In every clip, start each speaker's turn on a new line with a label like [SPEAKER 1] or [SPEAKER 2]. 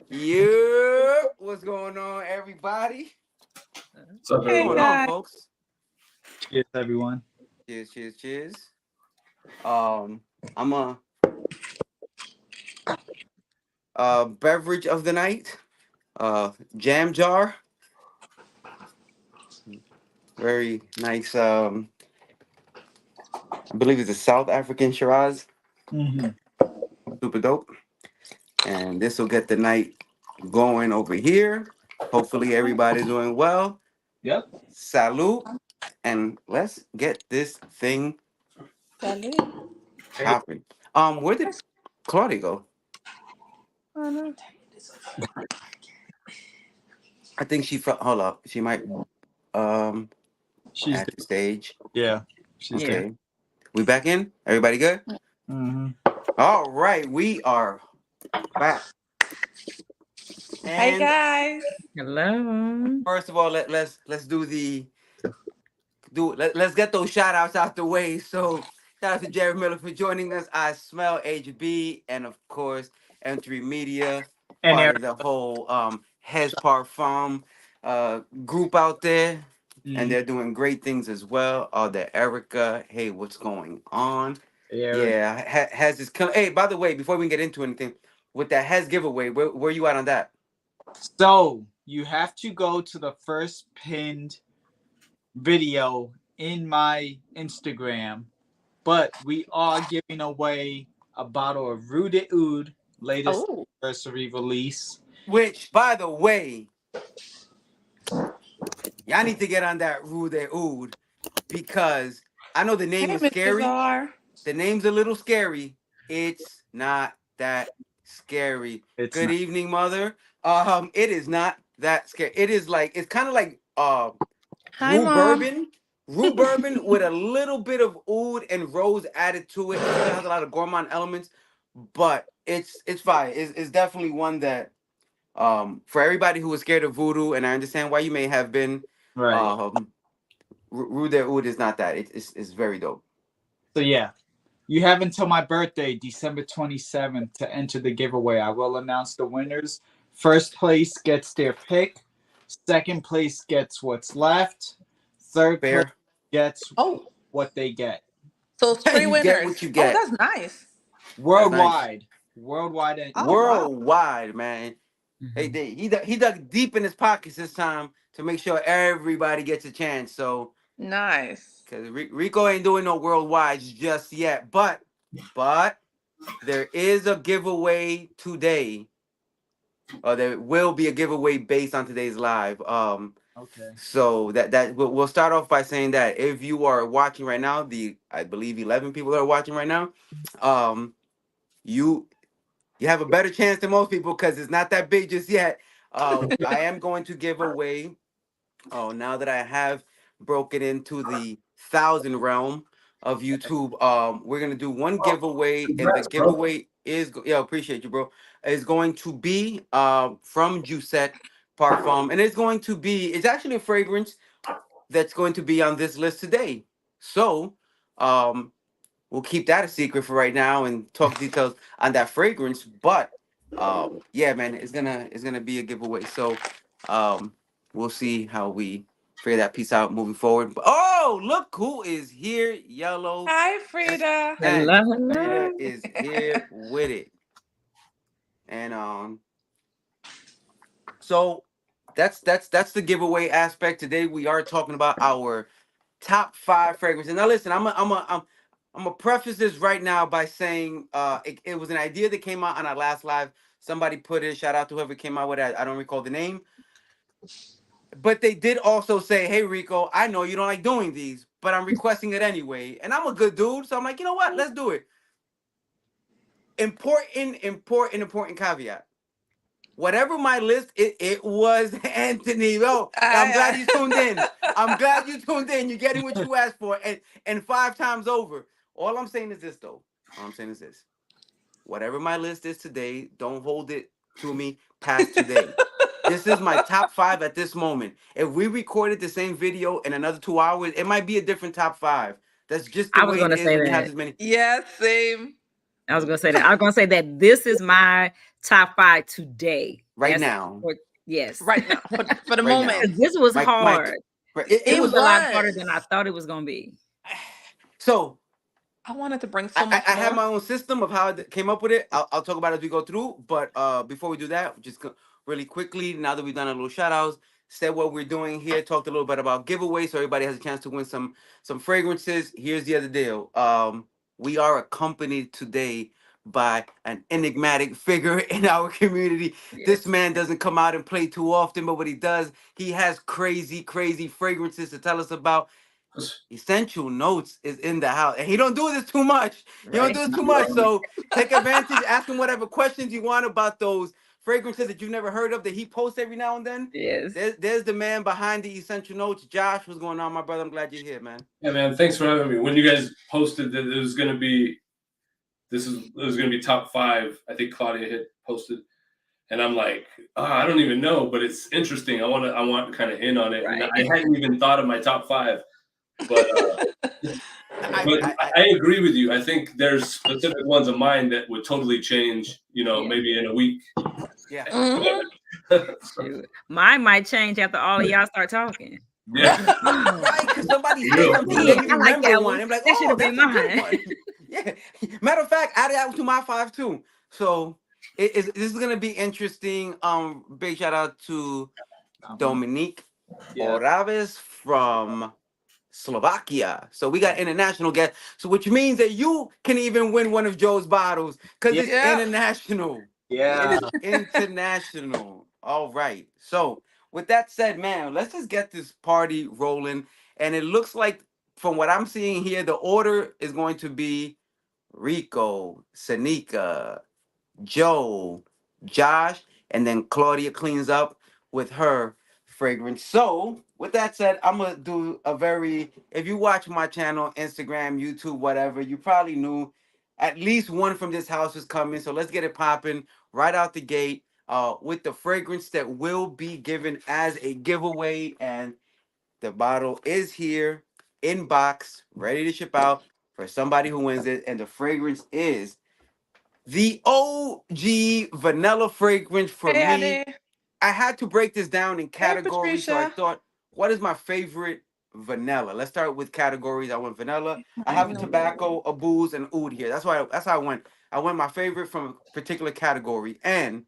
[SPEAKER 1] Yeah, what's going on, everybody?
[SPEAKER 2] So
[SPEAKER 1] What's
[SPEAKER 3] Hey
[SPEAKER 1] going on,
[SPEAKER 3] guys.
[SPEAKER 1] folks?
[SPEAKER 2] cheers, everyone.
[SPEAKER 1] Cheers, cheers, cheers. Um, I'm a beverage of the night. Jam jar, very nice. I believe it's a South African Shiraz,
[SPEAKER 2] Hmm.
[SPEAKER 1] super dope. And this will get the night going over here. Hopefully, everybody's doing well.
[SPEAKER 2] Yep.
[SPEAKER 1] Salute, and let's get this thing
[SPEAKER 3] Salud.
[SPEAKER 2] Hey,
[SPEAKER 1] popping. Where did Claudia go?
[SPEAKER 3] Oh, no.
[SPEAKER 1] I think she felt. Hold up, she might um
[SPEAKER 2] she's
[SPEAKER 1] at the stage.
[SPEAKER 2] yeah, she's there.
[SPEAKER 1] Okay, we back in. Everybody good?
[SPEAKER 2] Hmm.
[SPEAKER 1] All right, we are back.
[SPEAKER 3] Hi
[SPEAKER 1] And
[SPEAKER 3] guys.
[SPEAKER 4] Hello.
[SPEAKER 1] first of all, let's let's get those shout outs out the way. So shout out to Jerry Miller for joining us. I smell HB, and of course Entry Media,
[SPEAKER 2] And
[SPEAKER 1] part
[SPEAKER 2] Eric.
[SPEAKER 1] of the whole Hez Parfum group out there. And
[SPEAKER 2] Mhm.
[SPEAKER 1] they're doing great things as well. The Erica, hey, what's going on?
[SPEAKER 2] Hey, Eric.
[SPEAKER 1] Yeah, Hez is coming. Hey, by the way, before we get into anything, with that Hez giveaway, where you at on that?
[SPEAKER 2] So you have to go to the first pinned video in my Instagram, but we are giving away a bottle of Rue de Oud latest
[SPEAKER 3] Oh.
[SPEAKER 2] anniversary release.
[SPEAKER 1] Which, by the way, y'all need to get on that Rue de Oud because I know the name
[SPEAKER 3] Hey,
[SPEAKER 1] is
[SPEAKER 3] Mr.
[SPEAKER 1] scary.
[SPEAKER 3] Czar.
[SPEAKER 1] The name's a little scary. It's not that scary.
[SPEAKER 2] It's
[SPEAKER 1] Good
[SPEAKER 2] not.
[SPEAKER 1] evening, mother. It is not that scary. It is like it's kind of like
[SPEAKER 3] Hi,
[SPEAKER 1] Rue
[SPEAKER 3] Mom.
[SPEAKER 1] bourbon. Rue bourbon with a little bit of oud and rose added to it. It still has a lot of gourmand elements, but it's fire. It's definitely one that for everybody who is scared of voodoo, and I understand why you may have been,
[SPEAKER 2] Right.
[SPEAKER 1] um Rue de Oud is not that. It's very dope.
[SPEAKER 2] So yeah, you have until my birthday, December 27th, to enter the giveaway. I will announce the winners. First place gets their pick. Second place gets what's left. Third place
[SPEAKER 1] Fair.
[SPEAKER 2] gets
[SPEAKER 3] Oh,
[SPEAKER 2] what they get.
[SPEAKER 3] so it's three
[SPEAKER 1] You get
[SPEAKER 3] winners.
[SPEAKER 1] what you
[SPEAKER 3] Oh,
[SPEAKER 1] get.
[SPEAKER 3] that's nice.
[SPEAKER 1] That's nice.
[SPEAKER 2] Worldwide. Worldwide.
[SPEAKER 3] Oh, wow.
[SPEAKER 1] Worldwide, man. Hey,
[SPEAKER 4] Mhm.
[SPEAKER 1] he dug deep in his pockets this time to make sure everybody gets a chance. So,
[SPEAKER 3] Nice.
[SPEAKER 1] because Rico ain't doing no worldwide just yet, but there is a giveaway today, or there will be a giveaway based on today's live.
[SPEAKER 2] Okay.
[SPEAKER 1] So we'll start off by saying that if you are watching right now, the I believe 11 people that are watching right now, um, you you have a better chance than most people because it's not that big just yet. I am going to give away. Oh, now that I have broken into the thousand realm of YouTube, we're gonna do one giveaway, and the
[SPEAKER 2] Congrats, bro.
[SPEAKER 1] giveaway is yeah, appreciate you, bro. Is going to be from Juicette Parfum, and it's actually a fragrance that's going to be on this list today. So, um, we'll keep that a secret for right now and talk details on that fragrance. But yeah, man, it's gonna be a giveaway. So um, we'll see how we figure that piece out moving forward. But, oh, look who is here! Yellow
[SPEAKER 3] Hi, Frida.
[SPEAKER 1] scent.
[SPEAKER 4] Hello,
[SPEAKER 1] Frida
[SPEAKER 4] hello.
[SPEAKER 1] is here with it, and so that's the giveaway aspect. Today we are talking about our top five fragrances. Now listen, I'm gonna preface this right now by saying it was an idea that came out on our last live. Somebody put it. Shout out to whoever came out with it. I don't recall the name, but they did also say, "Hey Rico, I know you don't like doing these, but I'm requesting it anyway." And I'm a good dude, so I'm like, you know what? Let's do it. Important caveat. Whatever my list, it was Anthony. Oh, I'm glad you tuned in. I'm glad you tuned in. You're getting what you asked for, and five times over. All I'm saying is this, though. All I'm saying is this. Whatever my list is today, don't hold it to me past today. This is my top five at this moment. If we recorded the same video in another 2 hours, it might be a different top five. That's just the
[SPEAKER 4] I was
[SPEAKER 1] way it
[SPEAKER 4] gonna
[SPEAKER 1] is
[SPEAKER 4] say
[SPEAKER 1] when you have
[SPEAKER 4] that.
[SPEAKER 1] this many.
[SPEAKER 3] Yes, same.
[SPEAKER 4] I was gonna say that. I was gonna say that this is my top five today.
[SPEAKER 1] right
[SPEAKER 4] That's
[SPEAKER 1] now.
[SPEAKER 4] yes.
[SPEAKER 3] Right now, for the
[SPEAKER 1] Right now.
[SPEAKER 3] moment.
[SPEAKER 4] 'Cause this was
[SPEAKER 1] My
[SPEAKER 4] hard.
[SPEAKER 1] right,
[SPEAKER 4] It
[SPEAKER 3] It
[SPEAKER 4] was a lot harder
[SPEAKER 3] was.
[SPEAKER 4] than I thought it was gonna be.
[SPEAKER 1] so
[SPEAKER 3] I wanted to bring so
[SPEAKER 1] I
[SPEAKER 3] much
[SPEAKER 1] have
[SPEAKER 3] more.
[SPEAKER 1] my own system of how I came up with it. I'll talk about it as we go through. But before we do that, just really quickly, now that we've done a little shout outs, said what we're doing here, talked a little bit about giveaways so everybody has a chance to win some fragrances. Here's the other deal. We are accompanied today by an enigmatic figure in our community. This
[SPEAKER 4] Yes.
[SPEAKER 1] man doesn't come out and play too often, but what he does, he has crazy fragrances to tell us about. Essential Notes is in the house, and he don't do this too much. He don't
[SPEAKER 4] Right.
[SPEAKER 1] do this too much. So take advantage. Ask him whatever questions you want about those fragrances that you've never heard of that he posts every now and then.
[SPEAKER 4] Yes.
[SPEAKER 1] There's the man behind the Essential Notes. Josh, what's going on, my brother? I'm glad you're here, man.
[SPEAKER 5] Yeah, man. Thanks for having me. When you guys posted that it was going to be, it was going to be top 5. I think Claudia had posted, and I'm like, I don't even know, but it's interesting. I want to kind of in on it,
[SPEAKER 4] Right.
[SPEAKER 5] and I hadn't even thought of my top 5, but.
[SPEAKER 1] I
[SPEAKER 5] I agree with you. I think there's specific ones of mine that would totally change,
[SPEAKER 4] Yeah.
[SPEAKER 5] maybe in a week.
[SPEAKER 1] yeah.
[SPEAKER 3] Mhm.
[SPEAKER 4] Shoot. Mine might change after all of y'all start talking.
[SPEAKER 5] Yeah.
[SPEAKER 1] Right, because somebody said
[SPEAKER 5] Real.
[SPEAKER 1] something,
[SPEAKER 4] Yeah,
[SPEAKER 1] then you
[SPEAKER 4] I like
[SPEAKER 1] remember
[SPEAKER 4] that
[SPEAKER 1] one.
[SPEAKER 4] one.
[SPEAKER 1] I'm like,
[SPEAKER 4] That should
[SPEAKER 1] oh,
[SPEAKER 4] have
[SPEAKER 1] that's
[SPEAKER 4] been
[SPEAKER 1] a good
[SPEAKER 4] mine.
[SPEAKER 1] one. Yeah. Matter of fact, add that to my 5 too. So this is gonna be interesting. Big shout out to Dominique
[SPEAKER 2] Yeah.
[SPEAKER 1] Oraves from Slovakia. So we got international guests. So which means that you can even win one of Joe's bottles because it's
[SPEAKER 3] Yeah.
[SPEAKER 1] international. It
[SPEAKER 2] Yeah.
[SPEAKER 1] is international. All right. So with that said, man, let's just get this party rolling. And it looks like from what I'm seeing here, the order is going to be Rico, Sanika, Joe, Josh, and then Claudia cleans up with her fragrance. So, with that said, I'm gonna do a very. If you watch my channel, Instagram, YouTube, whatever, you probably knew at least one from this house is coming. So let's get it popping right out the gate. With the fragrance that will be given as a giveaway, and the bottle is here in box, ready to ship out for somebody who wins it, and the fragrance is the OG vanilla fragrance for
[SPEAKER 3] Hey,
[SPEAKER 1] me.
[SPEAKER 3] Ade.
[SPEAKER 1] I had to break this down in
[SPEAKER 3] Hey,
[SPEAKER 1] categories, so I
[SPEAKER 3] Patricia.
[SPEAKER 1] thought, what is my favorite vanilla? Let's start with categories. I went vanilla. I have a
[SPEAKER 3] No.
[SPEAKER 1] tobacco, a booze, and oud here. That's how I went. I went my favorite from a particular category. And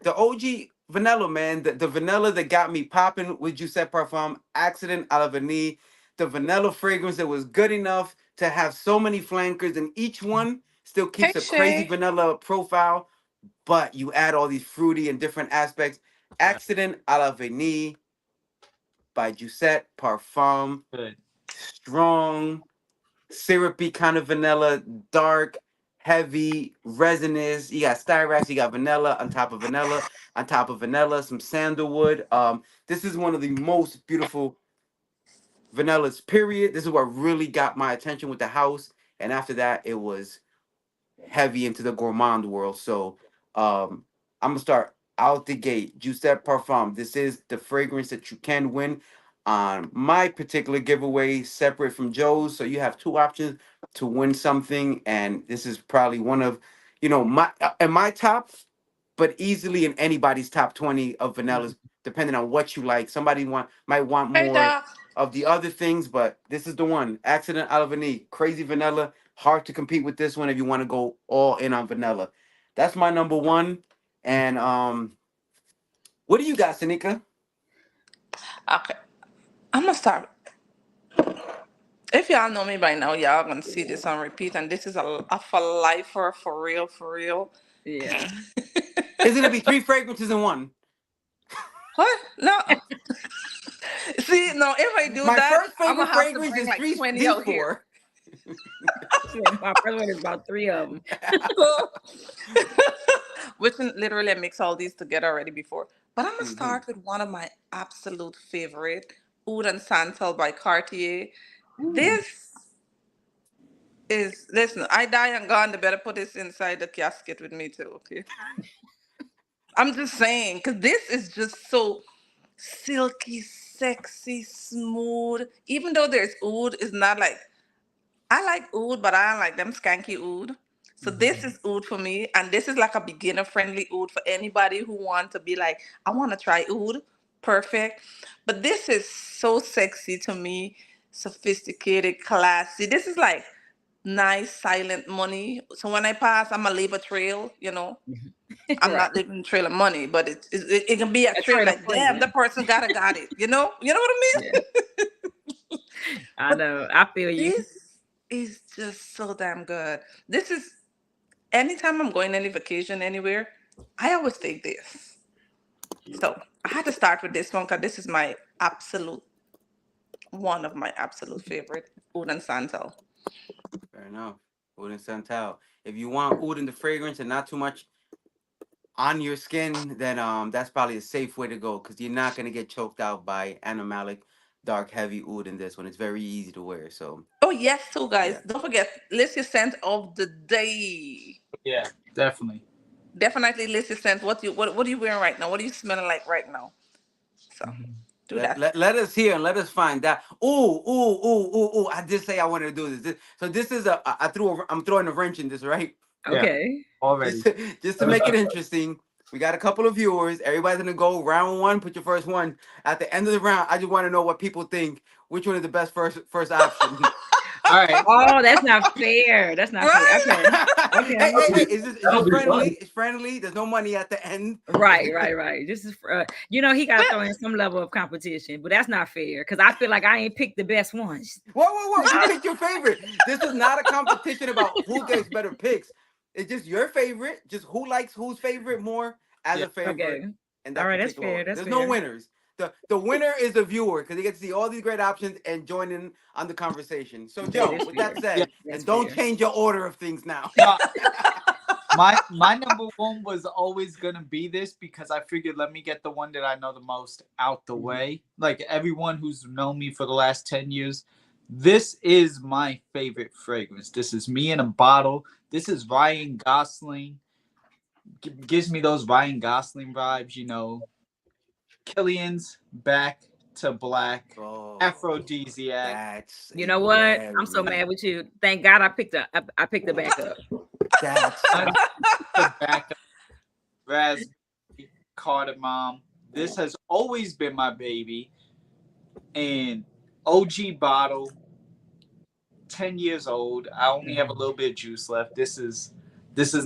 [SPEAKER 1] the OG vanilla, man, the vanilla that got me popping with Giuseppe Parfum, Accident à la Vanille, the vanilla fragrance that was good enough to have so many flankers, and each one still
[SPEAKER 3] Hey,
[SPEAKER 1] keeps a crazy
[SPEAKER 3] Shay.
[SPEAKER 1] vanilla profile, but you add all these fruity and different aspects. Accident à la Vanille by Giuseppe Parfum,
[SPEAKER 2] Good.
[SPEAKER 1] strong, syrupy kind of vanilla, dark, heavy, resinous. You got styrax, you got vanilla on top of vanilla, on top of vanilla, some sandalwood. This is one of the most beautiful vanillas, period. This is what really got my attention with the house. And after that, it was heavy into the gourmand world. So I'm gonna start out the gate. Giuseppe Parfum. This is the fragrance that you can win on my particular giveaway, separate from Joe's. So you have 2 options to win something, and this is probably one of, my in my top, but easily in anybody's top 20 of vanillas, depending on what you like. Somebody might want
[SPEAKER 3] Hey,
[SPEAKER 1] more
[SPEAKER 3] Doc.
[SPEAKER 1] of the other things, but this is the one. Accident à la Vanille, crazy vanilla. Hard to compete with this one if you want to go all in on vanilla. That's my number 1. And what do you got, Sanika?
[SPEAKER 3] Okay. I'm gonna start. If y'all know me by now, y'all gonna see this on repeat, and this is a for lifer, for real, for real.
[SPEAKER 4] Yeah.
[SPEAKER 1] It's gonna be 3 fragrances in one.
[SPEAKER 3] What? No. See, no. If I do
[SPEAKER 1] My
[SPEAKER 3] that,
[SPEAKER 1] first
[SPEAKER 3] I'm
[SPEAKER 1] favorite
[SPEAKER 3] gonna have to
[SPEAKER 1] fragrance
[SPEAKER 3] bring
[SPEAKER 1] is
[SPEAKER 3] like 20
[SPEAKER 1] these
[SPEAKER 3] out here.
[SPEAKER 1] 4.
[SPEAKER 4] My first one is about 3 of them.
[SPEAKER 3] So, which literally I mix all these together already before. But I'm gonna
[SPEAKER 1] Mhm.
[SPEAKER 3] start with one of my absolute favorite, Oud and Santal by Cartier. This is listen. I die and gone. They better put this inside the casket with me too. Okay. I'm just saying, because this is just so silky, sexy, smooth. Even though there's oud, it's not like I like oud, but I don't like them skanky oud. So this is oud for me, and this is like a beginner friendly oud for anybody who want to be like, I want to try oud. Perfect. But this is so sexy to me, sophisticated, classy. This is like nice silent money. So when I pass, I'm a leave a trail, you know. I'm
[SPEAKER 4] Right.
[SPEAKER 3] not leaving a trail of money, but it can be a
[SPEAKER 4] A
[SPEAKER 3] trail
[SPEAKER 4] trail of
[SPEAKER 3] like, damn, the
[SPEAKER 4] flavor.
[SPEAKER 3] person got it. You know what I mean?
[SPEAKER 4] Yeah. I know. I feel you.
[SPEAKER 3] This is just so damn good. This is anytime I'm going any vacation anywhere, I always take this. So I had to start with this one because this is my absolute one of my absolute favorite Oud and Santal.
[SPEAKER 1] Fair enough. Oud and Santal. If you want oud in the fragrance and not too much on your skin, then that's probably a safe way to go because you're not gonna get choked out by animalic dark heavy oud in this one. It's very easy to wear. So
[SPEAKER 3] Oh yes, too guys.
[SPEAKER 1] yeah.
[SPEAKER 3] Don't forget, list your scent of the day.
[SPEAKER 2] Yeah, definitely.
[SPEAKER 3] Definitely list your scent. What are you wearing right now? What are you smelling like right now? So do
[SPEAKER 1] Let,
[SPEAKER 3] that.
[SPEAKER 1] let us hear and let us find out. Ooh. I did say I wanted to do this. So this is I'm throwing a wrench in this, right?
[SPEAKER 2] Yeah.
[SPEAKER 4] Okay.
[SPEAKER 2] Already.
[SPEAKER 1] Just to make it interesting. We got a couple of viewers. Everybody's gonna go round one. Put your first one. At the end of the round, I just want to know what people think. Which one is the best first option?
[SPEAKER 2] All right.
[SPEAKER 4] Oh, that's not fair. That's not fair. Okay.
[SPEAKER 1] Hey, is this
[SPEAKER 5] That'll be
[SPEAKER 1] friendly?
[SPEAKER 5] fun.
[SPEAKER 1] It's friendly. There's no money at the end.
[SPEAKER 4] Right. This is you know, he got to throw in some level of competition, but that's not fair because I feel like I ain't picked the best ones.
[SPEAKER 1] Whoa! You picked your favorite. This is not a competition about who gets better picks. It's just your favorite. Just who likes whose favorite more as
[SPEAKER 2] Yeah.
[SPEAKER 1] a favorite.
[SPEAKER 4] Okay.
[SPEAKER 1] And
[SPEAKER 4] All right, that's
[SPEAKER 1] particular
[SPEAKER 4] fair.
[SPEAKER 1] order.
[SPEAKER 4] That's
[SPEAKER 1] There's no
[SPEAKER 4] fair.
[SPEAKER 1] winners. The winner is the viewer because they get to see all these great options and join in on the conversation. So, Joe,
[SPEAKER 4] That is
[SPEAKER 1] with that
[SPEAKER 4] fair.
[SPEAKER 1] said,
[SPEAKER 4] That's
[SPEAKER 1] and don't
[SPEAKER 4] fair.
[SPEAKER 1] change your order of things now.
[SPEAKER 2] No, my number one was always gonna be this because I figured let me get the one that I know the most out the way. Like everyone who's known me for the last 10 years, this is my favorite fragrance. This is me in a bottle. This is Ryan Gosling. Gives me those Ryan Gosling vibes, you know. Killian's Back to Black.
[SPEAKER 1] Oh,
[SPEAKER 2] Aphrodisiac.
[SPEAKER 1] that's
[SPEAKER 4] You know what? I'm so
[SPEAKER 1] very-
[SPEAKER 4] mad with you. Thank God I picked the backup.
[SPEAKER 1] That's
[SPEAKER 2] The back of raspberry, cardamom. This has always been my baby. And OG bottle, 10 years old. I only have a little bit of juice left. This is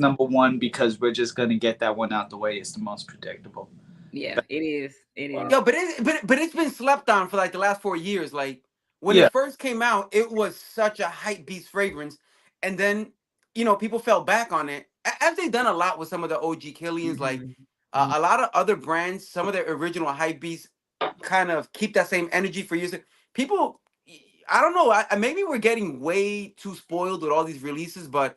[SPEAKER 2] number one because we're just gonna get that one out the way. It's the most predictable.
[SPEAKER 4] Yeah, it is. It is.
[SPEAKER 1] Yo, but it's been slept on for like the last 4 years. Like when
[SPEAKER 2] Yeah.
[SPEAKER 1] it first came out, it was such a hype beast fragrance, and then people fell back on it. As they've done a lot with some of the OG Killians, like
[SPEAKER 4] Mhm.
[SPEAKER 1] a lot of other brands, some of their original hype beasts kind of keep that same energy for years. People, I don't know, maybe we're getting way too spoiled with all these releases, but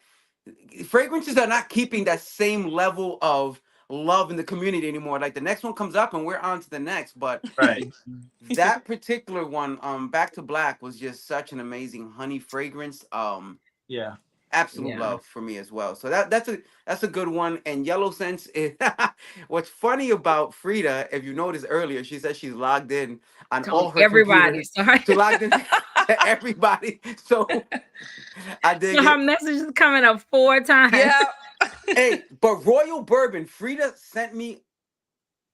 [SPEAKER 1] fragrances are not keeping that same level of love in the community anymore. Like the next one comes up and we're on to the next, but
[SPEAKER 2] Right.
[SPEAKER 1] that particular one, Back to Black, was just such an amazing honey fragrance.
[SPEAKER 2] Yeah.
[SPEAKER 1] Absolute
[SPEAKER 4] Yeah.
[SPEAKER 1] love for me as well. So that's a good one. And Yellow Sense is what's funny about Frida, if you noticed earlier, she said she's logged in on all her
[SPEAKER 4] Everybody.
[SPEAKER 1] computers.
[SPEAKER 4] Sorry.
[SPEAKER 1] To log in to everybody. So I did.
[SPEAKER 4] So her message is coming up 4 times.
[SPEAKER 3] Yeah.
[SPEAKER 1] Hey, but Royal Bourbon, Frida sent me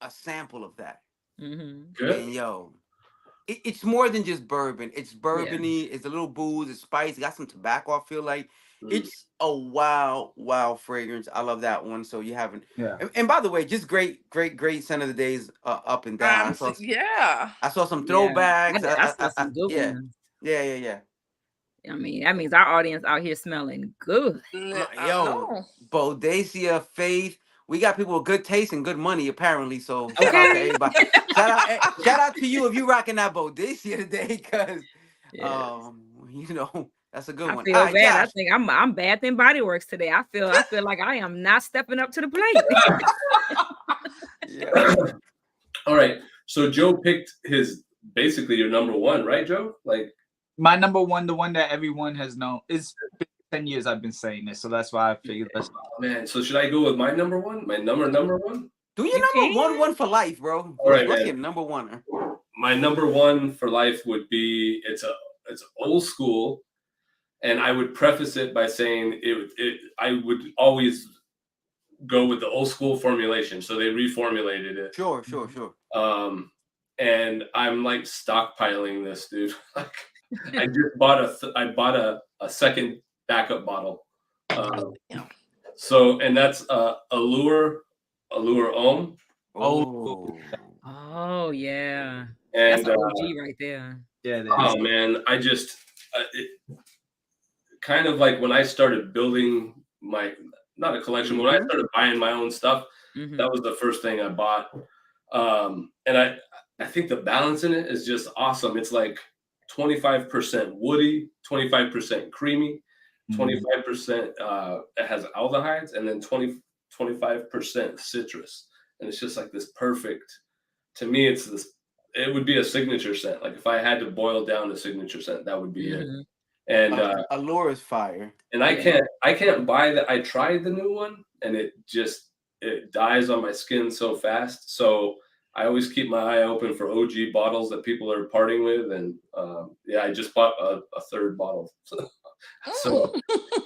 [SPEAKER 1] a sample of that.
[SPEAKER 4] Mhm.
[SPEAKER 5] Good.
[SPEAKER 1] And yo, it's more than just bourbon. It's bourbony. It's a little booze. It's spice. Got some tobacco. I feel like it's a wow fragrance. I love that one. So you haven't.
[SPEAKER 2] Yeah.
[SPEAKER 1] And by the way, just great scent of the days up and down.
[SPEAKER 3] Yeah.
[SPEAKER 1] I saw some
[SPEAKER 4] Yeah.
[SPEAKER 1] throwbacks.
[SPEAKER 4] I saw some good
[SPEAKER 1] yeah.
[SPEAKER 4] ones.
[SPEAKER 1] Yeah.
[SPEAKER 4] I mean, that means our audience out here smelling good.
[SPEAKER 1] Yo,
[SPEAKER 3] No.
[SPEAKER 1] Bodacia, Faith. We got people with good taste and good money, apparently. So shout out
[SPEAKER 4] Okay.
[SPEAKER 1] to everybody. shout out to you if you rocking that Bodacia today, because that's a good
[SPEAKER 4] I
[SPEAKER 1] one.
[SPEAKER 4] feel
[SPEAKER 1] All right,
[SPEAKER 4] bad. I
[SPEAKER 1] Josh.
[SPEAKER 4] think I'm Bath and Body Works today. I feel like I am not stepping up to the plate.
[SPEAKER 1] Yeah.
[SPEAKER 5] All right. So Joe picked basically your number one, right, Joe? Like
[SPEAKER 2] My number one, the one that everyone has known, is 10 years I've been saying this, so that's why I figured let's.
[SPEAKER 5] oh, man. So should I go with my number one? My number one?
[SPEAKER 1] Do your
[SPEAKER 4] You
[SPEAKER 1] number one for life, bro.
[SPEAKER 5] All right,
[SPEAKER 1] Let's
[SPEAKER 5] man.
[SPEAKER 1] get number one.
[SPEAKER 5] My number one for life would be it's old school, and I would preface it by saying I would always go with the old school formulation. So they reformulated it.
[SPEAKER 1] Sure.
[SPEAKER 5] And I'm like stockpiling this, dude. Like, I just bought a second backup bottle. So, and that's Allure Om.
[SPEAKER 4] Oh yeah.
[SPEAKER 5] And
[SPEAKER 4] That's an OG right there.
[SPEAKER 2] Yeah.
[SPEAKER 5] oh man, I just kind of like when I started building not a collection, when I started buying my own stuff, that was the first thing I bought. And I think the balance in it is just awesome. It's like 25% woody, 25% creamy, 25% it has aldehydes, and then 25% citrus. And it's just like this perfect, to me, it would be a signature scent. Like if I had to boil down a signature scent, that would be it. And
[SPEAKER 1] Allure is fire.
[SPEAKER 5] And I can't buy that. I tried the new one and it dies on my skin so fast. So I always keep my eye open for OG bottles that people are parting with. And I just bought a third bottle. So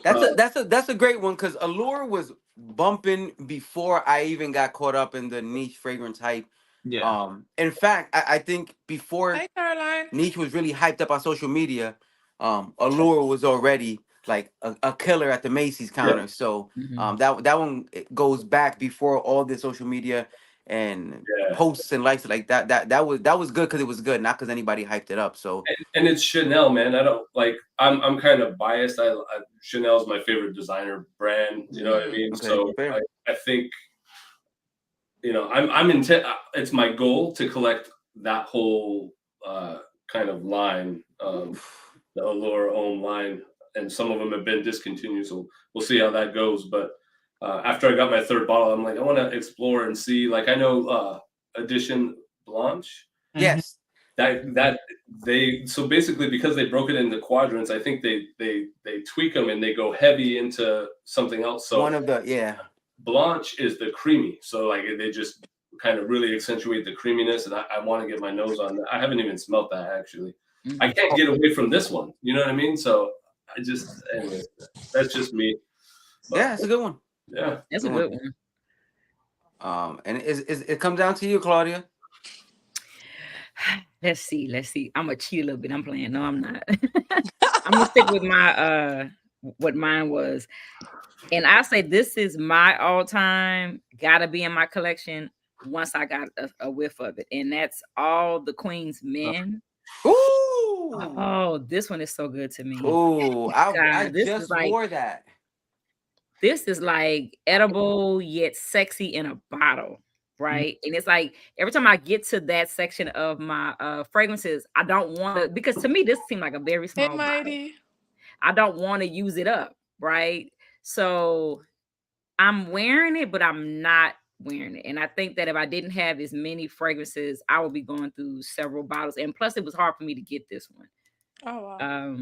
[SPEAKER 1] that's a great one, because Allure was bumping before I even got caught up in the niche fragrance hype.
[SPEAKER 2] Yeah.
[SPEAKER 1] In fact, I think before
[SPEAKER 3] Hi, Caroline.
[SPEAKER 1] niche was really hyped up on social media, Allure was already like a killer at the Macy's counter.
[SPEAKER 5] Yeah.
[SPEAKER 1] So that one goes back before all the social media and posts and likes like that. That was good because it was good, not because anybody hyped it up. So
[SPEAKER 5] and it's Chanel, man. I don't like. I'm kind of biased. Chanel is my favorite designer brand. You know what I mean?
[SPEAKER 1] Okay,
[SPEAKER 5] so I think, I'm intent. It's my goal to collect that whole kind of line, the Allure Om line, and some of them have been discontinued. So we'll see how that goes. But after I got my third bottle, I'm like, I want to explore and see. Like I know Edition Blanche.
[SPEAKER 1] yes.
[SPEAKER 5] That they so basically because they broke it into quadrants, I think they tweak them and they go heavy into something else. So
[SPEAKER 1] One of the
[SPEAKER 5] Blanche is the creamy, so like they just kind of really accentuate the creaminess, and I want to get my nose on that. I haven't even smelt that actually. I can't get away from this one. You know what I mean? So anyway, that's just me. But,
[SPEAKER 1] yeah, it's a good one.
[SPEAKER 5] Yeah,
[SPEAKER 4] That's a good one.
[SPEAKER 1] And it comes down to you, Claudia.
[SPEAKER 4] Let's see. I'm gonna cheat a little bit. I'm playing. No, I'm not. I'm gonna stick with my what mine was. And I say this is my all-time, gotta be in my collection once I got a whiff of it. And that's All the Queen's Men.
[SPEAKER 1] Ooh.
[SPEAKER 4] Oh, this one is so good to me.
[SPEAKER 1] Ooh, I
[SPEAKER 4] this
[SPEAKER 1] just
[SPEAKER 4] is like-
[SPEAKER 1] wore that.
[SPEAKER 4] This is like edible yet sexy in a bottle, right? And it's like every time I get to that section of my fragrances, I don't want to, because to me this seemed like a very small
[SPEAKER 3] Hey,
[SPEAKER 4] bottle.
[SPEAKER 3] Mighty.
[SPEAKER 4] I don't want to use it up, right? So I'm wearing it, but I'm not wearing it. And I think that if I didn't have as many fragrances, I would be going through several bottles. And plus, it was hard for me to get this one.
[SPEAKER 3] Oh, wow.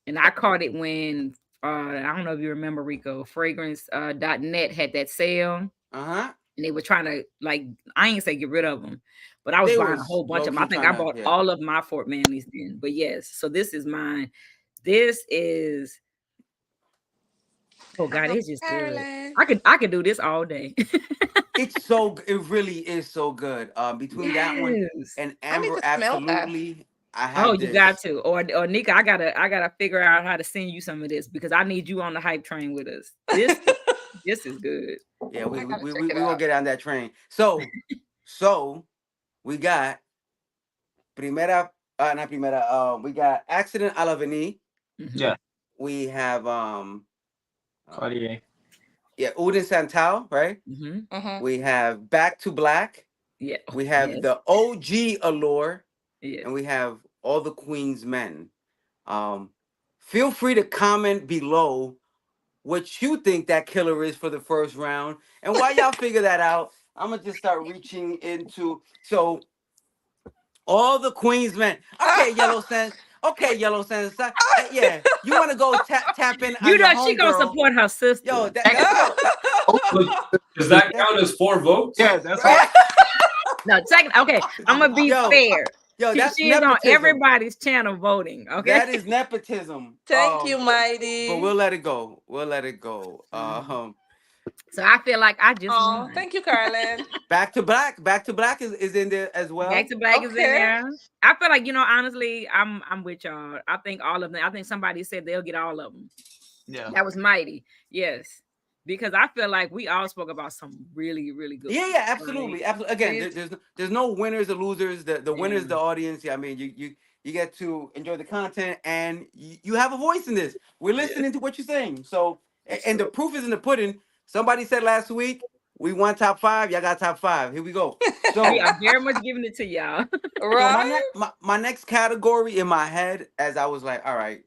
[SPEAKER 4] And I caught it when I don't know if you remember, Rico, fragrance.net had that sale.
[SPEAKER 1] Uh-huh.
[SPEAKER 4] And they were trying to, like, I ain't say get rid of them, but I was buying a whole bunch of them. I think I bought all of my Fort Manleys then. But yes, so this is mine. This is, oh God, it's just good. I could do this all day.
[SPEAKER 1] It really is so good. Between that one and Amber, absolutely.
[SPEAKER 4] You got to. Or Nika, I gotta figure out how to send you some of this because I need you on the hype train with us. This is good.
[SPEAKER 1] Yeah, we will get on that train. So we got we got Accident à l'Avenir.
[SPEAKER 2] Yeah.
[SPEAKER 1] We have
[SPEAKER 2] Cartier.
[SPEAKER 1] Yeah, Oud and Santal, right? We have Back to Black.
[SPEAKER 4] Yeah.
[SPEAKER 1] We have the OG Allure.
[SPEAKER 4] Yeah.
[SPEAKER 1] And we have All the Queen's Men. Feel free to comment below what you think that killer is for the first round. And while y'all figure that out, I'm going to just start reaching into... So, All the Queen's Men. Okay, Yellow Sense. Yeah, you want to go tap in?
[SPEAKER 4] You know she gonna support her sister.
[SPEAKER 1] Yo,
[SPEAKER 5] does that count as 4 votes?
[SPEAKER 2] Yeah, that's right.
[SPEAKER 4] No, second. Okay, I'm gonna be fair.
[SPEAKER 1] Yo,
[SPEAKER 4] She,
[SPEAKER 1] that's
[SPEAKER 4] she is on
[SPEAKER 1] nepotism.
[SPEAKER 4] everybody's channel voting. Okay.
[SPEAKER 1] That is nepotism.
[SPEAKER 3] Thank you,
[SPEAKER 1] But
[SPEAKER 3] Mighty.
[SPEAKER 1] we'll let it go. We'll let it go.
[SPEAKER 4] So I feel like I just
[SPEAKER 3] Oh,
[SPEAKER 4] won.
[SPEAKER 3] thank you, Carlin.
[SPEAKER 1] Back to Black. Back to Black is in there as well.
[SPEAKER 4] Back to Black is in
[SPEAKER 3] Okay.
[SPEAKER 4] there. I feel like, honestly, I'm with y'all. I think all of them. I think somebody said they'll get all of them.
[SPEAKER 2] Yeah.
[SPEAKER 4] That was Mighty. Yes. Because I feel like we all spoke about some really, really good.
[SPEAKER 1] Yeah, absolutely. Absolutely. Again, there's no winners or losers. The winners, the audience. I mean, you get to enjoy the content, and you have a voice in this. We're listening to what you're saying. So, and the proof is in the pudding. Somebody said last week we won top 5. Y'all got top 5. Here we go. So
[SPEAKER 4] We are very much giving it to y'all.
[SPEAKER 3] Right?
[SPEAKER 1] So my next category in my head, as I was like, all right,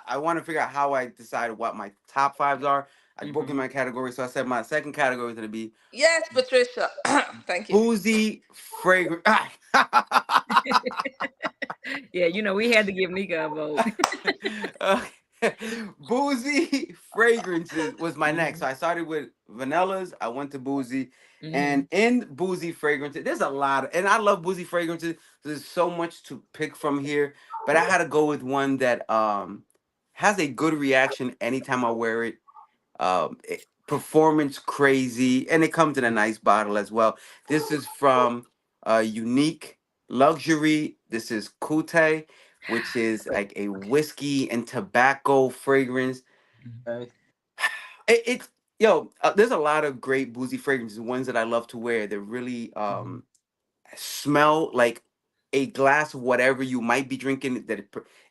[SPEAKER 1] I want to figure out how I decided what my top 5s are. I broke in my category, so I said my second category is going to be
[SPEAKER 3] Yes, Patricia. Thank you.
[SPEAKER 1] boozy fragrance.
[SPEAKER 4] Yeah, we had to give Nika a vote.
[SPEAKER 1] Boozy fragrances was my next. So I started with vanillas. I went to boozy. And in boozy fragrances, there's a lot and I love boozy fragrances. There's so much to pick from here, but I had to go with one that has a good reaction anytime I wear it. Performance crazy, and it comes in a nice bottle as well. This is from Unique Luxury. This is Kute, which is like a whiskey and tobacco fragrance.
[SPEAKER 2] Okay.
[SPEAKER 1] It's there's a lot of great boozy fragrances, ones that I love to wear. They're really smell like a glass of whatever you might be drinking that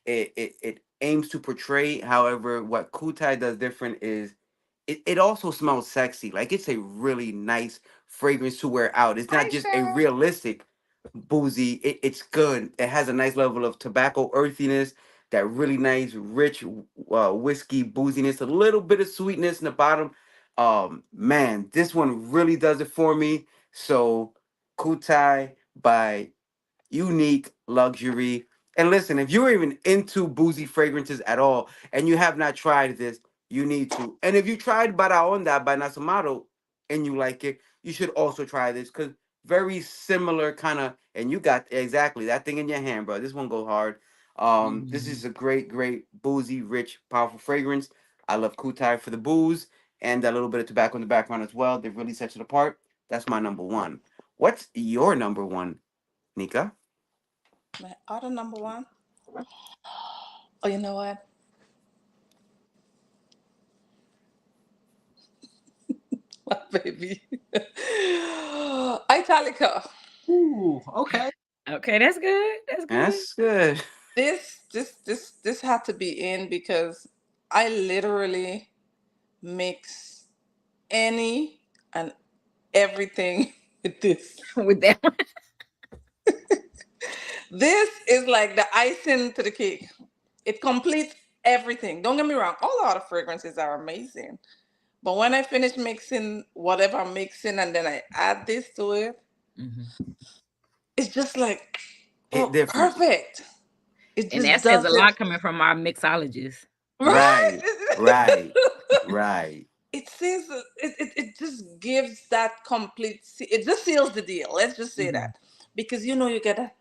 [SPEAKER 1] it aims to portray. However, what Kutai does different is it also smells sexy. Like it's a really nice fragrance to wear out. It's not
[SPEAKER 3] Hi,
[SPEAKER 1] just a
[SPEAKER 3] Sarah.
[SPEAKER 1] realistic boozy. It's good. It has a nice level of tobacco earthiness, that really nice, rich whiskey booziness, a little bit of sweetness in the bottom. Man, this one really does it for me. So Kutai by Unique Luxury. And listen, if you're even into boozy fragrances at all and you have not tried this, you need to. And if you tried Baraonda by Nasamato and you like it, you should also try this because very similar kind of, and you got exactly that thing in your hand, bro. This one go hard. This is a great, great boozy, rich, powerful fragrance. I love Kutai for the booze and that little bit of tobacco in the background as well. They really set it apart. That's my number one. What's your number one, Nika?
[SPEAKER 3] My other number one. Oh, you know what? My baby. Italica.
[SPEAKER 2] Ooh, okay.
[SPEAKER 4] Okay, that's good. That's good.
[SPEAKER 1] That's good.
[SPEAKER 3] This had to be in because I literally mix any and everything with this.
[SPEAKER 4] With that one.
[SPEAKER 3] This is like the icing to the cake. It completes everything. Don't get me wrong, all our fragrances are amazing. But when I finish mixing whatever I'm mixing and then I add this to it, it's just like
[SPEAKER 1] different.
[SPEAKER 3] perfect. It
[SPEAKER 4] And
[SPEAKER 3] just
[SPEAKER 4] that says
[SPEAKER 3] does
[SPEAKER 4] a lot
[SPEAKER 3] it.
[SPEAKER 4] coming from our mixologist.
[SPEAKER 1] Right.
[SPEAKER 3] It says it just gives that complete. It just seals the deal. Let's just say that because you get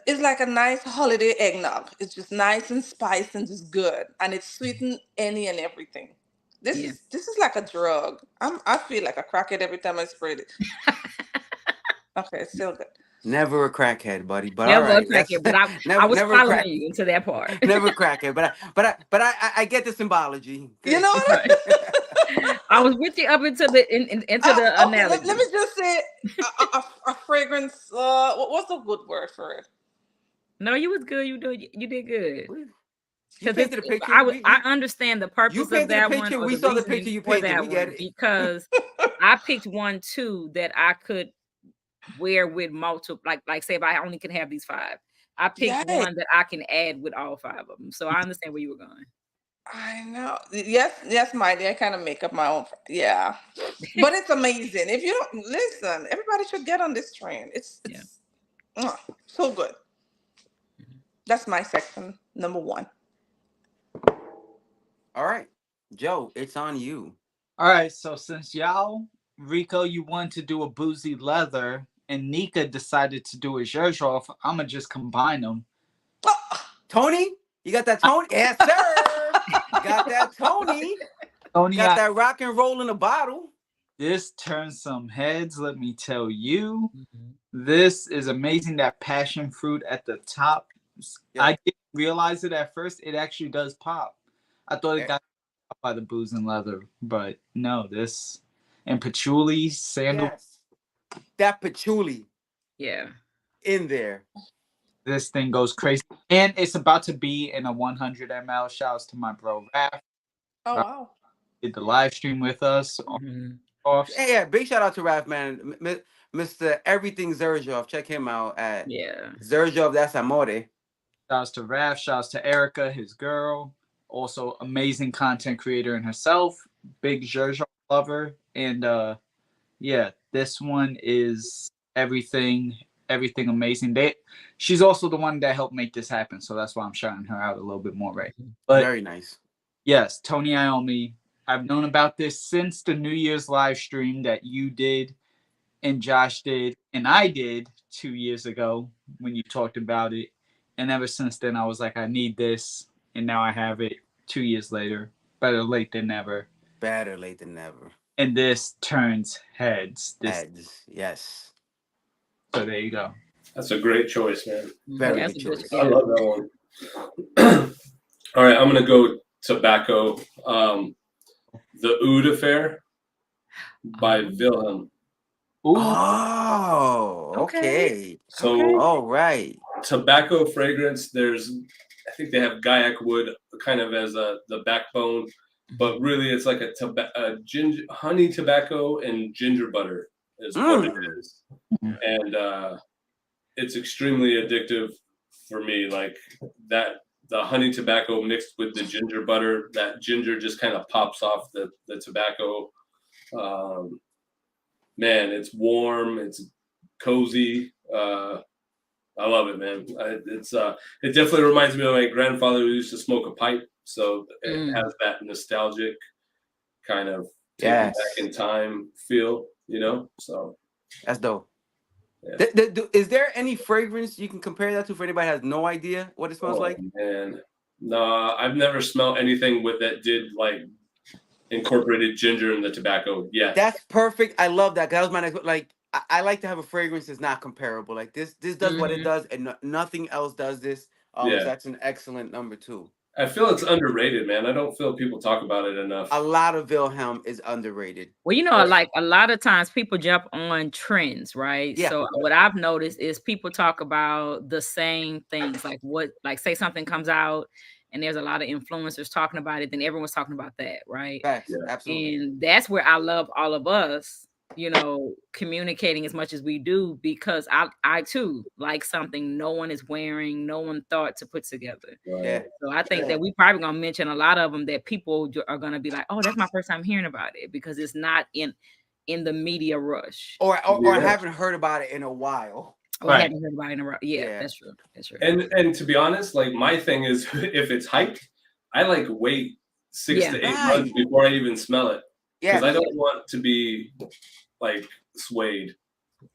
[SPEAKER 3] it's like a nice holiday eggnog. It's just nice and spiced and just good, and it's sweetened any and everything. This is like a drug. I feel like a crackhead every time I spray it. Okay, it's still good.
[SPEAKER 1] Never a crackhead, buddy. But
[SPEAKER 4] Never
[SPEAKER 1] all right,
[SPEAKER 4] a crackhead, but
[SPEAKER 1] never,
[SPEAKER 4] I was
[SPEAKER 1] never
[SPEAKER 4] following you into that part.
[SPEAKER 1] Never crackhead, but I get the symbology.
[SPEAKER 3] You know what?
[SPEAKER 4] I was with you up into the into the
[SPEAKER 3] okay,
[SPEAKER 4] analogy.
[SPEAKER 3] let me just say a fragrance. What's a good word for it?
[SPEAKER 4] No, you was good. You did good.
[SPEAKER 1] You painted a picture.
[SPEAKER 4] I understand the purpose of
[SPEAKER 1] painted
[SPEAKER 4] that
[SPEAKER 1] a picture.
[SPEAKER 4] one.
[SPEAKER 1] We saw the picture you painted. We get it.
[SPEAKER 4] Because I picked one too that I could wear with multiple. Like say if I only can have these 5, I picked one that I can add with all 5 of them. So I understand where you were going.
[SPEAKER 3] I know. Yes, Mighty. I kind of make up my own. Yeah, but it's amazing. If you don't listen, everybody should get on this train. It's so good. That's my section number 1.
[SPEAKER 1] All right, Joe, it's on you.
[SPEAKER 2] All right. So since y'all, Rico, you want to do a boozy leather, and Nika decided to do a Xerjoff, I'm gonna just combine them.
[SPEAKER 1] Tony, you got that Tony? Yes, sir. Got that Tony.
[SPEAKER 2] Tony,
[SPEAKER 1] Got that rock and roll in a bottle.
[SPEAKER 2] this turns some heads, let me tell you.
[SPEAKER 4] Mhm.
[SPEAKER 2] This is amazing. That passion fruit at the top.
[SPEAKER 1] Yeah.
[SPEAKER 2] I didn't realize it at first. It actually does pop. I thought
[SPEAKER 1] Yeah.
[SPEAKER 2] it got popped by the booze and leather, but no, this and patchouli, sandal.
[SPEAKER 1] Yes. That patchouli
[SPEAKER 4] Yeah.
[SPEAKER 1] in there.
[SPEAKER 2] This thing goes crazy. And it's about to be in a 100 ml. Shouts to my bro Raph.
[SPEAKER 3] Oh wow.
[SPEAKER 2] Did the live stream with us.
[SPEAKER 4] Mhm.
[SPEAKER 2] Off.
[SPEAKER 1] Hey, yeah, big shout out to Raph, man. Mr. Everything Zerjov. Check him out at
[SPEAKER 4] Yeah.
[SPEAKER 1] Zerjov. That's Amore.
[SPEAKER 2] Shouts to Raph. Shouts to Erica, his girl. Also amazing content creator in herself. Big Zerjo lover. And yeah, this one is everything amazing. She's also the one that helped make this happen. So that's why I'm shouting her out a little bit more right. But
[SPEAKER 1] Very nice.
[SPEAKER 2] yes, Tony Iommi. I've known about this since the New Year's live stream that you did and Josh did and I did 2 years ago when you talked about it. And ever since then, I was like, I need this. And now I have it 2 years later. Better late than never.
[SPEAKER 1] Better late than never.
[SPEAKER 2] And this turns heads.
[SPEAKER 1] Heads. Yes.
[SPEAKER 2] So there you go.
[SPEAKER 5] That's a great choice, man.
[SPEAKER 1] Very
[SPEAKER 4] That's
[SPEAKER 1] good
[SPEAKER 4] a good-
[SPEAKER 1] choice.
[SPEAKER 5] I
[SPEAKER 4] yeah.
[SPEAKER 5] love that one. All right, I'm gonna go tobacco. The Oud Affair by Wilhelm.
[SPEAKER 2] Ooh,
[SPEAKER 1] Oh, okay.
[SPEAKER 5] So
[SPEAKER 4] Okay.
[SPEAKER 1] All right.
[SPEAKER 5] tobacco fragrance. I think they have Gaiac wood kind of as the backbone, but really it's like a ginger, honey tobacco and ginger butter is what it is, and it's extremely addictive for me. Like that, the honey tobacco mixed with the ginger butter, that ginger just kind of pops off the tobacco. Man, it's warm, it's cozy. I love it, man. It definitely reminds me of my grandfather who used to smoke a pipe, so it has that nostalgic kind of taking
[SPEAKER 1] Yes.
[SPEAKER 5] back in time feel, you know. So
[SPEAKER 1] That's dope.
[SPEAKER 5] Yeah.
[SPEAKER 1] Is there any fragrance you can compare that to for anybody who has no idea what it smells like?
[SPEAKER 5] Man, no, I've never smelled anything with that did like incorporated ginger in the tobacco yet.
[SPEAKER 1] That's perfect. I love that. That was my next. Like I like to have a fragrance that's not comparable. Like this does what it does, and nothing else does this.
[SPEAKER 5] Yeah.
[SPEAKER 1] So that's an excellent number 2.
[SPEAKER 5] I feel it's underrated, man. I don't feel people talk about it enough.
[SPEAKER 1] A lot of Wilhelm is underrated.
[SPEAKER 4] Well, you know, like a lot of times people jump on trends, right?
[SPEAKER 1] Yeah.
[SPEAKER 4] So what I've noticed is people talk about the same things, like say something comes out and there's a lot of influencers talking about it, then everyone's talking about that, right?
[SPEAKER 1] Facts.
[SPEAKER 5] Yeah.
[SPEAKER 1] Absolutely.
[SPEAKER 4] And that's where I love all of us, you know, communicating as much as we do, because I too like something no one is wearing, no one thought to put together.
[SPEAKER 1] Yeah.
[SPEAKER 4] So I think that we probably gonna mention a lot of them that people are gonna be like, oh, that's my first time hearing about it, because it's not in the media rush.
[SPEAKER 1] Or
[SPEAKER 5] Yeah.
[SPEAKER 1] haven't heard about it in a while.
[SPEAKER 4] Or
[SPEAKER 2] Right.
[SPEAKER 4] hadn't heard about it in a while. Yeah,
[SPEAKER 1] Yeah.
[SPEAKER 4] that's true. That's true.
[SPEAKER 5] And to be honest, like my thing is if it's hyped, I like wait 6
[SPEAKER 4] Yeah.
[SPEAKER 5] to 8
[SPEAKER 1] Right.
[SPEAKER 5] months before I even smell it.
[SPEAKER 1] Yeah.
[SPEAKER 5] Because I don't want to be like swayed.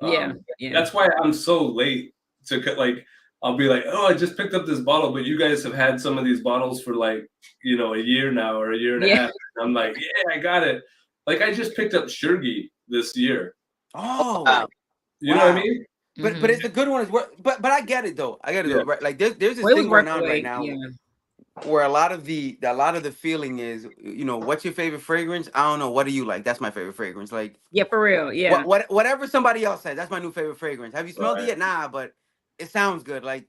[SPEAKER 4] Yeah.
[SPEAKER 5] That's why I'm so late to like. I'll be like, oh, I just picked up this bottle, but you guys have had some of these bottles for like, you know, a year now or a year and a half. And I'm like, yeah, I got it. Like I just picked up Shurgi this year.
[SPEAKER 1] Oh.
[SPEAKER 5] You know what I mean?
[SPEAKER 1] But it's a good one. But I get it though. I get it
[SPEAKER 5] Yeah.
[SPEAKER 1] though. Right? Like there's this
[SPEAKER 4] Well, it was
[SPEAKER 1] thing going
[SPEAKER 4] worth
[SPEAKER 1] on
[SPEAKER 4] the
[SPEAKER 1] right
[SPEAKER 4] wait.
[SPEAKER 1] now
[SPEAKER 4] Yeah.
[SPEAKER 1] where a lot of the feeling is, you know, what's your favorite fragrance? I don't know. What do you like? That's my favorite fragrance. Like
[SPEAKER 4] Yeah, for real. Yeah.
[SPEAKER 1] whatever somebody else says, that's my new favorite fragrance. Have you smelled it
[SPEAKER 5] Right.
[SPEAKER 1] yet? Nah, but it sounds good. Like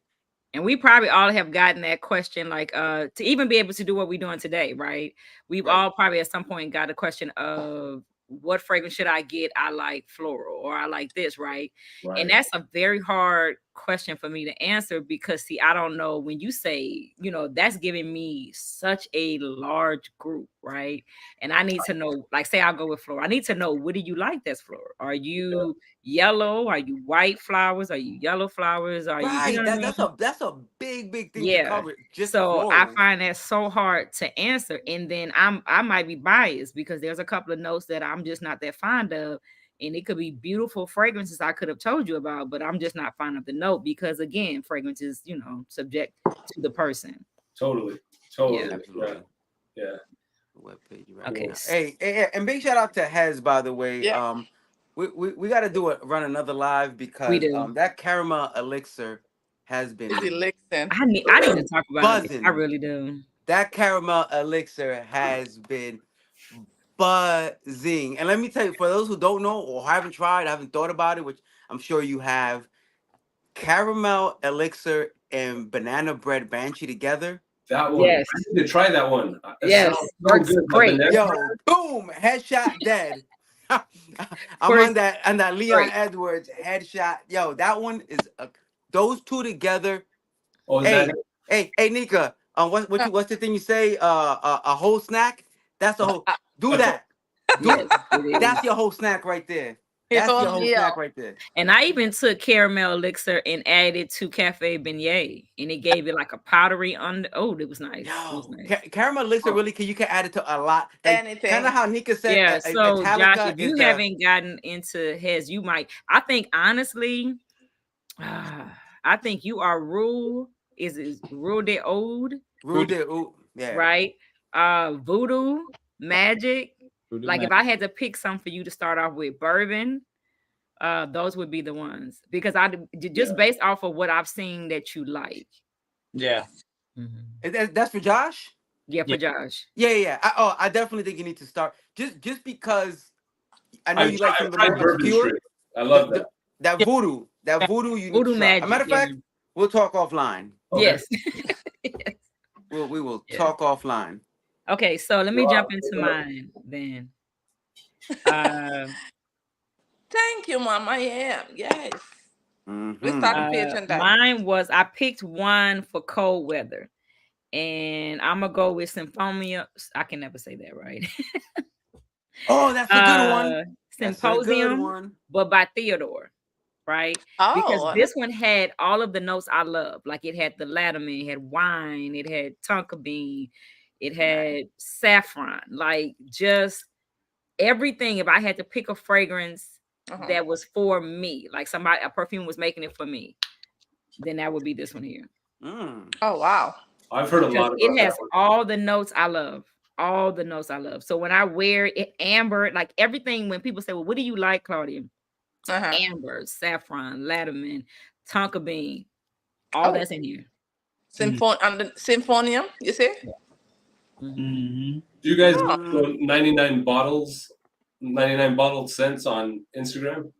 [SPEAKER 4] And we probably all have gotten that question, like to even be able to do what we're doing today, right? We've
[SPEAKER 1] Right.
[SPEAKER 4] all probably at some point got a question of what fragrance should I get? I like floral, or I like this, right?
[SPEAKER 5] Right.
[SPEAKER 4] And that's a very hard question for me to answer, because see, I don't know, when you say, you know, that's giving me such a large group, right? And I need to know, like say I'll go with floral. I need to know, what do you like that's floral? Are you yellow? Are you white flowers? Are you yellow flowers? Are you,
[SPEAKER 1] right.
[SPEAKER 4] you know what I mean?
[SPEAKER 1] That's a big thing to
[SPEAKER 4] Yeah.
[SPEAKER 1] cover. Just
[SPEAKER 4] So I
[SPEAKER 1] florals.
[SPEAKER 4] find that so hard to answer. And then I might be biased because there's a couple of notes that I'm just not that fond of. And it could be beautiful fragrances I could have told you about, but I'm just not finding the note because again, fragrance is, subject to the person.
[SPEAKER 5] Totally.
[SPEAKER 4] Yeah.
[SPEAKER 1] Absolutely.
[SPEAKER 5] Yeah.
[SPEAKER 1] Webpage right
[SPEAKER 4] Okay.
[SPEAKER 1] now. Hey, and big shout out to Hez, by the way.
[SPEAKER 3] Yeah.
[SPEAKER 1] We got to run another live because
[SPEAKER 4] do.
[SPEAKER 1] that caramel elixir has been
[SPEAKER 3] Is it Lixon?
[SPEAKER 4] I need to talk about it.
[SPEAKER 1] Buzzing.
[SPEAKER 4] I really do.
[SPEAKER 1] that caramel elixir has been buzzing. And let me tell you, for those who don't know or haven't tried, haven't thought about it, which I'm sure you have, caramel elixir and banana bread banshee together.
[SPEAKER 5] That one.
[SPEAKER 4] Yes.
[SPEAKER 5] I need to try that one. It
[SPEAKER 4] Yes.
[SPEAKER 5] sounds
[SPEAKER 4] Works
[SPEAKER 5] good, but
[SPEAKER 4] great.
[SPEAKER 5] the next-
[SPEAKER 1] Yo, boom, headshot dead. I'm
[SPEAKER 4] First-
[SPEAKER 1] on that Leon
[SPEAKER 4] great.
[SPEAKER 1] Edwards headshot. Yo, that one is those two together.
[SPEAKER 5] Oh, is
[SPEAKER 1] Hey,
[SPEAKER 5] that
[SPEAKER 1] hey, Nika. What's the thing you say? A whole snack. That's a whole. Do that.
[SPEAKER 4] Yes, it is.
[SPEAKER 1] That's your whole snack right there. That's your whole snack right there.
[SPEAKER 4] And I even took caramel elixir and added to cafe beignet, and it gave it like a powdery under. Oh, it was nice. It was
[SPEAKER 1] Yo,
[SPEAKER 4] nice.
[SPEAKER 1] caramel elixir really you can add it to a lot.
[SPEAKER 3] Anything.
[SPEAKER 1] Kind of how Nika said.
[SPEAKER 4] Yeah. So
[SPEAKER 1] Italica
[SPEAKER 4] Josh, if you
[SPEAKER 1] is
[SPEAKER 4] haven't gotten into Hez, you might. I think honestly, I think you are Rue. Is Rue de Ode?
[SPEAKER 1] Rue de Oud, yeah.
[SPEAKER 4] Right? Voodoo, Magic. Like if I had to pick some for you to start off with, bourbon, those would be the ones because just based off of what I've seen that you like.
[SPEAKER 2] Yeah.
[SPEAKER 1] That's for Josh.
[SPEAKER 4] Yeah, for Josh.
[SPEAKER 1] Yeah. I definitely think you need to start just because I know you like some of the
[SPEAKER 5] tried
[SPEAKER 1] more
[SPEAKER 5] bourbon
[SPEAKER 1] obscure.
[SPEAKER 5] straight. I love that.
[SPEAKER 1] That voodoo you need
[SPEAKER 4] Voodoo
[SPEAKER 1] to try.
[SPEAKER 4] Magic.
[SPEAKER 1] As a matter of fact, we'll talk offline.
[SPEAKER 5] Okay.
[SPEAKER 4] Yes.
[SPEAKER 1] We will
[SPEAKER 4] Yeah.
[SPEAKER 1] talk offline.
[SPEAKER 4] Okay, so let me
[SPEAKER 5] Wow.
[SPEAKER 4] jump into mine then.
[SPEAKER 3] Thank you, Mom. I am. Yes.
[SPEAKER 1] Mhm.
[SPEAKER 3] We started paging that.
[SPEAKER 4] Mine was I picked one for cold weather, and I'm gonna go with Symphonia. I can never say that right.
[SPEAKER 1] Oh, that's a good one. That's a good
[SPEAKER 4] Symposium,
[SPEAKER 1] one.
[SPEAKER 4] but by Theodore, right?
[SPEAKER 3] Oh,
[SPEAKER 4] Because this one had all of the notes I love. Like it had the latterman, it had wine, it had tonka bean, it had saffron, like just everything. If I had to pick a fragrance that was for me, like a perfume was making it for me, then that would be this one here.
[SPEAKER 3] Oh, wow.
[SPEAKER 5] I've heard a lot about
[SPEAKER 4] It has
[SPEAKER 5] that one.
[SPEAKER 4] all the notes I love. All the notes I love. So when I wear it, amber, like everything, when people say, well, what do you like, Claudia? Amber, saffron, latterman, tonka bean, all that's in here.
[SPEAKER 3] Symphonium, you say?
[SPEAKER 5] Do you guys do 99 bottles, 99 bottled scents on Instagram?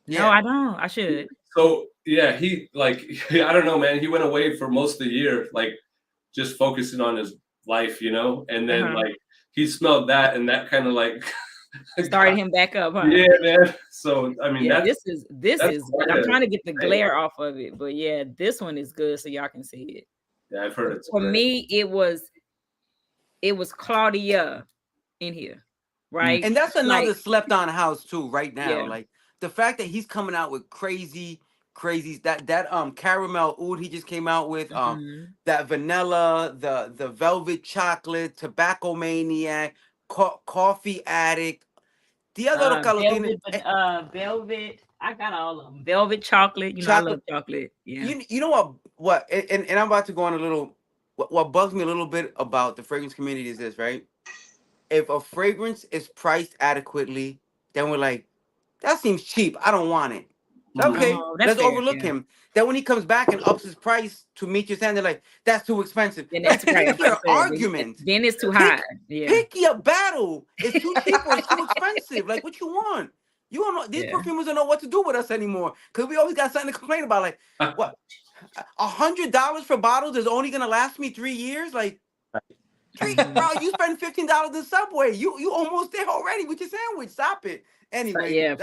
[SPEAKER 4] No, I don't. I should.
[SPEAKER 5] So yeah, he like I don't know, man. He went away for most of the year, like just focusing on his life, and then like he smelled that, and that kind of like
[SPEAKER 4] started him back up, huh?
[SPEAKER 5] Yeah, man. So I mean,
[SPEAKER 4] this is I'm trying to get the glare off of it, but yeah, this one is good, so y'all can see it.
[SPEAKER 5] Yeah, I've heard it.
[SPEAKER 4] For me, it was Claudia in here, right?
[SPEAKER 1] And that's another
[SPEAKER 4] Like,
[SPEAKER 1] slept on house too, right now.
[SPEAKER 4] Yeah.
[SPEAKER 1] Like the fact that he's coming out with crazy that caramel oud he just came out with, that vanilla, the velvet chocolate, tobacco maniac, coffee addict, the other
[SPEAKER 4] velvet. I got all of them. Velvet chocolate. I love chocolate. Yeah.
[SPEAKER 1] You know what? And I'm about to go on a little. What bugs me a little bit about the fragrance community is this, right? If a fragrance is priced adequately, then we're like, that seems cheap. I don't want it. Okay, let's overlook him. Then when he comes back and ups his price to meet your standard, like that's too expensive.
[SPEAKER 4] Then that's right.
[SPEAKER 1] your argument.
[SPEAKER 4] Then it's too high. Yeah.
[SPEAKER 1] Pick your battle. It's too cheap or it's too expensive. Like what you want? You don't know. These perfumers don't know what to do with us anymore because we always got something to complain about. Like what? $100 for bottles is only gonna last me 3 years. Like, bro, you spend $15 at Subway. You almost there already with your sandwich. Stop it. Anyway,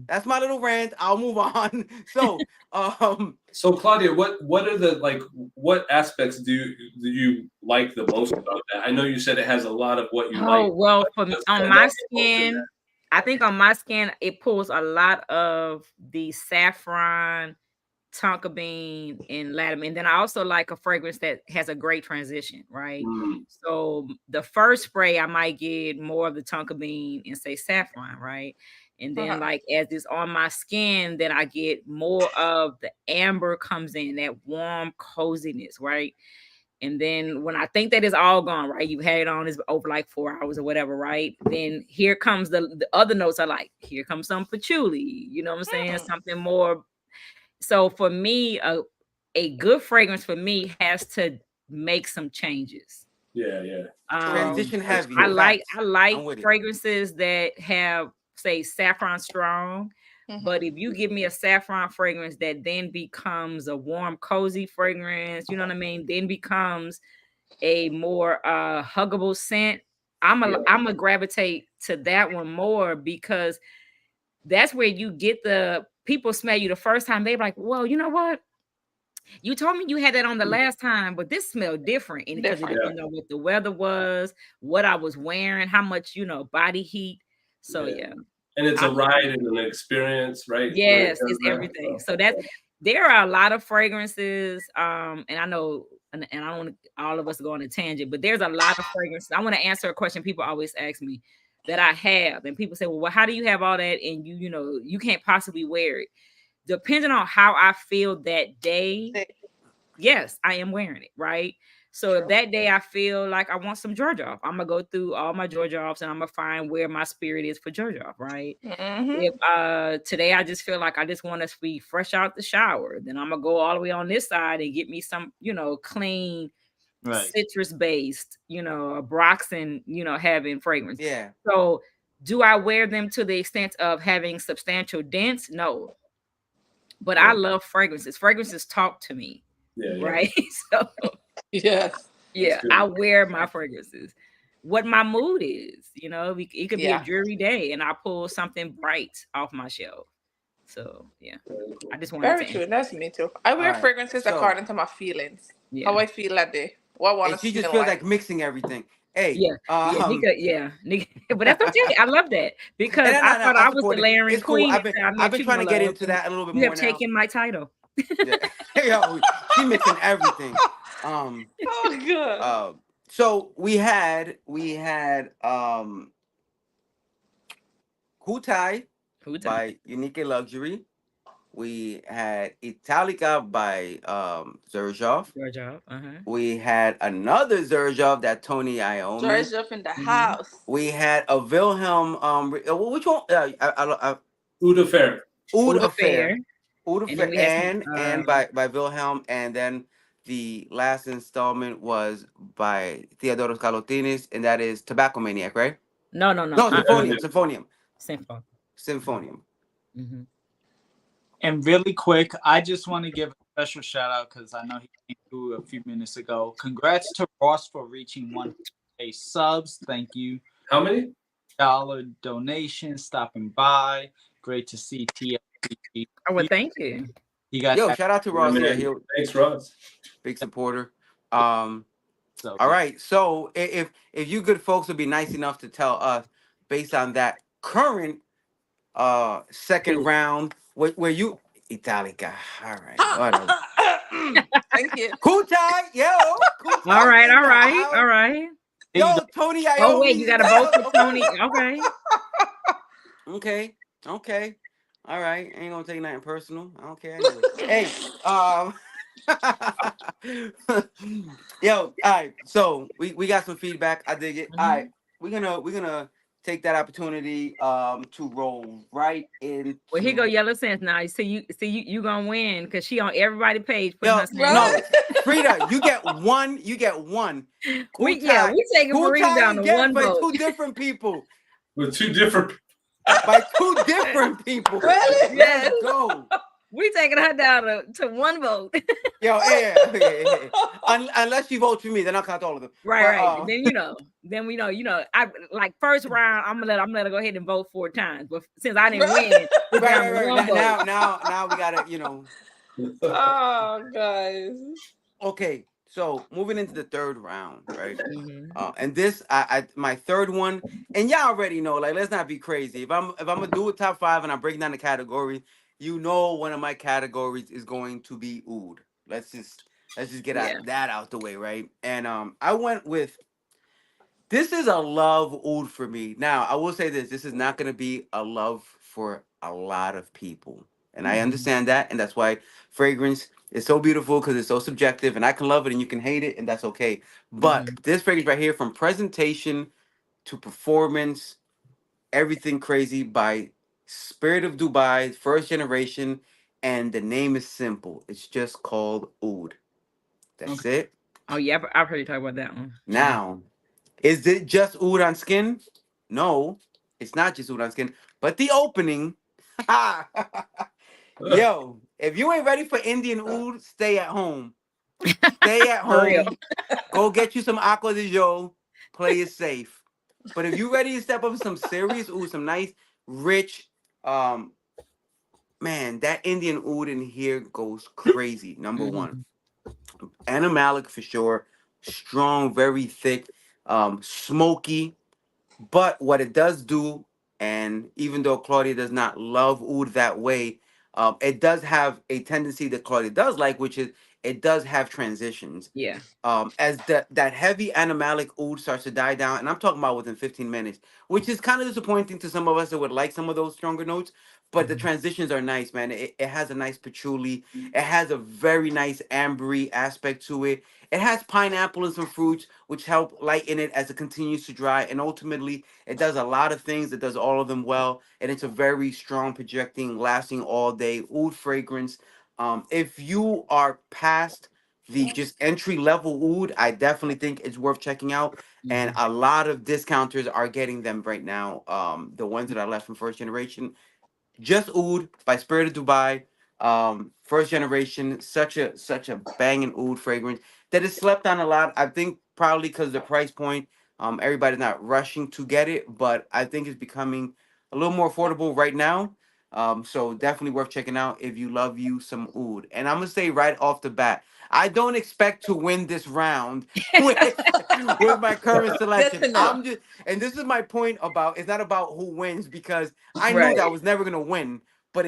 [SPEAKER 1] that's my little rant. I'll move on. So,
[SPEAKER 5] so Claudia, what are the what aspects do you like the most about that? I know you said it has a lot of what you like.
[SPEAKER 4] Oh well, on my skin, I think on my skin it pulls a lot of the saffron tonka bean, and lattimer. And then I also like a fragrance that has a great transition, right?
[SPEAKER 5] Mm,
[SPEAKER 4] So the first spray, I might get more of the tonka bean and say saffron, right? And then
[SPEAKER 3] Uh-huh.
[SPEAKER 4] like as it's on my skin, then I get more of the amber comes in, that warm coziness, right? And then when I think that is all gone, right? You've had it on is over like 4 hours or whatever, right? Then here comes the other notes are like, here comes some patchouli, you know what I'm saying?
[SPEAKER 3] Mm.
[SPEAKER 4] Something more. So for me, a good fragrance for me has to make some changes.
[SPEAKER 5] yeah, yeah.
[SPEAKER 1] Transition
[SPEAKER 5] That's
[SPEAKER 1] heavy.
[SPEAKER 4] I
[SPEAKER 5] cool.
[SPEAKER 4] like
[SPEAKER 1] Facts.
[SPEAKER 4] I like
[SPEAKER 1] I'm with it.
[SPEAKER 4] fragrances that have, say, saffron strong. But if you give me a saffron fragrance that then becomes a warm, cozy fragrance, you know what I mean? Then becomes a more huggable scent.
[SPEAKER 5] Yeah.
[SPEAKER 4] I'm a gravitate to that one more because that's where you get the people smell you the first time. They're like, well, you know what? You told me you had that on the last time, but this smelled different. And because it
[SPEAKER 3] Different.
[SPEAKER 4] depends on what the weather was, what I was wearing, how much, body heat. So
[SPEAKER 5] Yeah.
[SPEAKER 4] yeah.
[SPEAKER 5] And it's
[SPEAKER 4] I-
[SPEAKER 5] a ride and an experience, right?
[SPEAKER 4] Yes,
[SPEAKER 5] Right,
[SPEAKER 4] it's
[SPEAKER 5] right.
[SPEAKER 4] everything. So there are a lot of fragrances. And I know, and I don't want all of us to go on a tangent, but there's a lot of fragrances. I want to answer a question people always ask me that I have. And people say, well, how do you have all that? And you can't possibly wear it. Depending on how I feel that day, yes, I am wearing it, right? So if that day I feel like I want some Georgia off, I'm gonna go through all my Georgia offs and I'm gonna find where my spirit is for Georgia off, right?
[SPEAKER 3] Mm-hmm.
[SPEAKER 4] If today I just feel like I just want to be fresh out the shower, then I'm gonna go all the way on this side and get me some, clean
[SPEAKER 2] Right.
[SPEAKER 4] citrus based, a Broxton, having fragrance.
[SPEAKER 1] Yeah.
[SPEAKER 4] So do I wear them to the extent of having substantial dents? No. But I love fragrances. Fragrances talk to me,
[SPEAKER 5] Yeah, yeah.
[SPEAKER 4] right? So
[SPEAKER 3] Yes.
[SPEAKER 4] yeah,
[SPEAKER 5] good.
[SPEAKER 4] I wear my fragrances. What my mood is, it could be a
[SPEAKER 3] Yeah.
[SPEAKER 4] dreary day, and I pull something bright off my shelf. So yeah,
[SPEAKER 5] Very cool.
[SPEAKER 4] I just wanted
[SPEAKER 3] Very
[SPEAKER 4] to
[SPEAKER 3] true.
[SPEAKER 4] answer.
[SPEAKER 3] That's me too. I wear
[SPEAKER 1] Alright,
[SPEAKER 3] fragrances
[SPEAKER 1] so-
[SPEAKER 3] according to my feelings.
[SPEAKER 4] Yeah,
[SPEAKER 3] How I feel that day. What I want
[SPEAKER 1] And
[SPEAKER 3] to
[SPEAKER 1] she just
[SPEAKER 3] smell
[SPEAKER 1] feels
[SPEAKER 3] like.
[SPEAKER 1] like mixing everything. Hey,
[SPEAKER 4] yeah, Nika, but that's okay. I love that because
[SPEAKER 1] No,
[SPEAKER 4] I thought I was the
[SPEAKER 1] support it.
[SPEAKER 4] layering
[SPEAKER 1] It's cool.
[SPEAKER 4] queen.
[SPEAKER 1] I've been
[SPEAKER 4] until I met you,
[SPEAKER 1] trying to
[SPEAKER 4] my
[SPEAKER 1] get
[SPEAKER 4] love,
[SPEAKER 1] into
[SPEAKER 4] and
[SPEAKER 1] that a little bit
[SPEAKER 4] you
[SPEAKER 1] more
[SPEAKER 4] have
[SPEAKER 1] now.
[SPEAKER 4] taken my title.
[SPEAKER 1] Yeah. Yo, she mixing everything.
[SPEAKER 3] Oh god.
[SPEAKER 1] So we had Hutai
[SPEAKER 4] Who
[SPEAKER 1] by Unique Luxury. We had Italica by Xerjoff.
[SPEAKER 4] Georgia?
[SPEAKER 1] We had another Xerjoff that Tony Iommi.
[SPEAKER 3] George up in the
[SPEAKER 4] Mhm.
[SPEAKER 3] house.
[SPEAKER 1] We had a Wilhelm. Which one?
[SPEAKER 5] Oud Affair.
[SPEAKER 1] Oud
[SPEAKER 4] Oud
[SPEAKER 1] Affair.
[SPEAKER 4] Affair.
[SPEAKER 1] Oud
[SPEAKER 4] And then
[SPEAKER 1] Affair
[SPEAKER 4] we had some,
[SPEAKER 1] and by Wilhelm, and then the last installment was by Theodoros Kalotines, and that is Tobacco Maniac, right?
[SPEAKER 4] No.
[SPEAKER 1] No, Symphonium.
[SPEAKER 4] Simple.
[SPEAKER 1] Symphonium.
[SPEAKER 4] Mhm.
[SPEAKER 2] And really quick, I just want to give a special shout out because I know he came through a few minutes ago. Congrats to Ross for reaching 1K subs. Thank you.
[SPEAKER 5] How many?
[SPEAKER 2] $1 donation, stopping by. Great to see TFC.
[SPEAKER 4] Oh, well, thank you.
[SPEAKER 2] He got
[SPEAKER 1] Yo,
[SPEAKER 2] that.
[SPEAKER 1] shout out to Ross. Yeah,
[SPEAKER 5] Man,
[SPEAKER 1] he'll
[SPEAKER 5] thanks, Ross.
[SPEAKER 1] big supporter.
[SPEAKER 2] So,
[SPEAKER 1] All right. So if you good folks would be nice enough to tell us based on that current second round where you Italica. All right. Whatever.
[SPEAKER 3] Thank you.
[SPEAKER 1] Kutai, yo. Kutai
[SPEAKER 4] All right,
[SPEAKER 1] in
[SPEAKER 4] all
[SPEAKER 1] the
[SPEAKER 4] right,
[SPEAKER 1] house.
[SPEAKER 4] all right.
[SPEAKER 1] Yo, Tony Iommi.
[SPEAKER 4] Oh wait, you got to vote for Tony. Okay.
[SPEAKER 1] Okay. All right. Ain't gonna take nothing personal. I don't care anyway. Hey, yo, all right. So we got some feedback. I dig it. All right. We're gonna take that opportunity to roll right in.
[SPEAKER 4] Well, here go Yellow Sense now. You gonna win because she on everybody's page.
[SPEAKER 1] Yo,
[SPEAKER 4] Her
[SPEAKER 1] no, Frida, you get one. You get one.
[SPEAKER 4] we taking Marina down to one
[SPEAKER 1] by
[SPEAKER 4] vote.
[SPEAKER 1] two different people.
[SPEAKER 5] With two different.
[SPEAKER 1] By two different people.
[SPEAKER 3] Really?
[SPEAKER 1] Let's go.
[SPEAKER 4] We taking her down to one vote.
[SPEAKER 1] Yo, yeah. Unless you vote for me, then I'll count all of them.
[SPEAKER 4] Right. Then we know. I like first round. I'm gonna let her go ahead and vote 4 times. But since I didn't win, we down to one
[SPEAKER 1] Right.
[SPEAKER 4] vote.
[SPEAKER 1] Now we gotta,
[SPEAKER 3] Oh guys.
[SPEAKER 1] Okay, so moving into the third round, right?
[SPEAKER 4] Mhm.
[SPEAKER 1] And this, my third one, and y'all already know. Like, let's not be crazy. If I'm gonna do a top 5 and I'm breaking down the category, you know one of my categories is going to be oud. Let's just get
[SPEAKER 4] Yeah.
[SPEAKER 1] that out the way, right? And I went with this is a love oud for me. Now, I will say this is not going to be a love for a lot of people. And I
[SPEAKER 2] Mhm.
[SPEAKER 1] understand that. And that's why fragrance is so beautiful because it's so subjective. And I can love it and you can hate it. And that's okay. But
[SPEAKER 4] Mhm.
[SPEAKER 1] this fragrance right here, from presentation to performance, everything crazy by Spirit of Dubai, first generation. And the name is simple. It's just called oud. That's
[SPEAKER 4] Okay.
[SPEAKER 1] it.
[SPEAKER 4] Oh yeah, I've heard you talk about that one.
[SPEAKER 1] Now, is it just oud on skin? No, it's not just oud on skin. But the opening, yo, if you ain't ready for Indian oud, stay at home. Stay at
[SPEAKER 4] For real.
[SPEAKER 1] home. Go get you some Aqua de Jo. Play it safe. But if you ready to step up with some serious oud, some nice, rich, um, man, that Indian oud in here goes crazy. Number one.
[SPEAKER 4] Mhm.
[SPEAKER 1] Animalic for sure. Strong, very thick, smoky. But what it does do, and even though Claudia does not love oud that way, it does have a tendency that Claudia does like, which is it does have transitions.
[SPEAKER 4] Yeah.
[SPEAKER 1] As that heavy animalic oud starts to die down, and I'm talking about within 15 minutes, which is kind of disappointing to some of us that would like some of those stronger notes. But the
[SPEAKER 2] Mhm.
[SPEAKER 1] transitions are nice, man. It has a nice patchouli. It has a very nice ambery aspect to it. It has pineapple and some fruits, which help lighten it as it continues to dry. And ultimately, it does a lot of things. It does all of them well. And it's a very strong, projecting, lasting all day oud fragrance. If you are past the just entry level oud, I definitely think it's worth checking out. And
[SPEAKER 2] Mhm.
[SPEAKER 1] a lot of discounters are getting them right now. The ones that are left from first generation, just Oud by Spirit of Dubai. First generation, such a banging oud fragrance that is slept on a lot. I think probably because the price point. Everybody's not rushing to get it, but I think it's becoming a little more affordable right now. So definitely worth checking out if you love you some oud. And I'm gonna say right off the bat, I don't expect to win this round with my current
[SPEAKER 3] Good
[SPEAKER 1] selection.
[SPEAKER 3] to know.
[SPEAKER 1] I'm just, and this is my point about it's not about who wins because I knew that I
[SPEAKER 4] Right.
[SPEAKER 1] was never gonna win, but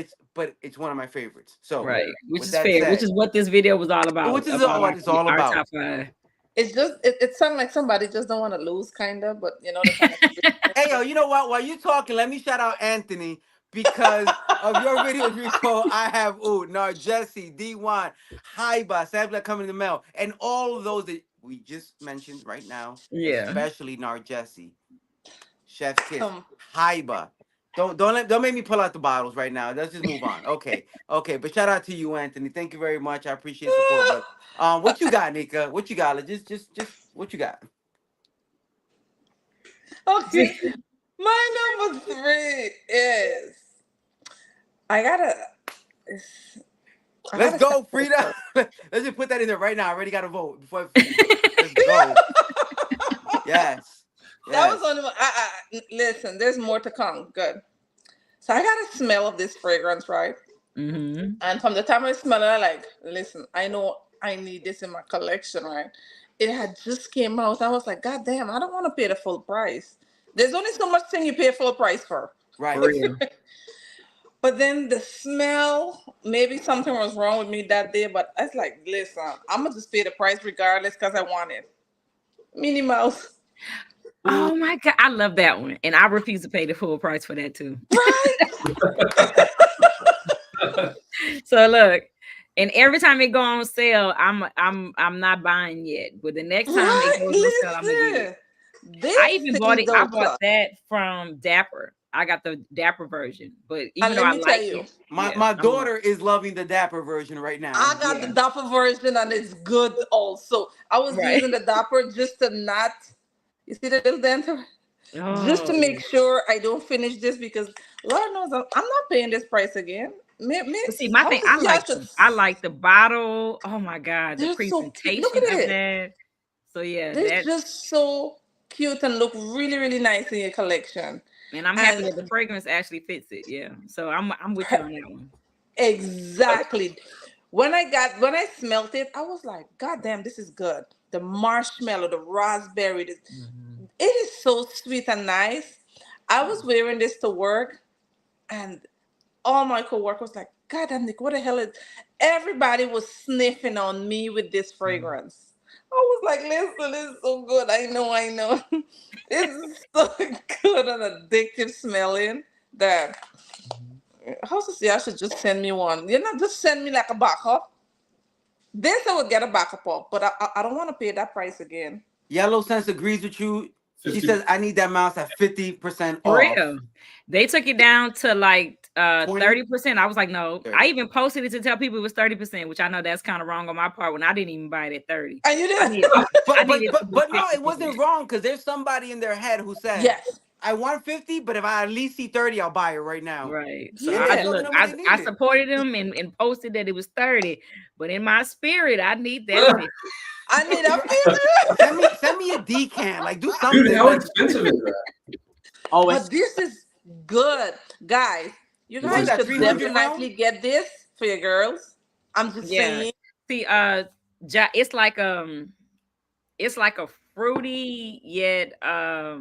[SPEAKER 1] it's one of my favorites. So
[SPEAKER 4] Right.
[SPEAKER 2] Yeah.
[SPEAKER 4] Which
[SPEAKER 1] with
[SPEAKER 4] is
[SPEAKER 1] that
[SPEAKER 4] fair. Which
[SPEAKER 1] said,
[SPEAKER 4] is what this video was all
[SPEAKER 1] which is
[SPEAKER 4] about
[SPEAKER 1] what it's all
[SPEAKER 4] our
[SPEAKER 1] about.
[SPEAKER 4] top five.
[SPEAKER 3] It's just it sounds like somebody just don't want to lose, kind of, but you know the kind of
[SPEAKER 1] Hey yo, you know what? While you talking, let me shout out Anthony because of your videos recall. I have Nar Jesse, D1, Haiba, Sampler coming in the mail, and all of those that we just mentioned right now,
[SPEAKER 4] Yeah.
[SPEAKER 1] especially Nar Jesse, Chef's Kiss,
[SPEAKER 3] um,
[SPEAKER 1] Haiba. Don't make me pull out the bottles right now. Let's just move on. Okay, okay. But shout out to you, Anthony. Thank you very much. I appreciate support. But what you got, Nika? What you got? Like, just what you got?
[SPEAKER 3] okay. My number three is I gotta I
[SPEAKER 1] Let's
[SPEAKER 3] gotta
[SPEAKER 1] go,
[SPEAKER 3] sample
[SPEAKER 1] Frida.
[SPEAKER 3] first.
[SPEAKER 1] Let's just put that in there right now. I already got to vote before I forget. Let's go. Yes.
[SPEAKER 3] That was
[SPEAKER 1] Yes.
[SPEAKER 3] on the listen, there's more to come. Good. So I got a smell of this fragrance, right?
[SPEAKER 4] Mm-hmm.
[SPEAKER 3] And from the time I smell it, I like, listen, I know I need this in my collection, right? It had just came out. I was like, God damn, I don't want to pay the full price. There's only so much thing you pay full price for.
[SPEAKER 4] For
[SPEAKER 1] Right.
[SPEAKER 4] real.
[SPEAKER 3] But then the smell, maybe something was wrong with me that day, but I was like, listen, I'm gonna just pay the price regardless because I want it. Minnie Mouse.
[SPEAKER 4] Oh my God. I love that one. And I refuse to pay the full price for that too.
[SPEAKER 3] Right?
[SPEAKER 4] So look, and every time it go on sale, I'm not buying yet. But the next time it
[SPEAKER 3] Right?
[SPEAKER 4] goes on sale, I'm gonna get it.
[SPEAKER 3] Listen.
[SPEAKER 4] I
[SPEAKER 3] This
[SPEAKER 4] even bought
[SPEAKER 3] thing
[SPEAKER 4] it. I
[SPEAKER 3] don't
[SPEAKER 4] bought
[SPEAKER 3] clock.
[SPEAKER 4] that from Dapper. I got the Dapper version, but
[SPEAKER 3] And
[SPEAKER 4] even though
[SPEAKER 3] let
[SPEAKER 4] I
[SPEAKER 3] me tell
[SPEAKER 4] like
[SPEAKER 3] you,
[SPEAKER 4] it,
[SPEAKER 1] My
[SPEAKER 4] yeah,
[SPEAKER 1] my
[SPEAKER 4] I'm gonna,
[SPEAKER 1] daughter is loving the Dapper version right
[SPEAKER 3] I
[SPEAKER 1] now.
[SPEAKER 3] got the
[SPEAKER 4] yeah,
[SPEAKER 3] Dapper version and it's good also. I was
[SPEAKER 4] right.
[SPEAKER 3] using the Dapper just to not, you see the little denter? Just to make
[SPEAKER 4] Oh,
[SPEAKER 3] sure I don't finish this because Lord knows I'm not paying this price again.
[SPEAKER 4] but see,
[SPEAKER 3] Miss,
[SPEAKER 4] my
[SPEAKER 3] I
[SPEAKER 4] thing,
[SPEAKER 3] was, yeah, I should,
[SPEAKER 4] I like the bottle. Oh my God, the
[SPEAKER 3] they're so cute. Look
[SPEAKER 4] presentation
[SPEAKER 3] at
[SPEAKER 4] of
[SPEAKER 3] it.
[SPEAKER 4] that. So yeah,
[SPEAKER 3] They're
[SPEAKER 4] that,
[SPEAKER 3] just so cute and look really, really nice in your collection.
[SPEAKER 4] and I'm happy
[SPEAKER 3] And
[SPEAKER 4] that the fragrance actually fits it. Yeah, so I'm with you on that one.
[SPEAKER 3] exactly. When I smelt it, I was like, God damn, this is good. The marshmallow, the raspberry,
[SPEAKER 2] Mhm.
[SPEAKER 3] it is so sweet and nice. I was wearing this to work and all my coworkers like, God damn, Nick, what the hell is? Everybody was sniffing on me with this fragrance. I was like, listen, it's so good. I know. It's so good and addictive smelling that how to say I should just send me one. You know, just send me like a backup. This I would get a backup of, but I don't want to pay that price again.
[SPEAKER 1] Yellow Sense agrees with you. She
[SPEAKER 5] 50.
[SPEAKER 1] says I need that mouse at 50%
[SPEAKER 4] For
[SPEAKER 1] off.
[SPEAKER 4] real. They took it down to like
[SPEAKER 1] 20?
[SPEAKER 4] 30%. I was like, no.
[SPEAKER 1] 30.
[SPEAKER 4] I even posted it to tell people it was 30%, which I know that's kind of wrong on my part when I didn't even buy it at 30.
[SPEAKER 3] And you
[SPEAKER 4] I
[SPEAKER 3] did?
[SPEAKER 4] need- I
[SPEAKER 1] But
[SPEAKER 4] need it to be
[SPEAKER 1] no, it
[SPEAKER 4] 50%.
[SPEAKER 1] wasn't wrong because there's somebody in their head who said,
[SPEAKER 3] Yes.
[SPEAKER 1] I want 50, but if I at least see 30, I'll buy it right now.
[SPEAKER 4] Right. So
[SPEAKER 3] Yeah.
[SPEAKER 4] I
[SPEAKER 1] Telling
[SPEAKER 4] look,
[SPEAKER 1] them what they
[SPEAKER 4] I
[SPEAKER 1] needed.
[SPEAKER 4] supported him and posted that it was 30, but in my spirit, I need that 50.
[SPEAKER 3] I need a filter.
[SPEAKER 1] Send me a decant. Like do something.
[SPEAKER 5] Dude, how
[SPEAKER 1] Like,
[SPEAKER 5] expensive is that?
[SPEAKER 2] Oh,
[SPEAKER 3] But
[SPEAKER 2] it's
[SPEAKER 3] this is good, guys. You
[SPEAKER 5] Is
[SPEAKER 3] guys
[SPEAKER 5] it
[SPEAKER 1] that
[SPEAKER 3] should
[SPEAKER 1] 300
[SPEAKER 3] definitely get this for your girls. I'm just
[SPEAKER 4] Yeah.
[SPEAKER 3] saying.
[SPEAKER 4] See, it's like a fruity yet
[SPEAKER 3] I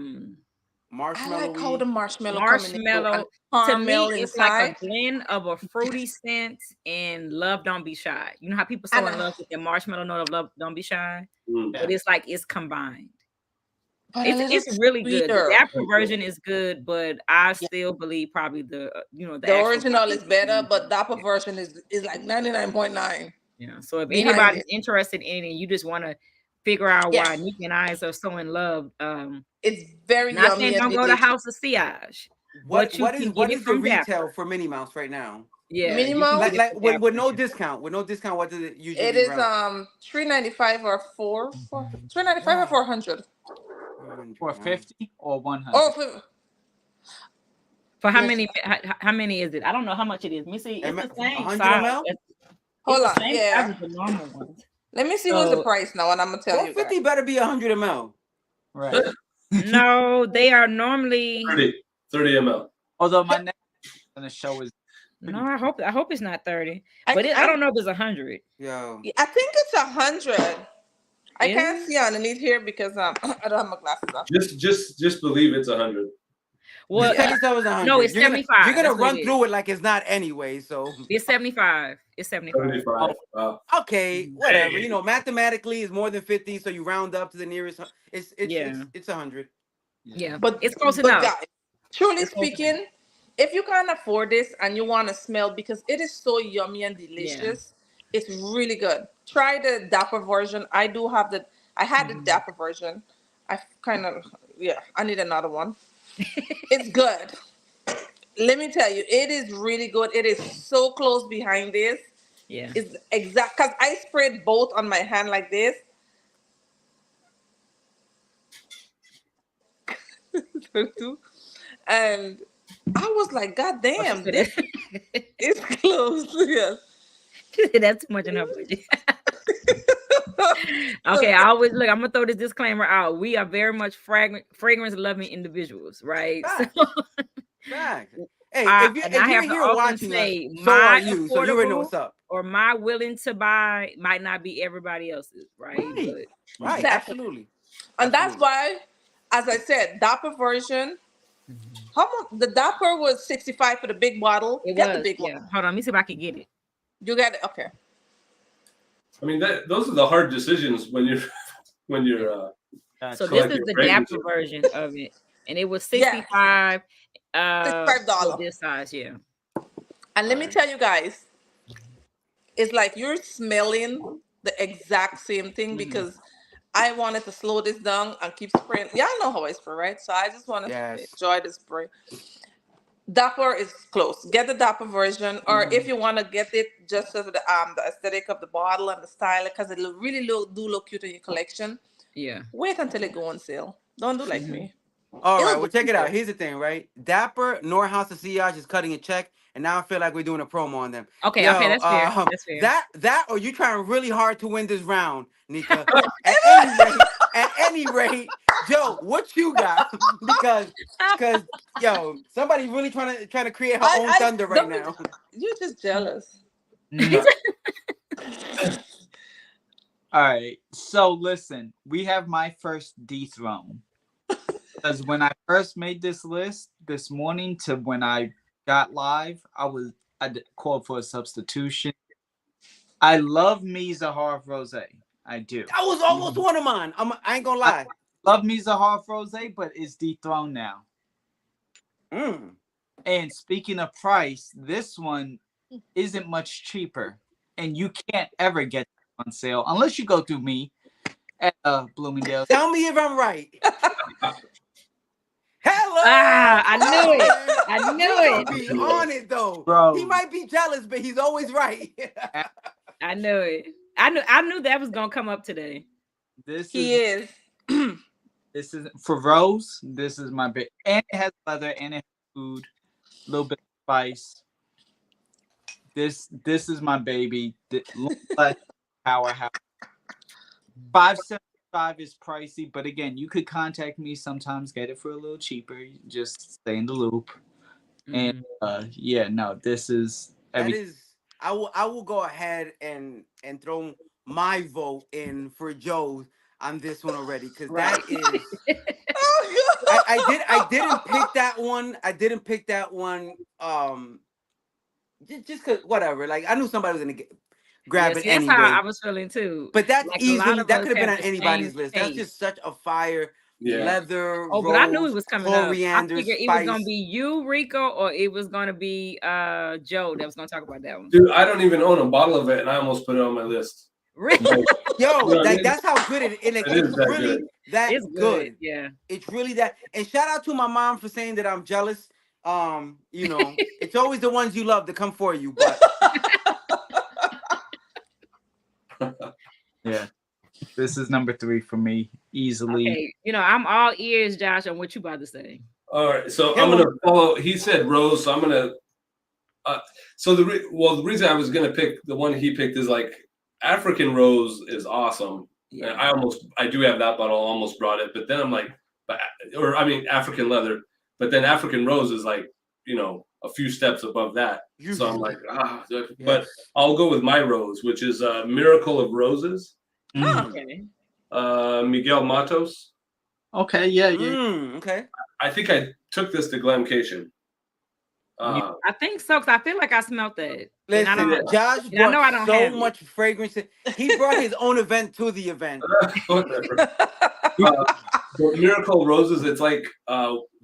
[SPEAKER 1] marshmallow.
[SPEAKER 3] like how the marshmallow coming in
[SPEAKER 4] marshmallow.
[SPEAKER 3] and
[SPEAKER 4] To me,
[SPEAKER 3] caramel
[SPEAKER 4] it's
[SPEAKER 3] inside.
[SPEAKER 4] like a blend of a fruity scent and Love Don't Be Shy. You know how people so
[SPEAKER 3] And
[SPEAKER 4] in love with the marshmallow note of Love Don't Be Shy,
[SPEAKER 5] Mm.
[SPEAKER 4] but it's like it's combined.
[SPEAKER 3] But a little
[SPEAKER 4] It's really good. The
[SPEAKER 3] sweeter.
[SPEAKER 4] Dapper version is good, but I still believe probably the the
[SPEAKER 3] The
[SPEAKER 4] actual
[SPEAKER 3] original
[SPEAKER 4] version
[SPEAKER 3] is better,
[SPEAKER 4] better.
[SPEAKER 3] but Dapper version is like 99.9.
[SPEAKER 4] Yeah. So if
[SPEAKER 3] behind
[SPEAKER 4] anybody's
[SPEAKER 3] it.
[SPEAKER 4] interested in it and you just want to figure out
[SPEAKER 3] Yes.
[SPEAKER 4] why Nick and I are so in love,
[SPEAKER 3] It's very
[SPEAKER 4] not
[SPEAKER 3] yummy
[SPEAKER 4] saying
[SPEAKER 3] and
[SPEAKER 4] don't go to
[SPEAKER 3] delicious.
[SPEAKER 4] House of Siage.
[SPEAKER 1] What
[SPEAKER 4] But you can
[SPEAKER 1] what
[SPEAKER 4] get
[SPEAKER 1] is
[SPEAKER 4] it
[SPEAKER 1] the
[SPEAKER 4] from
[SPEAKER 1] retail
[SPEAKER 4] Dapper.
[SPEAKER 1] for Minnie Mouse right now?
[SPEAKER 4] Yeah,
[SPEAKER 3] Minnie
[SPEAKER 4] you can
[SPEAKER 3] Mouse?
[SPEAKER 4] get it
[SPEAKER 1] Like
[SPEAKER 4] from
[SPEAKER 1] with
[SPEAKER 4] Dapper.
[SPEAKER 1] no discount. With no discount, what does it usually
[SPEAKER 3] It is
[SPEAKER 1] run?
[SPEAKER 3] $3.95 or $3.95 or 400.
[SPEAKER 2] 450 or 100.
[SPEAKER 3] Oh, for,
[SPEAKER 4] For how
[SPEAKER 3] Yes.
[SPEAKER 4] many? How many is it? I don't know how much it is. Let me see. It's the same
[SPEAKER 1] 100
[SPEAKER 4] size.
[SPEAKER 1] ml?
[SPEAKER 3] hold
[SPEAKER 4] It's
[SPEAKER 3] on.
[SPEAKER 4] the same
[SPEAKER 3] Yeah.
[SPEAKER 4] size as the normal ones.
[SPEAKER 3] Let me see what's the
[SPEAKER 4] So-
[SPEAKER 3] price now, and I'm gonna tell you.
[SPEAKER 1] 450
[SPEAKER 3] Guys.
[SPEAKER 1] better be 100 ml.
[SPEAKER 2] Right.
[SPEAKER 4] No, they are normally.
[SPEAKER 5] 30 ml.
[SPEAKER 2] Although my next on the show is
[SPEAKER 4] No, I hope it's not 30.
[SPEAKER 3] I-
[SPEAKER 4] But I
[SPEAKER 3] I-
[SPEAKER 4] don't know if it's 100.
[SPEAKER 1] Yo.
[SPEAKER 3] I think it's 100. I
[SPEAKER 4] Is
[SPEAKER 3] can't
[SPEAKER 4] it?
[SPEAKER 3] see underneath here because I don't have my glasses on.
[SPEAKER 5] Just believe it's 100.
[SPEAKER 4] Well,
[SPEAKER 1] Tell yourself it's 100.
[SPEAKER 4] no, it's
[SPEAKER 1] You're gonna-
[SPEAKER 4] 75.
[SPEAKER 1] You're gonna
[SPEAKER 4] That's what
[SPEAKER 1] run
[SPEAKER 4] it
[SPEAKER 1] through it like it's not anyway. So
[SPEAKER 4] it's 75. It's 75.
[SPEAKER 5] 75. Wow.
[SPEAKER 1] okay, whatever.
[SPEAKER 5] Hey.
[SPEAKER 1] You know, mathematically is more than 50, so you round up to the nearest.
[SPEAKER 4] Yeah.
[SPEAKER 1] It's 100.
[SPEAKER 4] Yeah,
[SPEAKER 3] But
[SPEAKER 4] it's close
[SPEAKER 3] but
[SPEAKER 4] enough.
[SPEAKER 3] guys, truly
[SPEAKER 4] It's close
[SPEAKER 3] speaking, if you can't afford this and you want to smell because it is so yummy and delicious, it's really good. Try the Dapper version. I do have the. I had the Dapper version. I kind of I need another one. It's good. Let me tell you, it is really good. It is so close behind this.
[SPEAKER 4] Yeah.
[SPEAKER 3] It's exact because I sprayed both on my hand like this. And I was like, God damn, this is close. Yes.
[SPEAKER 4] That's too much in her budget. Okay, I always look. I'm gonna throw this disclaimer out. We are very much fragrance loving individuals, right?
[SPEAKER 1] Facts.
[SPEAKER 4] So,
[SPEAKER 1] Facts. Hey,
[SPEAKER 4] I
[SPEAKER 1] if
[SPEAKER 4] have
[SPEAKER 1] you're
[SPEAKER 4] to
[SPEAKER 1] here
[SPEAKER 4] often
[SPEAKER 1] watching
[SPEAKER 4] say
[SPEAKER 1] us, so are
[SPEAKER 4] my
[SPEAKER 1] you. So you already know
[SPEAKER 4] affordable
[SPEAKER 1] what's up.
[SPEAKER 4] or my willing to buy might not be everybody else's, right?
[SPEAKER 1] Right.
[SPEAKER 4] But
[SPEAKER 1] Right,
[SPEAKER 3] Exactly.
[SPEAKER 1] absolutely.
[SPEAKER 3] And that's
[SPEAKER 1] Absolutely.
[SPEAKER 3] why, as I said, Dapper version. How much? The Dapper was 65 for the big bottle.
[SPEAKER 4] it
[SPEAKER 3] Get
[SPEAKER 4] was.
[SPEAKER 3] the big
[SPEAKER 4] Yeah.
[SPEAKER 3] one.
[SPEAKER 4] Hold on, let me see if I can get it.
[SPEAKER 3] You got it. Okay.
[SPEAKER 5] I mean, those are the hard decisions when you're
[SPEAKER 4] So
[SPEAKER 5] So
[SPEAKER 4] this
[SPEAKER 5] like
[SPEAKER 4] is
[SPEAKER 5] your
[SPEAKER 4] the
[SPEAKER 5] fragrances.
[SPEAKER 4] Dapper version of it, and it was
[SPEAKER 3] Yeah.
[SPEAKER 4] 65.
[SPEAKER 3] $65.
[SPEAKER 4] For this size, yeah.
[SPEAKER 3] And let me tell you guys, it's like you're smelling the exact same thing because I wanted to slow this down and keep spraying. Y'all know how I spray, right? So I just want to
[SPEAKER 1] Yes.
[SPEAKER 3] enjoy the spray. Dapper is close. Get the Dapper version, or if you want to get it just as the aesthetic of the bottle and the style, because it really do look cute in your collection.
[SPEAKER 4] Yeah.
[SPEAKER 3] Wait until it go on sale. Don't do like me.
[SPEAKER 1] All right,
[SPEAKER 3] It'll
[SPEAKER 1] well,
[SPEAKER 3] be
[SPEAKER 1] check it out.
[SPEAKER 3] cheaper.
[SPEAKER 1] Here's the thing, right? Dapper nor House of Siage is cutting a check, and now I feel like we're doing a promo on them.
[SPEAKER 4] Okay,
[SPEAKER 1] Yo,
[SPEAKER 4] okay, that's fair. That's fair.
[SPEAKER 1] That or you trying really hard to win this round, Nika. At any rate, Joe, what you got? because yo, somebody really trying to create her own thunder right
[SPEAKER 3] don't be-
[SPEAKER 1] now.
[SPEAKER 3] You're just jealous.
[SPEAKER 2] No. All right. So listen, we have my first dethrone. Because when I first made this list this morning to when I got live, I called for a substitution. I love me Zahar Rose. I do.
[SPEAKER 1] That was almost one of mine. I ain't gonna lie.
[SPEAKER 2] Love me Zahar Rose, but it's dethroned now.
[SPEAKER 1] Mm.
[SPEAKER 2] And speaking of price, this one isn't much cheaper, and you can't ever get it on sale unless you go through me at Bloomingdale's.
[SPEAKER 1] Tell me if I'm right. Hello.
[SPEAKER 4] I knew it. I knew
[SPEAKER 1] Be
[SPEAKER 4] it.
[SPEAKER 1] on it though.
[SPEAKER 2] Bro.
[SPEAKER 1] He might be jealous, but he's always right.
[SPEAKER 4] I knew it. I knew that was gonna come up today.
[SPEAKER 2] This
[SPEAKER 3] He
[SPEAKER 2] is
[SPEAKER 3] is.
[SPEAKER 2] this is for Rose. This is my bit, and it has leather, and it has food, a little bit of spice. This is my baby. Powerhouse. $575 is pricey, but again, you could contact me sometimes, get it for a little cheaper. Just stay in the loop. And yeah, no, this is
[SPEAKER 1] That is, I will go ahead and throw my vote in for Joe's on this one already, because that is I didn't pick that one. I didn't pick that one. Just cause whatever. Like I knew somebody was gonna grab it
[SPEAKER 4] that's
[SPEAKER 1] anyway.
[SPEAKER 4] how I was feeling too.
[SPEAKER 1] But that's
[SPEAKER 4] Like, a lot
[SPEAKER 1] easily
[SPEAKER 4] of
[SPEAKER 1] that
[SPEAKER 4] us
[SPEAKER 1] could have been
[SPEAKER 4] have
[SPEAKER 1] on
[SPEAKER 4] the
[SPEAKER 1] anybody's
[SPEAKER 4] same
[SPEAKER 1] list. That's
[SPEAKER 4] taste.
[SPEAKER 1] just such a fire
[SPEAKER 5] Yeah.
[SPEAKER 1] leather.
[SPEAKER 4] Oh, but I knew it was coming up. I
[SPEAKER 1] coriander,
[SPEAKER 4] figured it
[SPEAKER 1] spice.
[SPEAKER 4] was gonna be you, Rico, or it was gonna be Joe that was gonna talk about that one.
[SPEAKER 5] Dude, I don't even own a bottle of it, and I almost put it on my list.
[SPEAKER 4] Really?
[SPEAKER 5] Like,
[SPEAKER 1] Yo,
[SPEAKER 5] Yeah,
[SPEAKER 1] like
[SPEAKER 5] it
[SPEAKER 1] that's how good it is.
[SPEAKER 5] It is that
[SPEAKER 1] really
[SPEAKER 5] good.
[SPEAKER 1] that
[SPEAKER 4] It's good. Yeah.
[SPEAKER 1] It's really that. And shout out to my mom for saying that I'm jealous. You know, it's always the ones you love that come for you. But
[SPEAKER 2] yeah. This is number 3 for me, easily.
[SPEAKER 4] Okay. You know, I'm all ears, Josh, on what you about to say.
[SPEAKER 5] All right, so I'm gonna follow. He said Rose, so I'm gonna. So the reason I was gonna pick the one he picked is like African Rose is awesome.
[SPEAKER 4] Yeah.
[SPEAKER 5] I do have that bottle. Almost brought it, but then I'm like, African leather. But then African Rose is like, a few steps above that. So I'm like, but I'll go with my rose, which is Miracle of Roses.
[SPEAKER 4] Okay.
[SPEAKER 5] Miguel Matos.
[SPEAKER 2] Okay, yeah.
[SPEAKER 1] okay.
[SPEAKER 5] I think I took this to Glamcation.
[SPEAKER 4] I think so, because I feel like I smelled that.
[SPEAKER 1] Listen, Josh
[SPEAKER 4] and I know I
[SPEAKER 1] brought
[SPEAKER 4] don't
[SPEAKER 1] so
[SPEAKER 4] have
[SPEAKER 1] much fragrance. He brought his own event to the event.
[SPEAKER 5] Whatever. Miracle Roses, it's like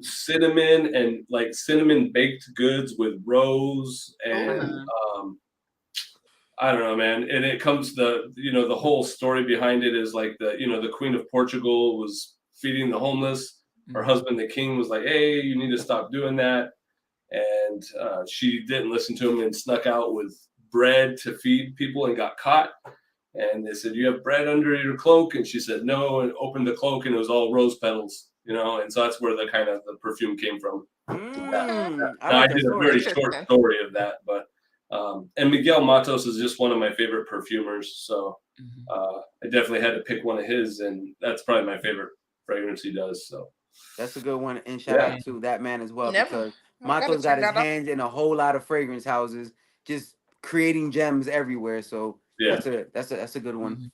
[SPEAKER 5] cinnamon and like cinnamon baked goods with rose and I don't know, man. And it comes the whole story behind it is like the Queen of Portugal was feeding the homeless. Her husband, the king, was like, "Hey, you need to stop doing that." And she didn't listen to him and snuck out with bread to feed people and got caught. And they said, "You have bread under your cloak?" And she said, "No," and opened the cloak and it was all rose petals, and so that's where the perfume came from. I did a very short story of that, but and Miguel Matos is just one of my favorite perfumers. So I definitely had to pick one of his, and that's probably my favorite fragrance he does. So
[SPEAKER 1] that's a good one. And shout out to that man as well, because Matos got his hands in a whole lot of fragrance houses, just creating gems everywhere. So
[SPEAKER 5] yeah,
[SPEAKER 1] that's a good one.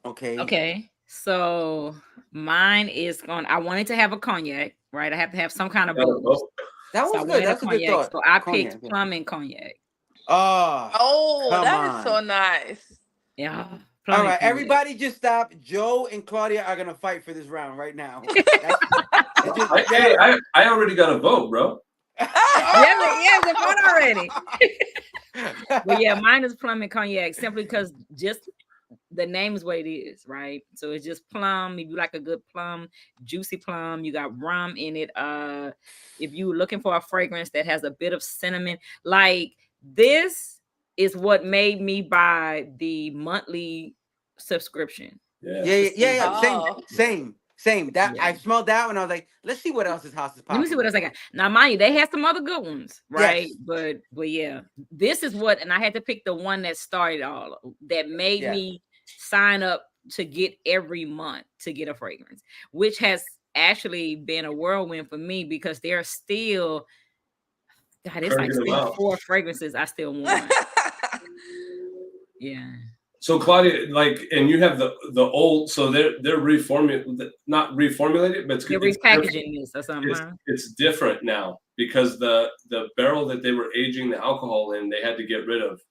[SPEAKER 4] Okay. So mine is I wanted to have a cognac, right? I have to have some kind of booze.
[SPEAKER 1] That was good. That's a good thought.
[SPEAKER 4] So I picked plum and cognac.
[SPEAKER 3] Oh, that is so nice.
[SPEAKER 4] Yeah.
[SPEAKER 1] All right, everybody just stop. Joe and Claudia are going to fight for this round right now.
[SPEAKER 5] I already got a vote, bro.
[SPEAKER 4] Yeah, the vote already. But yeah, mine is plum and cognac, simply because just the name is what it is, right? So it's just plum. If you like a good plum, juicy plum, you got rum in it. If you're looking for a fragrance that has a bit of cinnamon, like this is what made me buy the monthly subscription.
[SPEAKER 1] Yeah. Same. That I smelled that when I was like, let's see what else this house is popping.
[SPEAKER 4] Let me see what else I got. Now, mind you, they had some other good ones, right? Yes. But yeah, this is what, and I had to pick the one that started all, that made me sign up to get every month to get a fragrance, which has actually been a whirlwind for me, because there are still, God, it's like still 4 fragrances I still want. Yeah.
[SPEAKER 5] So Claudia, like, and you have the old, so they're not reformulated, but it's
[SPEAKER 4] They're
[SPEAKER 5] it's different.
[SPEAKER 4] repackaging this or something, huh?
[SPEAKER 5] It's different now because the barrel that they were aging the alcohol in, they had to get rid of.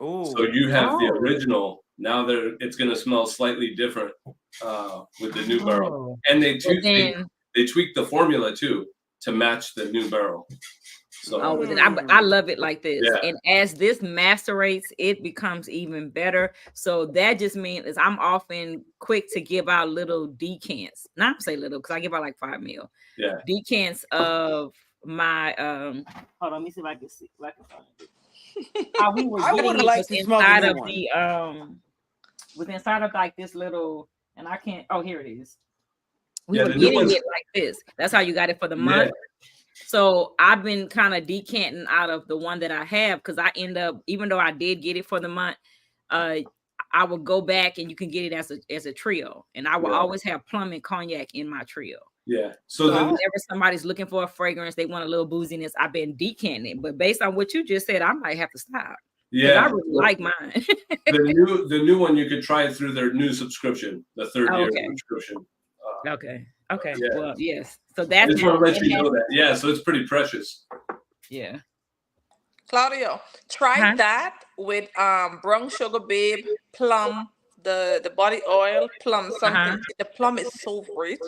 [SPEAKER 5] So
[SPEAKER 1] Ooh.
[SPEAKER 5] you have the
[SPEAKER 4] Oh.
[SPEAKER 5] original. Now it's going to smell slightly different with the new barrel,
[SPEAKER 4] Oh.
[SPEAKER 5] and
[SPEAKER 4] Well, then,
[SPEAKER 5] they tweak the formula too to match the new barrel. So
[SPEAKER 4] oh, well, then I love it like this.
[SPEAKER 5] Yeah.
[SPEAKER 4] And as this macerates, it becomes even better. So that just means is I'm often quick to give out little decants. Not say little, because I give out like 5 ml.
[SPEAKER 5] Yeah.
[SPEAKER 4] Decants of my hold on, let me see if I can see if I can find it. How we were
[SPEAKER 1] I
[SPEAKER 4] getting
[SPEAKER 1] would
[SPEAKER 4] it
[SPEAKER 1] like
[SPEAKER 4] was
[SPEAKER 1] to smell the
[SPEAKER 4] inside
[SPEAKER 1] new
[SPEAKER 4] of
[SPEAKER 1] one.
[SPEAKER 4] the was inside of like this little, and I can't, oh, here it is. We
[SPEAKER 5] Yeah,
[SPEAKER 4] were
[SPEAKER 5] the new
[SPEAKER 4] getting
[SPEAKER 5] one's-
[SPEAKER 4] it like this. That's how you got it for the month. So I've been kind of decanting out of the one that I have because I end up, even though I did get it for the month, I will go back and you can get it as a trio, and I will always have plum and cognac in my trio.
[SPEAKER 5] Yeah.
[SPEAKER 4] So
[SPEAKER 5] So then
[SPEAKER 4] whenever somebody's looking for a fragrance, they want a little booziness, I've been decanting. But based on what you just said, I might have to stop. Because I really like mine.
[SPEAKER 5] the new one, you could try it through their new subscription, the third year
[SPEAKER 4] Okay.
[SPEAKER 5] subscription.
[SPEAKER 4] Okay. Okay.
[SPEAKER 5] Yeah.
[SPEAKER 4] Well, yes. So
[SPEAKER 5] I
[SPEAKER 4] that's
[SPEAKER 5] just want to let you
[SPEAKER 4] and
[SPEAKER 5] know that. Yeah, so it's pretty precious.
[SPEAKER 4] yeah.
[SPEAKER 3] Claudio, try
[SPEAKER 4] Huh?
[SPEAKER 3] that with brown sugar babe, plum, the body oil, plum something. The plum is so rich.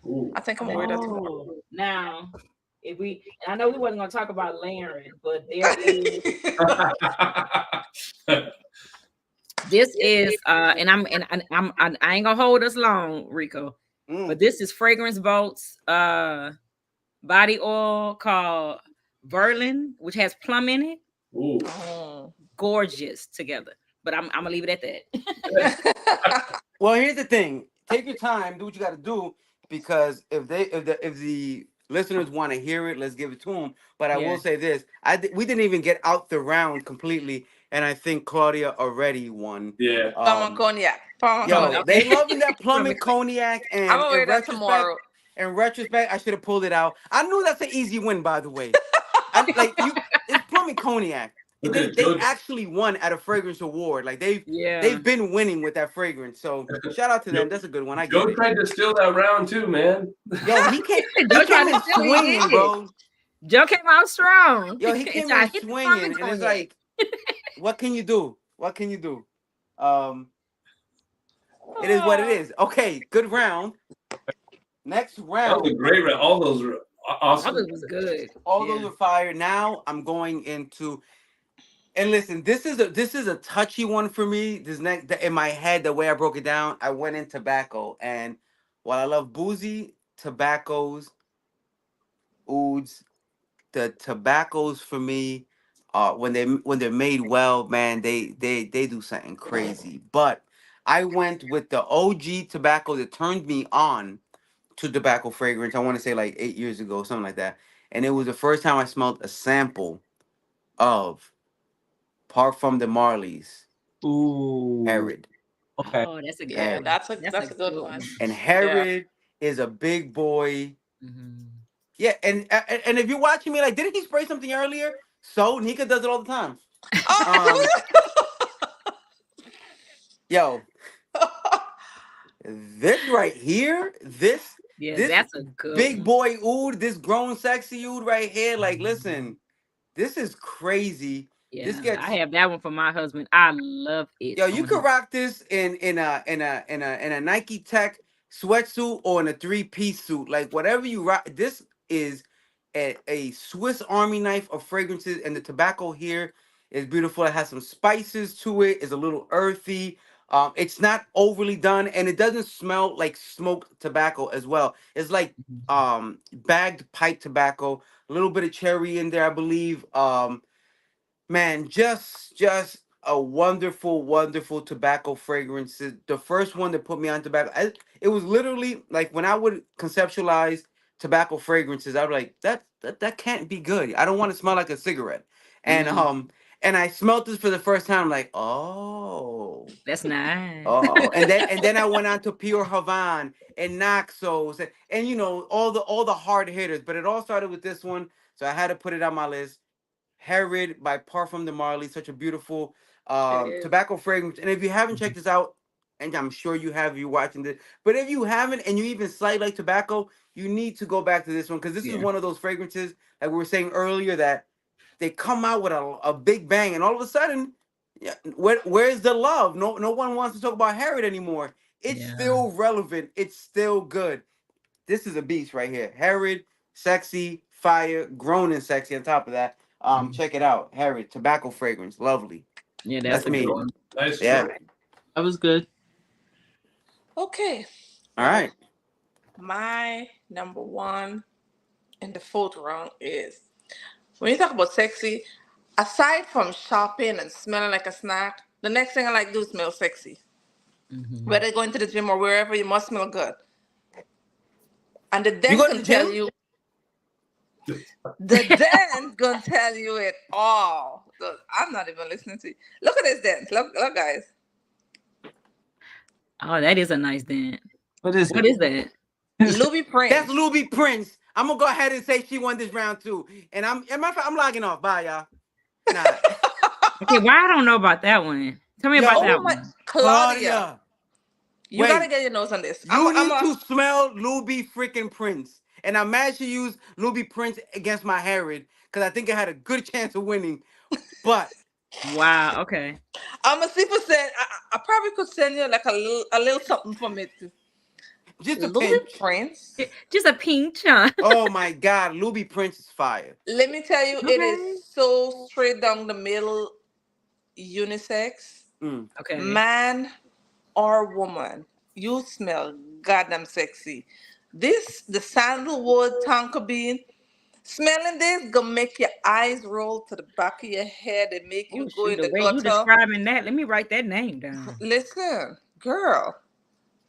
[SPEAKER 5] Ooh.
[SPEAKER 3] I think I'm gonna wear that tomorrow.
[SPEAKER 4] Oh, now, if we, and I know we wasn't gonna talk about layering, but there is this is and I'm I ain't gonna hold us long, Rico, but this is Fragrance Bolt's body oil called Verlin, which has plum in it.
[SPEAKER 5] Ooh.
[SPEAKER 4] Gorgeous together, but I'm gonna leave it at that.
[SPEAKER 1] Well, here's the thing: take your time, do what you got to do, because if the listeners want to hear it, let's give it to them. But I
[SPEAKER 4] Yeah.
[SPEAKER 1] will say this: we didn't even get out the round completely, and I think Claudia already won.
[SPEAKER 5] Yeah.
[SPEAKER 3] Plum and cognac. Plum and
[SPEAKER 1] Yo,
[SPEAKER 3] cognac.
[SPEAKER 1] they loving that plum and cognac, and
[SPEAKER 3] I'm gonna wear
[SPEAKER 1] in
[SPEAKER 3] that
[SPEAKER 1] retrospect,
[SPEAKER 3] tomorrow.
[SPEAKER 1] I should have pulled it out. I knew that's an easy win, by the way. It's plum and cognac.
[SPEAKER 5] Look
[SPEAKER 1] They
[SPEAKER 5] at Joe.
[SPEAKER 1] actually won at a fragrance award. Like they've
[SPEAKER 4] Yeah.
[SPEAKER 1] been winning with that fragrance. So shout out to them. That's a good one. I
[SPEAKER 5] Joe
[SPEAKER 1] get it.
[SPEAKER 5] tried to steal that round too, man.
[SPEAKER 1] Yo, he came
[SPEAKER 4] Joe tried
[SPEAKER 1] in
[SPEAKER 4] to steal it, he
[SPEAKER 1] swinging,
[SPEAKER 4] did.
[SPEAKER 1] bro.
[SPEAKER 4] Joe came out strong.
[SPEAKER 1] Yo, he came
[SPEAKER 4] So I
[SPEAKER 1] in
[SPEAKER 4] hit the plum
[SPEAKER 1] swinging,
[SPEAKER 4] and
[SPEAKER 1] and it's
[SPEAKER 4] cognac.
[SPEAKER 1] like, what can you do? What can you do? It is what it is. Okay, good round. Next
[SPEAKER 5] That
[SPEAKER 1] round.
[SPEAKER 5] was a great round. All those were awesome.
[SPEAKER 4] All of it was good.
[SPEAKER 1] All
[SPEAKER 4] Yeah.
[SPEAKER 1] those are fire. Now I'm going into, and listen, this is a touchy one for me. This next in my head, the way I broke it down, I went in tobacco, and while I love boozy tobaccos, ouds, the tobaccos for me, when they're made well, man, they do something crazy. But I went with the OG tobacco that turned me on to tobacco fragrance. I want to say like 8 years ago, something like that. And it was the first time I smelled a sample of Parfum de Marley's
[SPEAKER 2] Ooh.
[SPEAKER 1] Herod.
[SPEAKER 2] Okay.
[SPEAKER 4] Oh, that's a good
[SPEAKER 3] Yeah,
[SPEAKER 4] one.
[SPEAKER 3] that's a good one.
[SPEAKER 1] And Herod is a big boy.
[SPEAKER 4] Mhm.
[SPEAKER 1] Yeah, and if you're watching me, like, didn't he spray something earlier? So Nika does it all the time. Yo, this right here, this
[SPEAKER 4] Yeah, that's a good
[SPEAKER 1] big
[SPEAKER 4] one.
[SPEAKER 1] boy oud, this grown sexy oud right here. Like, listen, this is crazy.
[SPEAKER 4] Yeah,
[SPEAKER 1] This gets,
[SPEAKER 4] I have that one for my husband. I love it.
[SPEAKER 1] yo, you
[SPEAKER 4] on
[SPEAKER 1] could
[SPEAKER 4] him.
[SPEAKER 1] rock this in a Nike Tech sweatsuit or in a 3-piece suit, like whatever you rock. This is a Swiss Army knife of fragrances, and the tobacco here is beautiful. It has some spices to it. It's a little earthy. It's not overly done, and it doesn't smell like smoked tobacco as well. It's like bagged pipe tobacco, a little bit of cherry in there, I believe. Man, just a wonderful tobacco fragrance. The first one that put me on tobacco. It was literally like when I would conceptualize tobacco fragrances, I was like, that can't be good. I don't want to smell like a cigarette. And and I smelled this for the first time, like, oh,
[SPEAKER 4] That's nice.
[SPEAKER 1] oh, and then I went on to Pure Havana and Naxos and you know all the hard hitters. But it all started with this one, so I had to put it on my list. Herod by Parfum de Marley, such a beautiful
[SPEAKER 4] It is.
[SPEAKER 1] tobacco fragrance. And if you haven't checked this out, and I'm sure you have, you watching this, but if you haven't and you even slightly like tobacco, you need to go back to this one, because this is
[SPEAKER 4] Yeah.
[SPEAKER 1] one of those fragrances, like we were saying earlier, that they come out with a big bang, and all of a sudden, yeah, where's the love? No one wants to talk about Harriet anymore. It's
[SPEAKER 4] Yeah.
[SPEAKER 1] still relevant. It's still good. This is a beast right here. Harriet, sexy, fire, grown and sexy. On top of that, check it out. Harriet, tobacco fragrance, lovely.
[SPEAKER 4] Yeah,
[SPEAKER 1] That's
[SPEAKER 4] that's a
[SPEAKER 1] me.
[SPEAKER 4] good one.
[SPEAKER 5] Nice
[SPEAKER 1] Yeah.
[SPEAKER 5] choice.
[SPEAKER 2] That was good.
[SPEAKER 3] Okay.
[SPEAKER 1] All right.
[SPEAKER 3] My number one in the fourth round is, when you talk about sexy, aside from shopping and smelling like a snack, the next thing I like to do is smell sexy.
[SPEAKER 4] Mhm.
[SPEAKER 3] Whether going to the gym or wherever, you must smell good. And the
[SPEAKER 1] You
[SPEAKER 3] dent
[SPEAKER 1] go to
[SPEAKER 3] can
[SPEAKER 1] the
[SPEAKER 3] tell
[SPEAKER 1] gym?
[SPEAKER 3] you. The dent gonna tell you it all. So I'm not even listening to you. Look at this dent. Look, guys.
[SPEAKER 4] Oh, that is a nice dent.
[SPEAKER 2] What is
[SPEAKER 4] What
[SPEAKER 2] it?
[SPEAKER 4] is that?
[SPEAKER 3] Louis Prince.
[SPEAKER 1] That's Luby Prince. I'm gonna go ahead and say she won this round too. And I'm logging off. Bye, y'all. Nah.
[SPEAKER 4] Okay, well, I don't know about that one. Tell me
[SPEAKER 1] Yo,
[SPEAKER 4] about
[SPEAKER 3] Oh
[SPEAKER 4] that
[SPEAKER 3] my,
[SPEAKER 4] one.
[SPEAKER 3] Claudia. You
[SPEAKER 1] Wait.
[SPEAKER 3] gotta get your nose on this.
[SPEAKER 1] You need to smell Luby freaking Prince. And I'm mad she used Luby Prince against my Harriet, because I think I had a good chance of winning. But
[SPEAKER 4] Wow. Okay.
[SPEAKER 3] I'm a see if I probably could send you like a little something from it.
[SPEAKER 1] just a
[SPEAKER 3] Louis
[SPEAKER 1] pinch.
[SPEAKER 3] Prince.
[SPEAKER 4] Just a pinch, huh?
[SPEAKER 1] Oh my God, Luby Prince is fire.
[SPEAKER 3] Let me tell you, it
[SPEAKER 4] Okay.
[SPEAKER 3] is so straight down the middle, unisex.
[SPEAKER 1] Mm.
[SPEAKER 4] Okay.
[SPEAKER 3] Man or woman, you smell goddamn sexy. The sandalwood tonka bean, smelling this gonna make your eyes roll to the back of your head and make you
[SPEAKER 4] Oh,
[SPEAKER 3] go
[SPEAKER 4] shoot,
[SPEAKER 3] in
[SPEAKER 4] the
[SPEAKER 3] the
[SPEAKER 4] way you
[SPEAKER 3] gutter.
[SPEAKER 4] describing that, let me write that name down.
[SPEAKER 3] Listen, girl,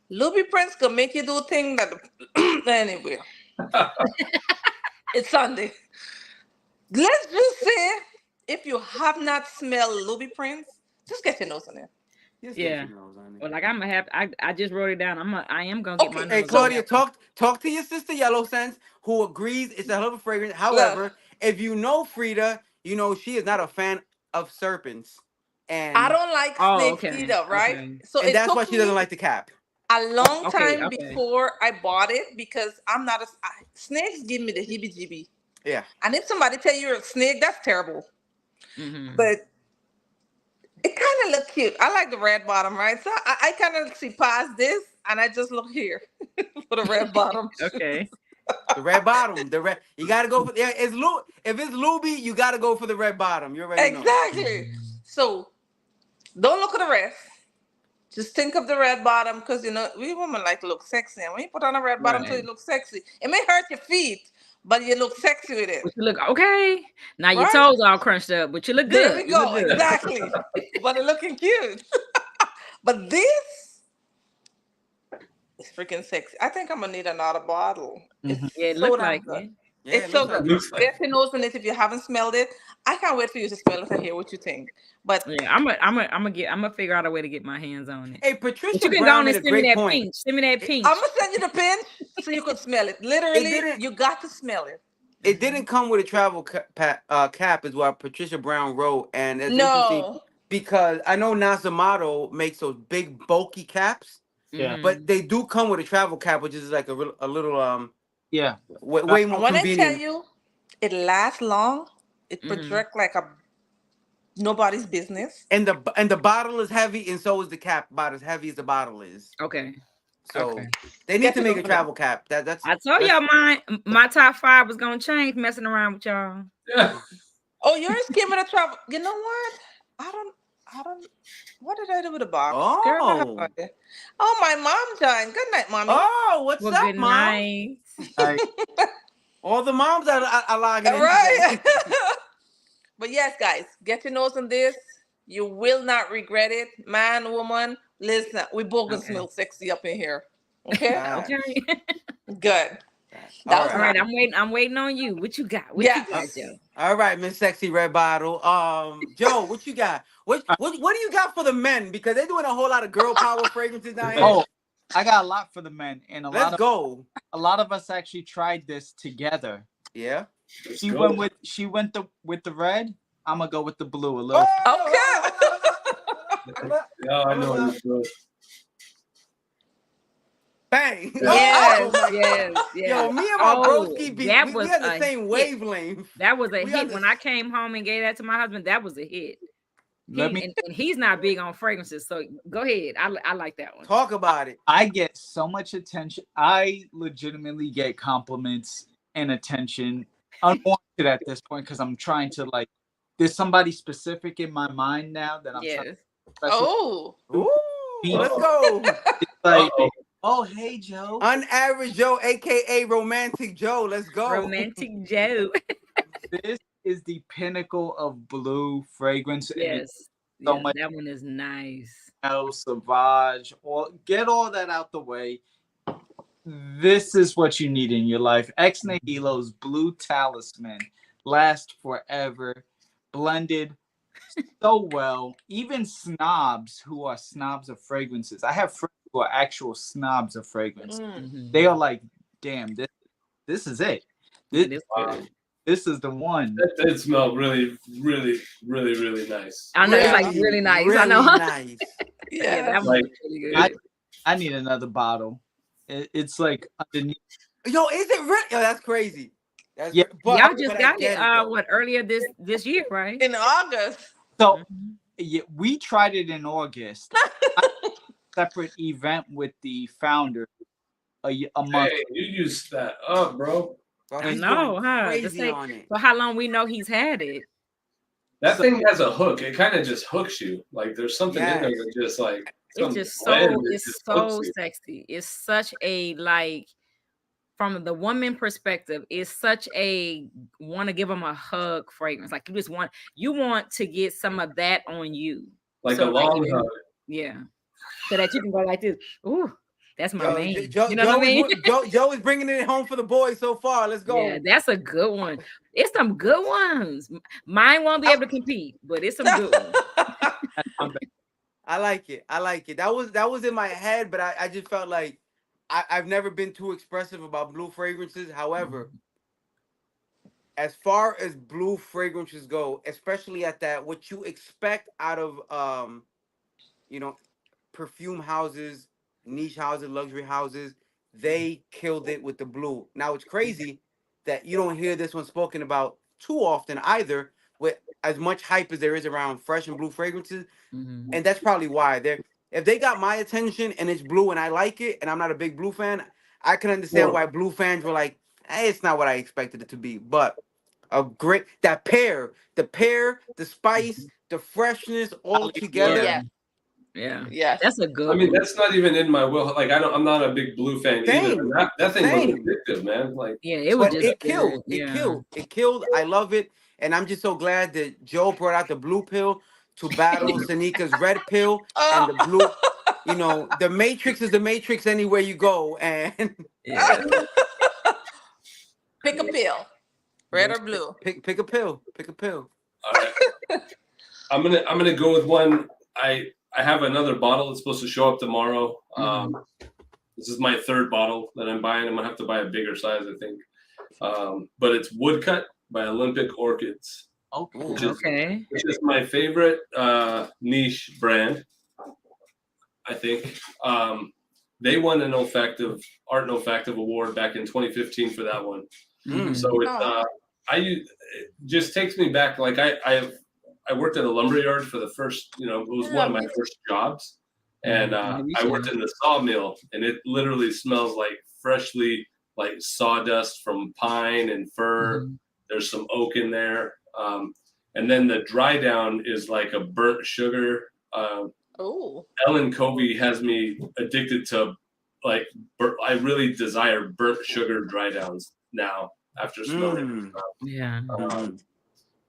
[SPEAKER 3] Louis Prince gonna make you do things that anyway. It's Sunday. Let's just say, if you have not smelled Louis Prince, just get your nose on it.
[SPEAKER 1] Just
[SPEAKER 4] Yeah.
[SPEAKER 1] get your nose on it.
[SPEAKER 4] Well, like I'm gonna have, I just wrote it down. I am gonna get my
[SPEAKER 3] Okay,
[SPEAKER 4] nose.
[SPEAKER 1] Hey,
[SPEAKER 4] on
[SPEAKER 1] Claudia,
[SPEAKER 4] that.
[SPEAKER 1] talk to your sister Yellow Sense, who agrees it's a hell of a fragrance. However,
[SPEAKER 3] Look,
[SPEAKER 1] if you know Frida, you know she is not a fan of serpents,
[SPEAKER 3] I
[SPEAKER 1] and
[SPEAKER 3] don't like
[SPEAKER 4] Oh,
[SPEAKER 3] snakes
[SPEAKER 4] okay.
[SPEAKER 3] either, right?
[SPEAKER 4] Okay.
[SPEAKER 3] So
[SPEAKER 1] and
[SPEAKER 3] it
[SPEAKER 1] that's
[SPEAKER 3] took
[SPEAKER 1] why she
[SPEAKER 3] me
[SPEAKER 1] doesn't like the cap.
[SPEAKER 3] a long
[SPEAKER 4] Okay.
[SPEAKER 3] time
[SPEAKER 4] Okay.
[SPEAKER 3] before I bought it, because I'm not snakes give me the heebie-jeebie.
[SPEAKER 1] Yeah.
[SPEAKER 3] And if somebody tell you you're a snake, that's terrible.
[SPEAKER 4] Mm-hmm.
[SPEAKER 3] But it kind of look cute. I like the red bottom, right? So I kind of see past this, and I just look here for the red bottom.
[SPEAKER 4] Okay.
[SPEAKER 1] The red bottom, the red. You gotta go for if it's Luby, you gotta go for the red bottom. You already know.
[SPEAKER 3] Exactly. So don't look at the rest. Just think of the red bottom, because you know we women like to look sexy, and when you put on a red bottom, so
[SPEAKER 4] Right.
[SPEAKER 3] you look sexy. It may hurt your feet, but you look sexy with it.
[SPEAKER 4] But you look okay. Now your
[SPEAKER 3] Right?
[SPEAKER 4] toes all crunched up, but you look good.
[SPEAKER 3] There we
[SPEAKER 4] You look
[SPEAKER 3] go.
[SPEAKER 4] good.
[SPEAKER 3] Exactly. But it's looking cute. But this is freaking sexy. I think I'm gonna need another bottle. It's
[SPEAKER 4] Yeah, it
[SPEAKER 3] so
[SPEAKER 4] looked
[SPEAKER 3] damn
[SPEAKER 4] like
[SPEAKER 3] good.
[SPEAKER 4] it.
[SPEAKER 1] Yeah,
[SPEAKER 3] It's
[SPEAKER 1] it
[SPEAKER 3] so
[SPEAKER 1] looks like
[SPEAKER 3] good.
[SPEAKER 1] it.
[SPEAKER 5] Looks like
[SPEAKER 3] Get your nose on it if you haven't smelled it. I can't wait for you to smell it and hear what you think. But
[SPEAKER 4] Yeah, I'm gonna figure out a way to get my hands on it.
[SPEAKER 1] Hey,
[SPEAKER 4] But
[SPEAKER 1] Patricia
[SPEAKER 4] you can go
[SPEAKER 1] Brown
[SPEAKER 4] on and
[SPEAKER 1] made a
[SPEAKER 4] send me
[SPEAKER 1] great
[SPEAKER 4] that
[SPEAKER 1] point.
[SPEAKER 4] pinch. Send me that pinch.
[SPEAKER 3] I'm gonna send you the pinch so you can smell it. Literally,
[SPEAKER 1] didn't-
[SPEAKER 3] you got to smell it.
[SPEAKER 1] It didn't come with a travel cap, is what Patricia Brown wrote, and it's interesting
[SPEAKER 3] No.
[SPEAKER 1] because I know Nasamato makes those big bulky caps,
[SPEAKER 2] Yeah.
[SPEAKER 1] but they do come with a travel cap, which is like a little
[SPEAKER 2] Yeah.
[SPEAKER 1] way more
[SPEAKER 3] When I tell
[SPEAKER 1] convenient.
[SPEAKER 3] you it lasts long, it
[SPEAKER 4] Mhm.
[SPEAKER 3] projects like a nobody's business.
[SPEAKER 1] And the bottle is heavy, and so is the cap. About as heavy as the bottle is.
[SPEAKER 4] Okay.
[SPEAKER 1] So
[SPEAKER 4] Okay.
[SPEAKER 1] they need
[SPEAKER 3] Get
[SPEAKER 1] to
[SPEAKER 3] to
[SPEAKER 1] make
[SPEAKER 3] know
[SPEAKER 1] a
[SPEAKER 3] for
[SPEAKER 1] travel cap. That's
[SPEAKER 4] I told y'all my top 5 was gonna change messing around with y'all.
[SPEAKER 5] Yeah.
[SPEAKER 3] Oh, yours came with a travel. You know what? I don't. What did I do with the box? Girl, I have no
[SPEAKER 1] Oh.
[SPEAKER 3] idea. Oh, my mom joined. Good night, mommy.
[SPEAKER 1] Oh, what's
[SPEAKER 4] Well,
[SPEAKER 1] up,
[SPEAKER 4] good
[SPEAKER 1] mom?
[SPEAKER 4] night.
[SPEAKER 1] All the moms are logging in.
[SPEAKER 3] Right.
[SPEAKER 1] today.
[SPEAKER 3] But yes, guys, get your nose on this. You will not regret it. Man, woman, listen, we both gonna
[SPEAKER 4] Okay.
[SPEAKER 3] smell sexy up in here. Okay?
[SPEAKER 1] Facts.
[SPEAKER 4] Okay.
[SPEAKER 3] Good.
[SPEAKER 1] All
[SPEAKER 3] That was
[SPEAKER 4] All
[SPEAKER 1] right.
[SPEAKER 4] right, I'm waiting on you. What you got? What
[SPEAKER 3] Yes.
[SPEAKER 4] you got, Joe?
[SPEAKER 1] All right, Miss Sexy Red Bottle. Joe, what you got? What do you got for the men? Because they're doing a whole lot of girl power fragrances down here.
[SPEAKER 2] Oh, I got a lot for the men, and
[SPEAKER 1] Let's go.
[SPEAKER 2] a lot of us actually tried this together.
[SPEAKER 1] Yeah.
[SPEAKER 2] She went with the red. I'm gonna go with the blue a little.
[SPEAKER 1] Oh,
[SPEAKER 3] Okay.
[SPEAKER 5] Yeah, I know this girl.
[SPEAKER 1] Bang.
[SPEAKER 4] Yes,
[SPEAKER 1] Oh my
[SPEAKER 4] yes,
[SPEAKER 1] God.
[SPEAKER 4] yes.
[SPEAKER 1] Yo, me and my
[SPEAKER 4] Oh,
[SPEAKER 1] broski be
[SPEAKER 4] that
[SPEAKER 1] we
[SPEAKER 4] was
[SPEAKER 1] on the
[SPEAKER 4] a
[SPEAKER 1] same
[SPEAKER 4] hit.
[SPEAKER 1] wavelength.
[SPEAKER 4] That was a
[SPEAKER 1] We on
[SPEAKER 4] hit.
[SPEAKER 1] the-
[SPEAKER 4] When I came home and gave that to my husband, that was a hit.
[SPEAKER 2] Let me.
[SPEAKER 4] And he's not big on fragrances, so go ahead. I like that one.
[SPEAKER 1] Talk about it.
[SPEAKER 2] I get so much attention. I legitimately get compliments and attention unwarranted at this point because I'm trying to like. There's somebody specific in my mind now that I'm trying.
[SPEAKER 4] Yes.
[SPEAKER 2] Especially
[SPEAKER 3] Oh,
[SPEAKER 1] Ooh,
[SPEAKER 2] Me-
[SPEAKER 1] let's go.
[SPEAKER 2] like,
[SPEAKER 5] Uh-oh.
[SPEAKER 2] oh hey Joe.
[SPEAKER 1] Unaverage Joe, aka Romantic Joe. Let's go.
[SPEAKER 4] Romantic Joe.
[SPEAKER 2] This is the pinnacle of blue fragrance. And
[SPEAKER 4] Yes.
[SPEAKER 2] So
[SPEAKER 4] Yeah,
[SPEAKER 2] much-
[SPEAKER 4] that one is nice.
[SPEAKER 2] El Sauvage, or get all that out the way. This is what you need in your life. Ex Nihilo's Blue Talisman lasts forever, blended so well. Even snobs who are snobs of fragrances. I have friends who are actual snobs of fragrance.
[SPEAKER 4] Mhm.
[SPEAKER 2] They are like, damn, this is it.
[SPEAKER 4] It
[SPEAKER 2] This,
[SPEAKER 4] is
[SPEAKER 5] Wow.
[SPEAKER 4] good.
[SPEAKER 2] this is the one.
[SPEAKER 5] That did smell really, really, really, really nice.
[SPEAKER 4] I know it's like really nice. I know.
[SPEAKER 1] Really nice.
[SPEAKER 4] Yeah,
[SPEAKER 3] yeah.
[SPEAKER 4] that one
[SPEAKER 5] Like,
[SPEAKER 4] was really good.
[SPEAKER 2] I need another bottle. It's like underneath.
[SPEAKER 1] Yo, is it really? Yo, that's crazy. That's
[SPEAKER 2] Yeah.
[SPEAKER 1] but,
[SPEAKER 4] Y'all just
[SPEAKER 1] but I
[SPEAKER 4] got
[SPEAKER 1] get
[SPEAKER 4] it.
[SPEAKER 1] though.
[SPEAKER 4] What earlier this year, right?
[SPEAKER 3] In August.
[SPEAKER 2] So
[SPEAKER 4] Mhm.
[SPEAKER 2] yeah, we tried it in August. Separate event with the founder a month.
[SPEAKER 5] Hey, you used that up, bro.
[SPEAKER 1] Bro,
[SPEAKER 4] I
[SPEAKER 1] he's
[SPEAKER 4] know,
[SPEAKER 1] going
[SPEAKER 4] huh? To
[SPEAKER 1] crazy
[SPEAKER 4] say
[SPEAKER 1] on it.
[SPEAKER 4] for how long we know he's had it.
[SPEAKER 5] That
[SPEAKER 2] So-
[SPEAKER 5] thing has a hook. It kind of just hooks you. Like there's something in there
[SPEAKER 1] Yes.
[SPEAKER 5] that just like
[SPEAKER 4] It's
[SPEAKER 5] some
[SPEAKER 4] just
[SPEAKER 5] blend,
[SPEAKER 4] so
[SPEAKER 5] it
[SPEAKER 4] it's
[SPEAKER 5] just
[SPEAKER 4] so
[SPEAKER 5] hooks you.
[SPEAKER 4] sexy. It's such a like from the woman perspective, it's such a want to give them a hug fragrance. Like you want to get some of that on you.
[SPEAKER 5] Like
[SPEAKER 4] So,
[SPEAKER 5] a long
[SPEAKER 4] even-
[SPEAKER 5] hug.
[SPEAKER 4] Yeah. So that you can go like this. Ooh, that's my
[SPEAKER 1] Yo,
[SPEAKER 4] man.
[SPEAKER 1] Joe,
[SPEAKER 4] You know what I mean?
[SPEAKER 1] Joe is bringing it home for the boys so far. Let's go.
[SPEAKER 4] Yeah, that's a good one. It's some good ones. Mine won't be able to compete, but it's some good ones.
[SPEAKER 1] I like it. I like it. That was in my head, but I just felt like I've never been too expressive about blue fragrances. However, as far as blue fragrances go, especially at that, what you expect out of you know, perfume houses, niche houses, luxury houses, they killed it with the blue. Now it's crazy that you don't hear this one spoken about too often either, with as much hype as there is around fresh and blue fragrances.
[SPEAKER 4] Mhm.
[SPEAKER 1] And that's probably why if they got my attention and it's blue and I like it and I'm not a big blue fan, I can understand why blue fans were like, hey, it's not what I expected it to be. But a great the spice, the freshness all together.
[SPEAKER 3] Yeah.
[SPEAKER 4] Yeah.
[SPEAKER 3] Yes.
[SPEAKER 4] That's a good
[SPEAKER 5] I mean,
[SPEAKER 4] one.
[SPEAKER 5] that's not even in my will. Like I'm not a big blue fan either.
[SPEAKER 1] Same.
[SPEAKER 5] And that thing
[SPEAKER 1] Same.
[SPEAKER 5] was addictive, man. Like
[SPEAKER 4] Yeah, it was
[SPEAKER 1] But
[SPEAKER 4] just
[SPEAKER 1] it killed.
[SPEAKER 4] good.
[SPEAKER 1] It
[SPEAKER 4] Yeah.
[SPEAKER 1] killed. It killed. I love it. And I'm just so glad that Joe brought out the blue pill to battle Sanika's red pill and the blue. You know, the Matrix is the Matrix anywhere you go. And
[SPEAKER 4] Yeah.
[SPEAKER 3] Pick a pill. Red or blue.
[SPEAKER 1] pick a pill. Pick a pill.
[SPEAKER 5] all right. I'm gonna go with one. I have another bottle that's supposed to show up tomorrow. This is my third bottle that I'm buying. I'm gonna have to buy a bigger size, I think. But it's Woodcut by Olympic Orchids,
[SPEAKER 2] Okay.
[SPEAKER 5] which is
[SPEAKER 4] Okay.
[SPEAKER 5] my favorite niche brand. I think they won an Art Olfactive Award back in 2015 for that one.
[SPEAKER 1] Mm.
[SPEAKER 5] So it's it just takes me back. Like I worked at a lumberyard for the first, it was one of my first jobs, and I worked in the sawmill, and it literally smells like freshly like sawdust from pine and fir. There's some oak in there, and then the dry down is like a burnt sugar.
[SPEAKER 3] Oh.
[SPEAKER 5] Ellen Covey has me addicted to I really desire burnt sugar dry downs now after smelling.
[SPEAKER 4] Yeah.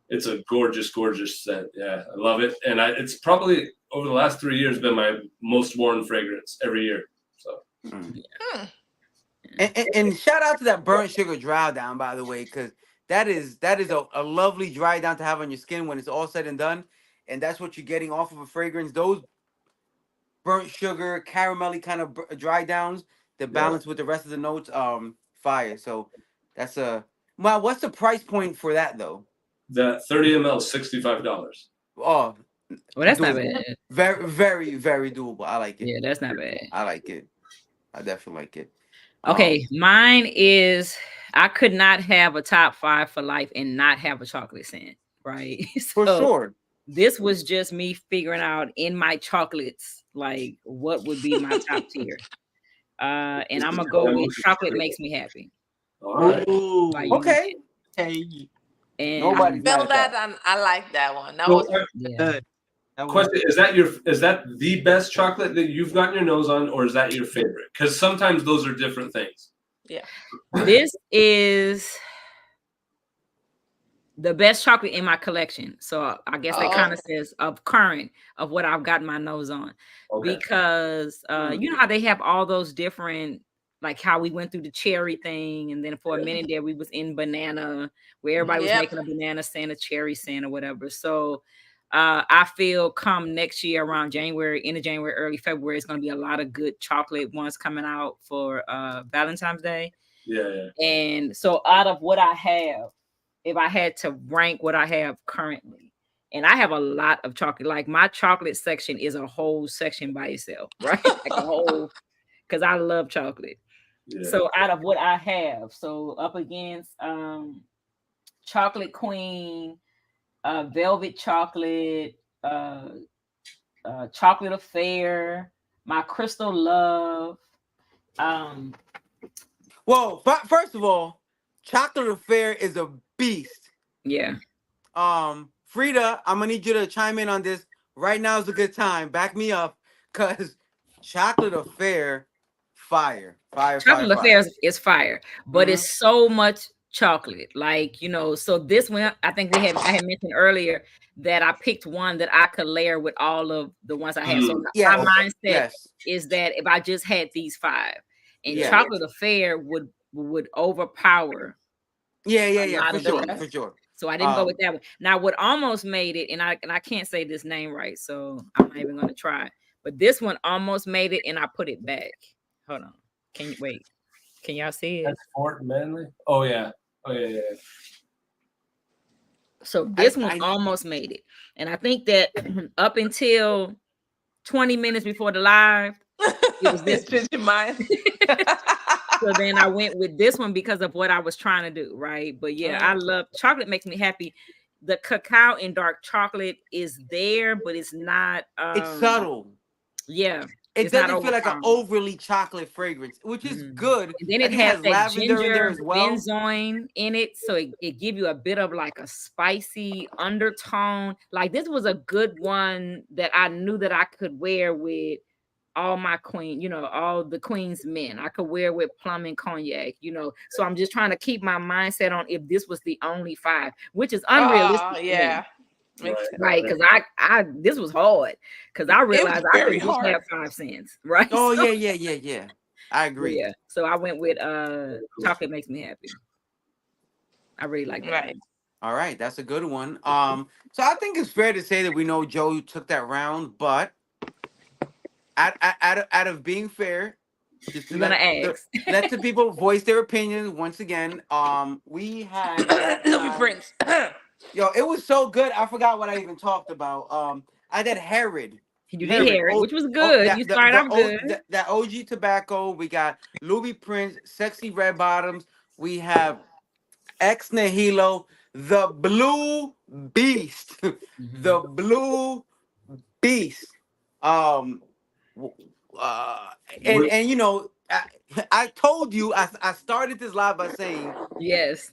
[SPEAKER 5] It's a gorgeous, gorgeous scent. Yeah, I love it, and it's probably over the last 3 years been my most worn fragrance every year. So
[SPEAKER 1] And shout out to that burnt sugar dry down, by the way, because that is a lovely dry down to have on your skin when it's all said and done. And that's what you're getting off of a fragrance. Those burnt sugar, caramelly kind of dry downs that balance with the rest of the notes, fire. So that's what's the price point for that though?
[SPEAKER 5] that 30 ml, $65.
[SPEAKER 1] Oh,
[SPEAKER 4] Well, that's not
[SPEAKER 1] Doable.
[SPEAKER 4] bad.
[SPEAKER 1] Very, very, very doable. I like it.
[SPEAKER 4] Yeah, that's not bad.
[SPEAKER 1] I like it. I definitely like it.
[SPEAKER 4] Okay, mine is I could not have a top 5 for life and not have a chocolate scent, right?
[SPEAKER 1] For
[SPEAKER 4] So
[SPEAKER 1] sure.
[SPEAKER 4] this was just me figuring out in my chocolates, like what would be my top tier. And I'm gonna go with chocolate makes me happy.
[SPEAKER 5] All right.
[SPEAKER 2] Ooh,
[SPEAKER 4] By
[SPEAKER 1] Okay.
[SPEAKER 2] hey,
[SPEAKER 4] And
[SPEAKER 1] Nobody's mad
[SPEAKER 3] Feel
[SPEAKER 1] at that.
[SPEAKER 3] that, and I like that one. That
[SPEAKER 5] So,
[SPEAKER 3] was
[SPEAKER 4] yeah.
[SPEAKER 2] good. That was-
[SPEAKER 5] question: is that the best chocolate that you've gotten your nose on, or is that your favorite? Because sometimes those are different things.
[SPEAKER 4] This is the best chocolate in my collection. So I guess that kind of says of current of what I've gotten my nose on.
[SPEAKER 5] Okay.
[SPEAKER 4] Because you know how they have all those different, like how we went through the cherry thing, and then for a minute there we was in banana, where everybody was
[SPEAKER 3] Yep.
[SPEAKER 4] making a banana scent, a cherry scent, or whatever. So I feel come next year around January, end of January, early February, it's going to be a lot of good chocolate ones coming out for Valentine's Day.
[SPEAKER 5] Yeah.
[SPEAKER 4] And so out of what I have, if I had to rank what I have currently, and I have a lot of chocolate, like my chocolate section is a whole section by itself, right? Like a whole, because I love chocolate.
[SPEAKER 5] Yeah.
[SPEAKER 4] So out of what I have, so up against Chocolate Queen, Velvet Chocolate, Chocolate Affair, my Crystal Love.
[SPEAKER 1] Well, first of all, Chocolate Affair is a beast.
[SPEAKER 4] Yeah.
[SPEAKER 1] Frida, I'm gonna need you to chime in on this. Right now is a good time. Back me up, cause Chocolate Affair, fire.
[SPEAKER 4] Chocolate Affair is fire, but
[SPEAKER 1] Mhm.
[SPEAKER 4] it's so much chocolate. Like, you know, so this one, I think I had mentioned earlier that I picked one that I could layer with all of the ones I have. So
[SPEAKER 1] Yes.
[SPEAKER 4] my mindset
[SPEAKER 1] Yes.
[SPEAKER 4] is that if I just had these 5, and
[SPEAKER 1] Yeah.
[SPEAKER 4] Chocolate Affair would overpower.
[SPEAKER 1] Yeah.
[SPEAKER 4] lot
[SPEAKER 1] For
[SPEAKER 4] of the
[SPEAKER 1] sure.
[SPEAKER 4] rest.
[SPEAKER 1] For sure.
[SPEAKER 4] So I didn't go with that one. Now, what almost made it, and I can't say this name right, so I'm not even gonna try. But this one almost made it, and I put it back. Hold on. Can you wait? Can y'all see it?
[SPEAKER 5] That's Fort Manley. Oh yeah.
[SPEAKER 4] So this
[SPEAKER 1] I-
[SPEAKER 4] one almost made it, and I think that up until 20 minutes before the live, it was this.
[SPEAKER 3] Did you mind?
[SPEAKER 4] So then I went with this one because of what I was trying to do, right? But yeah, I love chocolate, makes me happy. The cacao and dark chocolate is there, but it's not.
[SPEAKER 1] It's subtle.
[SPEAKER 4] Yeah,
[SPEAKER 1] It
[SPEAKER 4] it's not
[SPEAKER 1] doesn't feel like an
[SPEAKER 4] overpowering.
[SPEAKER 1] overly chocolate fragrance, which is
[SPEAKER 4] Mhm.
[SPEAKER 1] good.
[SPEAKER 4] And then
[SPEAKER 1] I
[SPEAKER 4] it
[SPEAKER 1] think
[SPEAKER 4] has that
[SPEAKER 1] lavender in there
[SPEAKER 4] ginger
[SPEAKER 1] as well.
[SPEAKER 4] benzoin in it, so it give you a bit of like a spicy undertone. Like this was a good one that I knew that I could wear with all my queen, you know, all the queen's men. I could wear with plum and cognac, you know. So I'm just trying to keep my mindset on if this was the only 5, which is unrealistic. to me.
[SPEAKER 3] Yeah.
[SPEAKER 4] Right, because I this was hard because I realized I
[SPEAKER 3] very
[SPEAKER 4] could just
[SPEAKER 3] hard.
[SPEAKER 4] have 5 cents, right?
[SPEAKER 1] Oh
[SPEAKER 4] So-
[SPEAKER 1] yeah. I agree.
[SPEAKER 4] yeah. So I went with chocolate makes me happy. I really like that.
[SPEAKER 3] Right.
[SPEAKER 1] All right, that's a good one. So I think it's fair to say that we know Joe took that round, but out of being fair, just to
[SPEAKER 4] You're gonna ask.
[SPEAKER 1] let the people voice their opinions once again. We had
[SPEAKER 3] Louis Prince.
[SPEAKER 1] yo, it was so good. I forgot what I even talked about. I did Herod.
[SPEAKER 4] You
[SPEAKER 1] Herod,
[SPEAKER 4] did hear it, which was good. You started off good.
[SPEAKER 1] That OG tobacco. We got Louis Prince, Sexy Red Bottoms. We have Ex Nihilo, the Blue Beast, the Blue Beast. And you know, I told you I started this live by saying
[SPEAKER 4] Yes.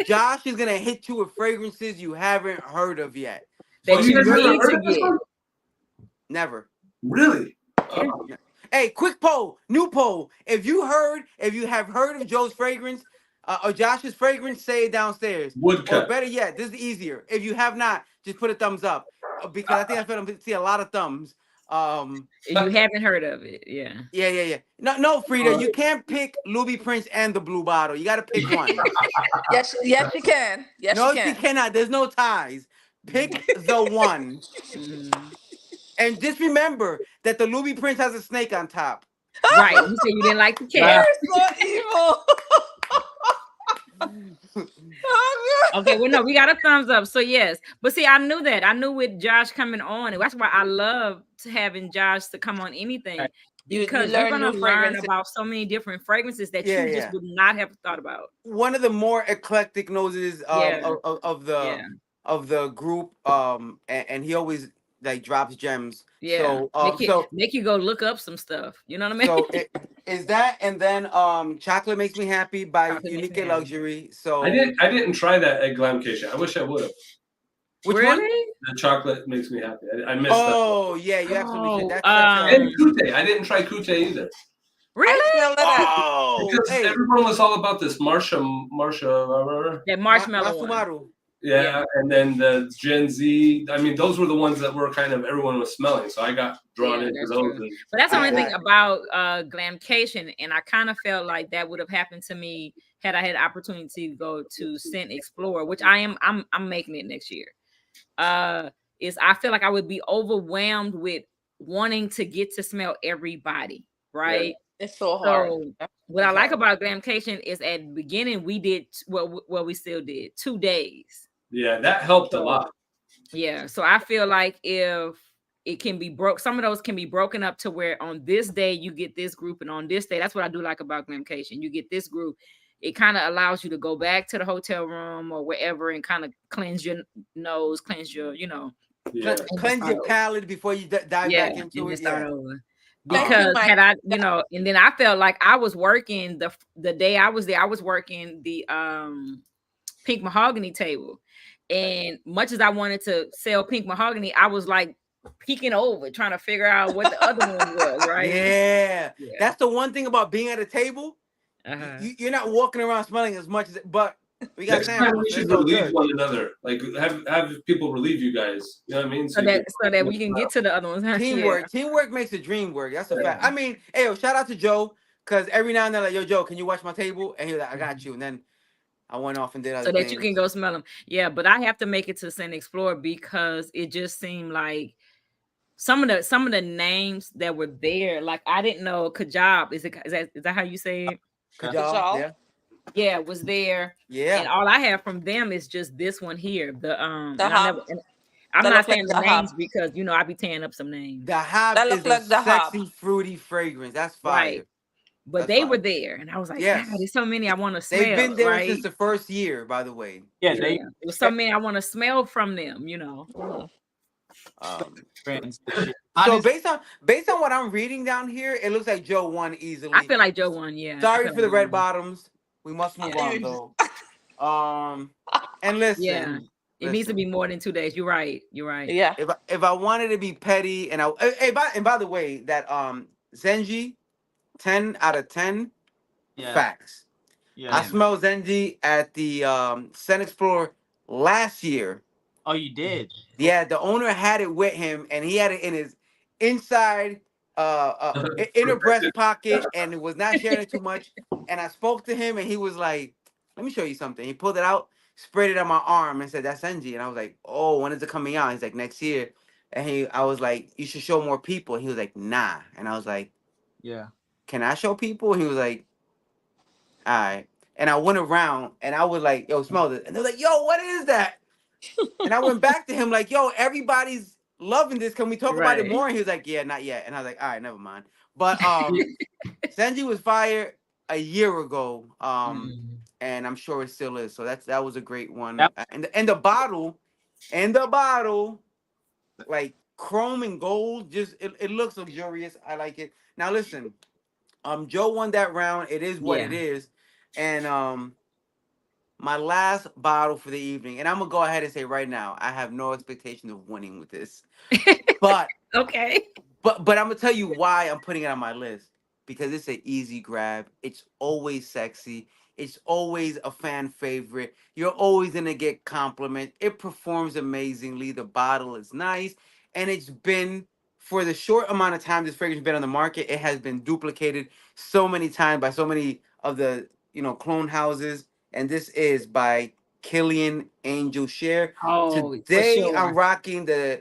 [SPEAKER 1] Josh is gonna hit you with fragrances you haven't heard of yet.
[SPEAKER 4] That
[SPEAKER 1] So
[SPEAKER 4] you
[SPEAKER 1] never
[SPEAKER 4] need
[SPEAKER 1] heard
[SPEAKER 4] to
[SPEAKER 1] of this
[SPEAKER 4] get.
[SPEAKER 1] one? Never.
[SPEAKER 5] Really?
[SPEAKER 1] Hey, quick poll, new poll. If you have heard of Joe's fragrance or Josh's fragrance, say it downstairs. Or
[SPEAKER 5] Woodcut.
[SPEAKER 1] better yet, this is easier. If you have not, just put a thumbs up because I think I feel to see a lot of thumbs.
[SPEAKER 4] You haven't heard of it, yeah.
[SPEAKER 1] Yeah. No, Frida, you can't pick Louis Prince and the Blue Bottle. You got to pick one.
[SPEAKER 3] Yes, you can. Yes,
[SPEAKER 1] No,
[SPEAKER 3] you
[SPEAKER 1] she
[SPEAKER 3] can.
[SPEAKER 1] cannot. There's no ties. Pick the one. And just remember that the Louis Prince has a snake on top.
[SPEAKER 4] Right. You said you didn't like the cat.
[SPEAKER 3] You're so evil.
[SPEAKER 4] Okay, well, no, we got a thumbs up. So yes, but see, I knew that. I knew with Josh coming on, and that's why I love having Josh to come on anything
[SPEAKER 2] Right.
[SPEAKER 3] You
[SPEAKER 4] because you're
[SPEAKER 3] learn
[SPEAKER 4] gonna
[SPEAKER 3] new
[SPEAKER 4] learn
[SPEAKER 3] fragrances.
[SPEAKER 4] about so many different fragrances that
[SPEAKER 1] Yeah,
[SPEAKER 4] you just
[SPEAKER 1] yeah.
[SPEAKER 4] would not have thought about.
[SPEAKER 1] One of the more eclectic noses
[SPEAKER 4] Yeah,
[SPEAKER 1] of
[SPEAKER 4] yeah,
[SPEAKER 1] the group, and he always like drops gems.
[SPEAKER 4] yeah. Make you go look up some stuff. You know what I mean?
[SPEAKER 1] So it is that, and then Chocolate Makes Me Happy by
[SPEAKER 4] Chocolate Makes
[SPEAKER 1] Unique
[SPEAKER 4] Me Happy.
[SPEAKER 1] Luxury. So
[SPEAKER 5] I didn't try that at Glamcation. I wish I would have.
[SPEAKER 1] which one?
[SPEAKER 4] Really?
[SPEAKER 5] The chocolate makes me happy. I missed that.
[SPEAKER 1] Oh yeah, you absolutely should.
[SPEAKER 4] Oh,
[SPEAKER 1] That's
[SPEAKER 5] And Kute. I didn't try Kute either.
[SPEAKER 3] I
[SPEAKER 4] really?
[SPEAKER 3] smell that.
[SPEAKER 1] oh
[SPEAKER 5] Because
[SPEAKER 1] hey,
[SPEAKER 5] everyone was all about this Marsha.
[SPEAKER 4] That marshmallow one.
[SPEAKER 1] Masumaru.
[SPEAKER 5] Yeah,
[SPEAKER 4] Yeah.
[SPEAKER 5] and then the Gen Z. I mean, those were the ones that were kind of everyone was smelling. So I got drawn
[SPEAKER 4] Yeah,
[SPEAKER 5] into
[SPEAKER 4] that's
[SPEAKER 5] those.
[SPEAKER 4] true.
[SPEAKER 5] And
[SPEAKER 4] But that's the only thing
[SPEAKER 1] I-
[SPEAKER 4] about Glamcation, and I kind of felt like that would have happened to me had I had the opportunity to go to Scent Explorer, which I'm making it next year. Is I feel like I would be overwhelmed with wanting to get to smell everybody, right?
[SPEAKER 3] It's so hard.
[SPEAKER 4] So what I like about Glamcation is at the beginning we did well we still did 2 days.
[SPEAKER 5] yeah, that helped a lot.
[SPEAKER 4] Yeah, so I feel like if it can be some of those can be broken up to where on this day you get this group, and on this day, that's what I do like about Glamcation. You get this group. It kind of allows you to go back to the hotel room or wherever and kind of cleanse your nose, cleanse your,
[SPEAKER 5] Yeah.
[SPEAKER 1] Cleanse your palate before you dive back into
[SPEAKER 4] and
[SPEAKER 1] it.
[SPEAKER 4] just start
[SPEAKER 1] Yeah.
[SPEAKER 4] over.
[SPEAKER 3] Thank you,
[SPEAKER 4] Because
[SPEAKER 3] Mike.
[SPEAKER 4] had I, and then I felt like I was working the day I was there, I was working the pink mahogany table. And much as I wanted to sell pink mahogany, I was like peeking over, trying to figure out what the other one was, right?
[SPEAKER 1] Yeah.
[SPEAKER 4] Yeah.
[SPEAKER 1] That's the one thing about being at a table.
[SPEAKER 4] Uh-huh.
[SPEAKER 1] You're not walking around smelling as much as, but we got
[SPEAKER 5] Next time
[SPEAKER 1] samples.
[SPEAKER 5] we should
[SPEAKER 1] It's all
[SPEAKER 5] relieve
[SPEAKER 1] good.
[SPEAKER 5] one another. Like have people relieve you guys. You know what I mean?
[SPEAKER 4] So that we can get to the other ones. Huh?
[SPEAKER 1] Teamwork. Teamwork makes the dream work. That's a
[SPEAKER 5] Yeah.
[SPEAKER 1] fact. I mean, hey, yo, shout out to Joe, because every now and then, like, yo, Joe, can you watch my table? And he was like, I got you. And then I went off and did other
[SPEAKER 4] So that
[SPEAKER 1] things.
[SPEAKER 4] you can go smell them. Yeah, but I have to make it to Scent Explorer because it just seemed like some of the names that were there, like I didn't know Kajab. Is that how you say it?
[SPEAKER 3] Kajal.
[SPEAKER 1] Yeah.
[SPEAKER 4] Yeah, was there.
[SPEAKER 1] Yeah.
[SPEAKER 4] And all I have from them is just this one here. I'm
[SPEAKER 3] Hop.
[SPEAKER 4] not
[SPEAKER 3] That look
[SPEAKER 4] saying
[SPEAKER 3] like
[SPEAKER 4] the
[SPEAKER 3] the
[SPEAKER 4] names
[SPEAKER 3] hop.
[SPEAKER 4] because I be tearing up some names.
[SPEAKER 1] The hop
[SPEAKER 3] That
[SPEAKER 1] is
[SPEAKER 3] look like
[SPEAKER 1] a
[SPEAKER 3] the hop.
[SPEAKER 1] sexy, fruity fragrance. That's fire.
[SPEAKER 4] Right. But
[SPEAKER 1] That's
[SPEAKER 4] they
[SPEAKER 1] fire.
[SPEAKER 4] were there, and I was like,
[SPEAKER 1] Yes.
[SPEAKER 4] God, there's so many I want to smell.
[SPEAKER 1] They've been there
[SPEAKER 4] right?
[SPEAKER 1] since the first year, by the way.
[SPEAKER 2] Yeah,
[SPEAKER 4] Yeah,
[SPEAKER 2] they
[SPEAKER 4] there was so many I want to smell from them.
[SPEAKER 2] friends.
[SPEAKER 1] So based on what I'm reading down here, it looks like Joe won easily.
[SPEAKER 4] I feel like Joe won. Yeah.
[SPEAKER 1] Sorry for the red bottoms. We must move on though. And listen.
[SPEAKER 4] Yeah. It needs to be more than 2 days. You're right.
[SPEAKER 3] Yeah.
[SPEAKER 1] If I wanted to be petty, and by the way, that Zenji, 10 out of 10
[SPEAKER 2] Yeah.
[SPEAKER 1] facts.
[SPEAKER 2] Yeah.
[SPEAKER 1] I smelled Zenji at the Scent Explorer last year.
[SPEAKER 2] Oh, you did.
[SPEAKER 1] Yeah, the owner had it with him, and he had it in his inside inner breast pocket, and it was not sharing it too much. And I spoke to him, and he was like, "Let me show you something." He pulled it out, sprayed it on my arm, and said, "That's Zenji." And I was like, "Oh, when is it coming out?" He's like, "Next year." And I was like, "You should show more people." And he was like, "Nah." And I was like,
[SPEAKER 2] Yeah.
[SPEAKER 1] "Can I show people?" And he was like, "All right." And I went around, and I was like, "Yo, smell this." And they're like, "Yo, what is that?" And I went back to him like, "Yo, everybody's loving this. Can we talk about it
[SPEAKER 4] Right.
[SPEAKER 1] more?" And he was like, "Yeah, not yet." And I was like, "All right, never mind." But Zenji was fired a year ago, and I'm sure it still is. So that was a great one.
[SPEAKER 2] Yep.
[SPEAKER 1] And the bottle, like chrome and gold, just it looks luxurious. I like it. Now listen, Joe won that round. It is what it is, and my last bottle for the evening, and I'm gonna go ahead and say right now, I have no expectation of winning with this, but
[SPEAKER 4] Okay.
[SPEAKER 1] I'm gonna tell you why I'm putting it on my list, because it's an easy grab. It's always sexy. It's always a fan favorite. You're always gonna get compliments. It performs amazingly. The bottle is nice, and it's been, for the short amount of time this fragrance has been on the market, it has been duplicated so many times by so many of the clone houses. And this is by Killian Angel Share.
[SPEAKER 4] Oh,
[SPEAKER 1] Today
[SPEAKER 4] for sure.
[SPEAKER 1] I'm rocking the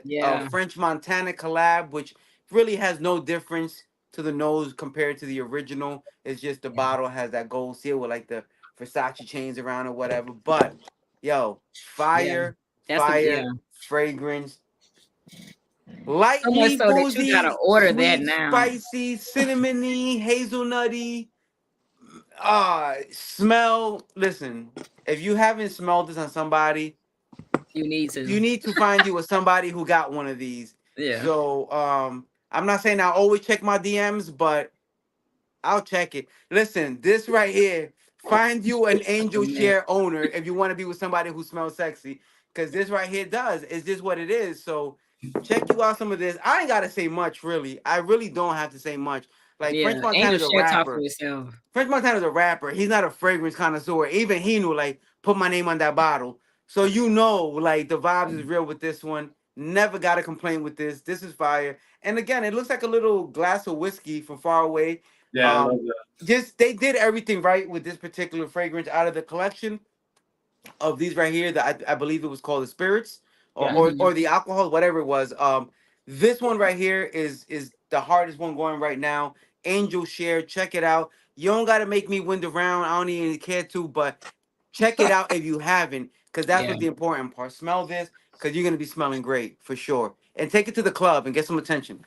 [SPEAKER 1] French Montana collab, which really has no difference to the nose compared to the original. It's just the bottle has that gold seal with like the Versace chains around or whatever. But yo, fire,
[SPEAKER 4] That's
[SPEAKER 1] fire fragrance.
[SPEAKER 4] so much
[SPEAKER 1] Lightly
[SPEAKER 4] so that you gotta
[SPEAKER 1] boozy,
[SPEAKER 4] order that
[SPEAKER 1] sweet,
[SPEAKER 4] now.
[SPEAKER 1] spicy, cinnamony, hazelnutty. Smell. Listen, if you haven't smelled this on somebody,
[SPEAKER 4] You need to.
[SPEAKER 1] you need to find you with somebody who got one of these.
[SPEAKER 4] Yeah.
[SPEAKER 1] So I'm not saying I always check my DMs, but I'll check it. Listen, this right here, find you an Angel
[SPEAKER 4] Man.
[SPEAKER 1] Share owner if you want to be with somebody who smells sexy. Because this right here does. It's just what it is. So check you out some of this. I ain't gotta say much, really. I really don't have to say much. Like
[SPEAKER 4] Yeah.
[SPEAKER 1] French
[SPEAKER 4] Angel
[SPEAKER 1] Montana's a
[SPEAKER 4] Share talk for
[SPEAKER 1] rapper.
[SPEAKER 4] himself.
[SPEAKER 1] French Montana's a rapper. He's not a fragrance connoisseur. Even he knew, like, put my name on that bottle. So you know, like, the vibes is real with this one. Never got to complain with this. This is fire. And again, it looks like a little glass of whiskey from far away.
[SPEAKER 5] Yeah, I love that.
[SPEAKER 1] Just they did everything right with this particular fragrance out of the collection of these right here. That I believe it was called the spirits or,
[SPEAKER 2] Yeah.
[SPEAKER 1] or the alcohol, whatever it was. This one right here is the hardest one going right now. Angel Share, check it out. You don't got to make me win the round. I don't even care to, but check it out if you haven't, because that's
[SPEAKER 4] Yeah.
[SPEAKER 1] what the important part. Smell this, because you're gonna be smelling great for sure. And take it to the club and get some attention.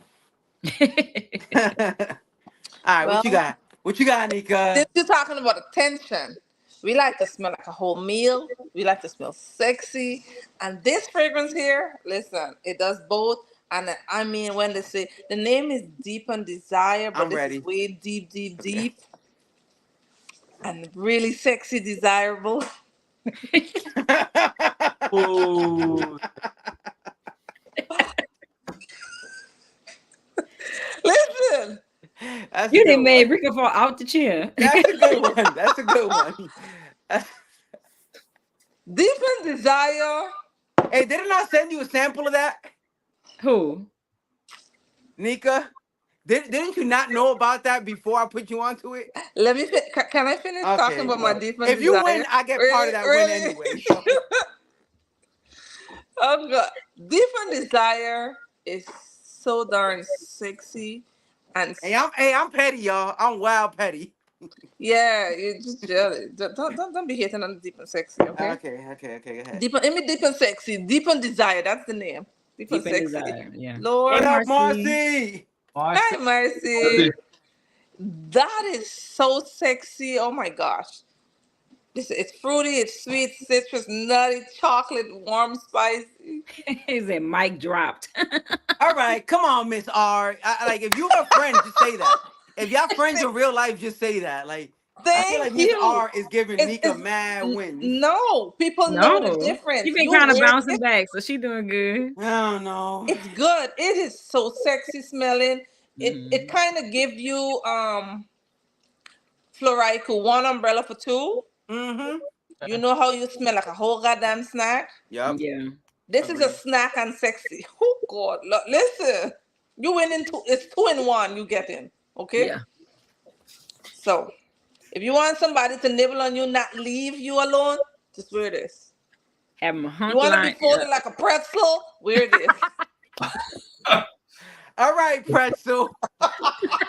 [SPEAKER 1] All right, what you
[SPEAKER 3] Well,
[SPEAKER 1] got? What you got, Nika?
[SPEAKER 3] Since you're talking about attention, we like to smell like a whole meal. We like to smell sexy. And this fragrance here, listen, it does both. And I mean, when they say the name is Deep and Desire, but
[SPEAKER 1] I'm
[SPEAKER 3] this
[SPEAKER 1] ready.
[SPEAKER 3] is way deep, deep, deep, and really sexy, desirable.
[SPEAKER 2] Ooh.
[SPEAKER 3] Listen,
[SPEAKER 1] That's a
[SPEAKER 4] You
[SPEAKER 1] good
[SPEAKER 4] didn't made
[SPEAKER 1] one.
[SPEAKER 4] Rika fall out the chair.
[SPEAKER 1] That's a good one. That's a good one.
[SPEAKER 3] Deep and Desire.
[SPEAKER 1] Hey, didn't I send you a sample of that,
[SPEAKER 4] Who?
[SPEAKER 1] Nika? Didn't you not know about that before I put you onto it?
[SPEAKER 3] Let me. Can I finish talking
[SPEAKER 1] Okay.
[SPEAKER 3] about my
[SPEAKER 1] Well,
[SPEAKER 3] Deep and
[SPEAKER 1] if
[SPEAKER 3] Desire?
[SPEAKER 1] you win, I get part of that win anyway. So.
[SPEAKER 3] Oh God, Deep and Desire is so darn sexy, and
[SPEAKER 1] Hey, I'm petty, y'all. I'm wild petty.
[SPEAKER 3] yeah, you just jealous. Don't be hating on Deep and Sexy, okay?
[SPEAKER 1] Okay. Go ahead.
[SPEAKER 3] Deep, let me Deep and Sexy, Deep and Desire. That's the name. Deep and
[SPEAKER 4] Deep and
[SPEAKER 3] Sexy.
[SPEAKER 4] Desire. Yeah.
[SPEAKER 3] Lord,
[SPEAKER 1] What up,
[SPEAKER 4] Marcy.
[SPEAKER 1] Marcy?
[SPEAKER 3] hi Marcy. That is so sexy. Oh my gosh. It's fruity, it's sweet, citrus, nutty, chocolate, warm, spicy.
[SPEAKER 4] He said Mike dropped.
[SPEAKER 1] All right, come on, Miss R. Like, if you have friends, just say that. If y'all friends in real life, just say that. Like, I feel like
[SPEAKER 3] Thank
[SPEAKER 1] Miss
[SPEAKER 3] you.
[SPEAKER 1] R is giving Nika
[SPEAKER 3] It's
[SPEAKER 1] mad wins.
[SPEAKER 3] no, people know the
[SPEAKER 4] No.
[SPEAKER 3] difference.
[SPEAKER 4] She been
[SPEAKER 3] You
[SPEAKER 4] kind of
[SPEAKER 3] wear
[SPEAKER 4] bouncing
[SPEAKER 3] it,
[SPEAKER 4] back, so she doing good.
[SPEAKER 1] I don't know.
[SPEAKER 3] it's good. It is so sexy smelling. It
[SPEAKER 4] Mhm.
[SPEAKER 3] kind of give you Florico, one umbrella for two.
[SPEAKER 1] Mm-hmm.
[SPEAKER 3] You know how you smell like a whole goddamn snack?
[SPEAKER 1] Yep.
[SPEAKER 4] Yeah.
[SPEAKER 3] This is a
[SPEAKER 1] Agreed.
[SPEAKER 3] snack and sexy. Oh God, look, listen. You win into it's 2 in 1 you get in. Okay?
[SPEAKER 4] Yeah.
[SPEAKER 3] So if you want somebody to nibble on you, not leave you alone, just wear this.
[SPEAKER 4] Have them
[SPEAKER 3] You
[SPEAKER 4] hunk
[SPEAKER 3] want to be
[SPEAKER 4] line.
[SPEAKER 3] folded like a pretzel? Wear this.
[SPEAKER 1] All right, pretzel.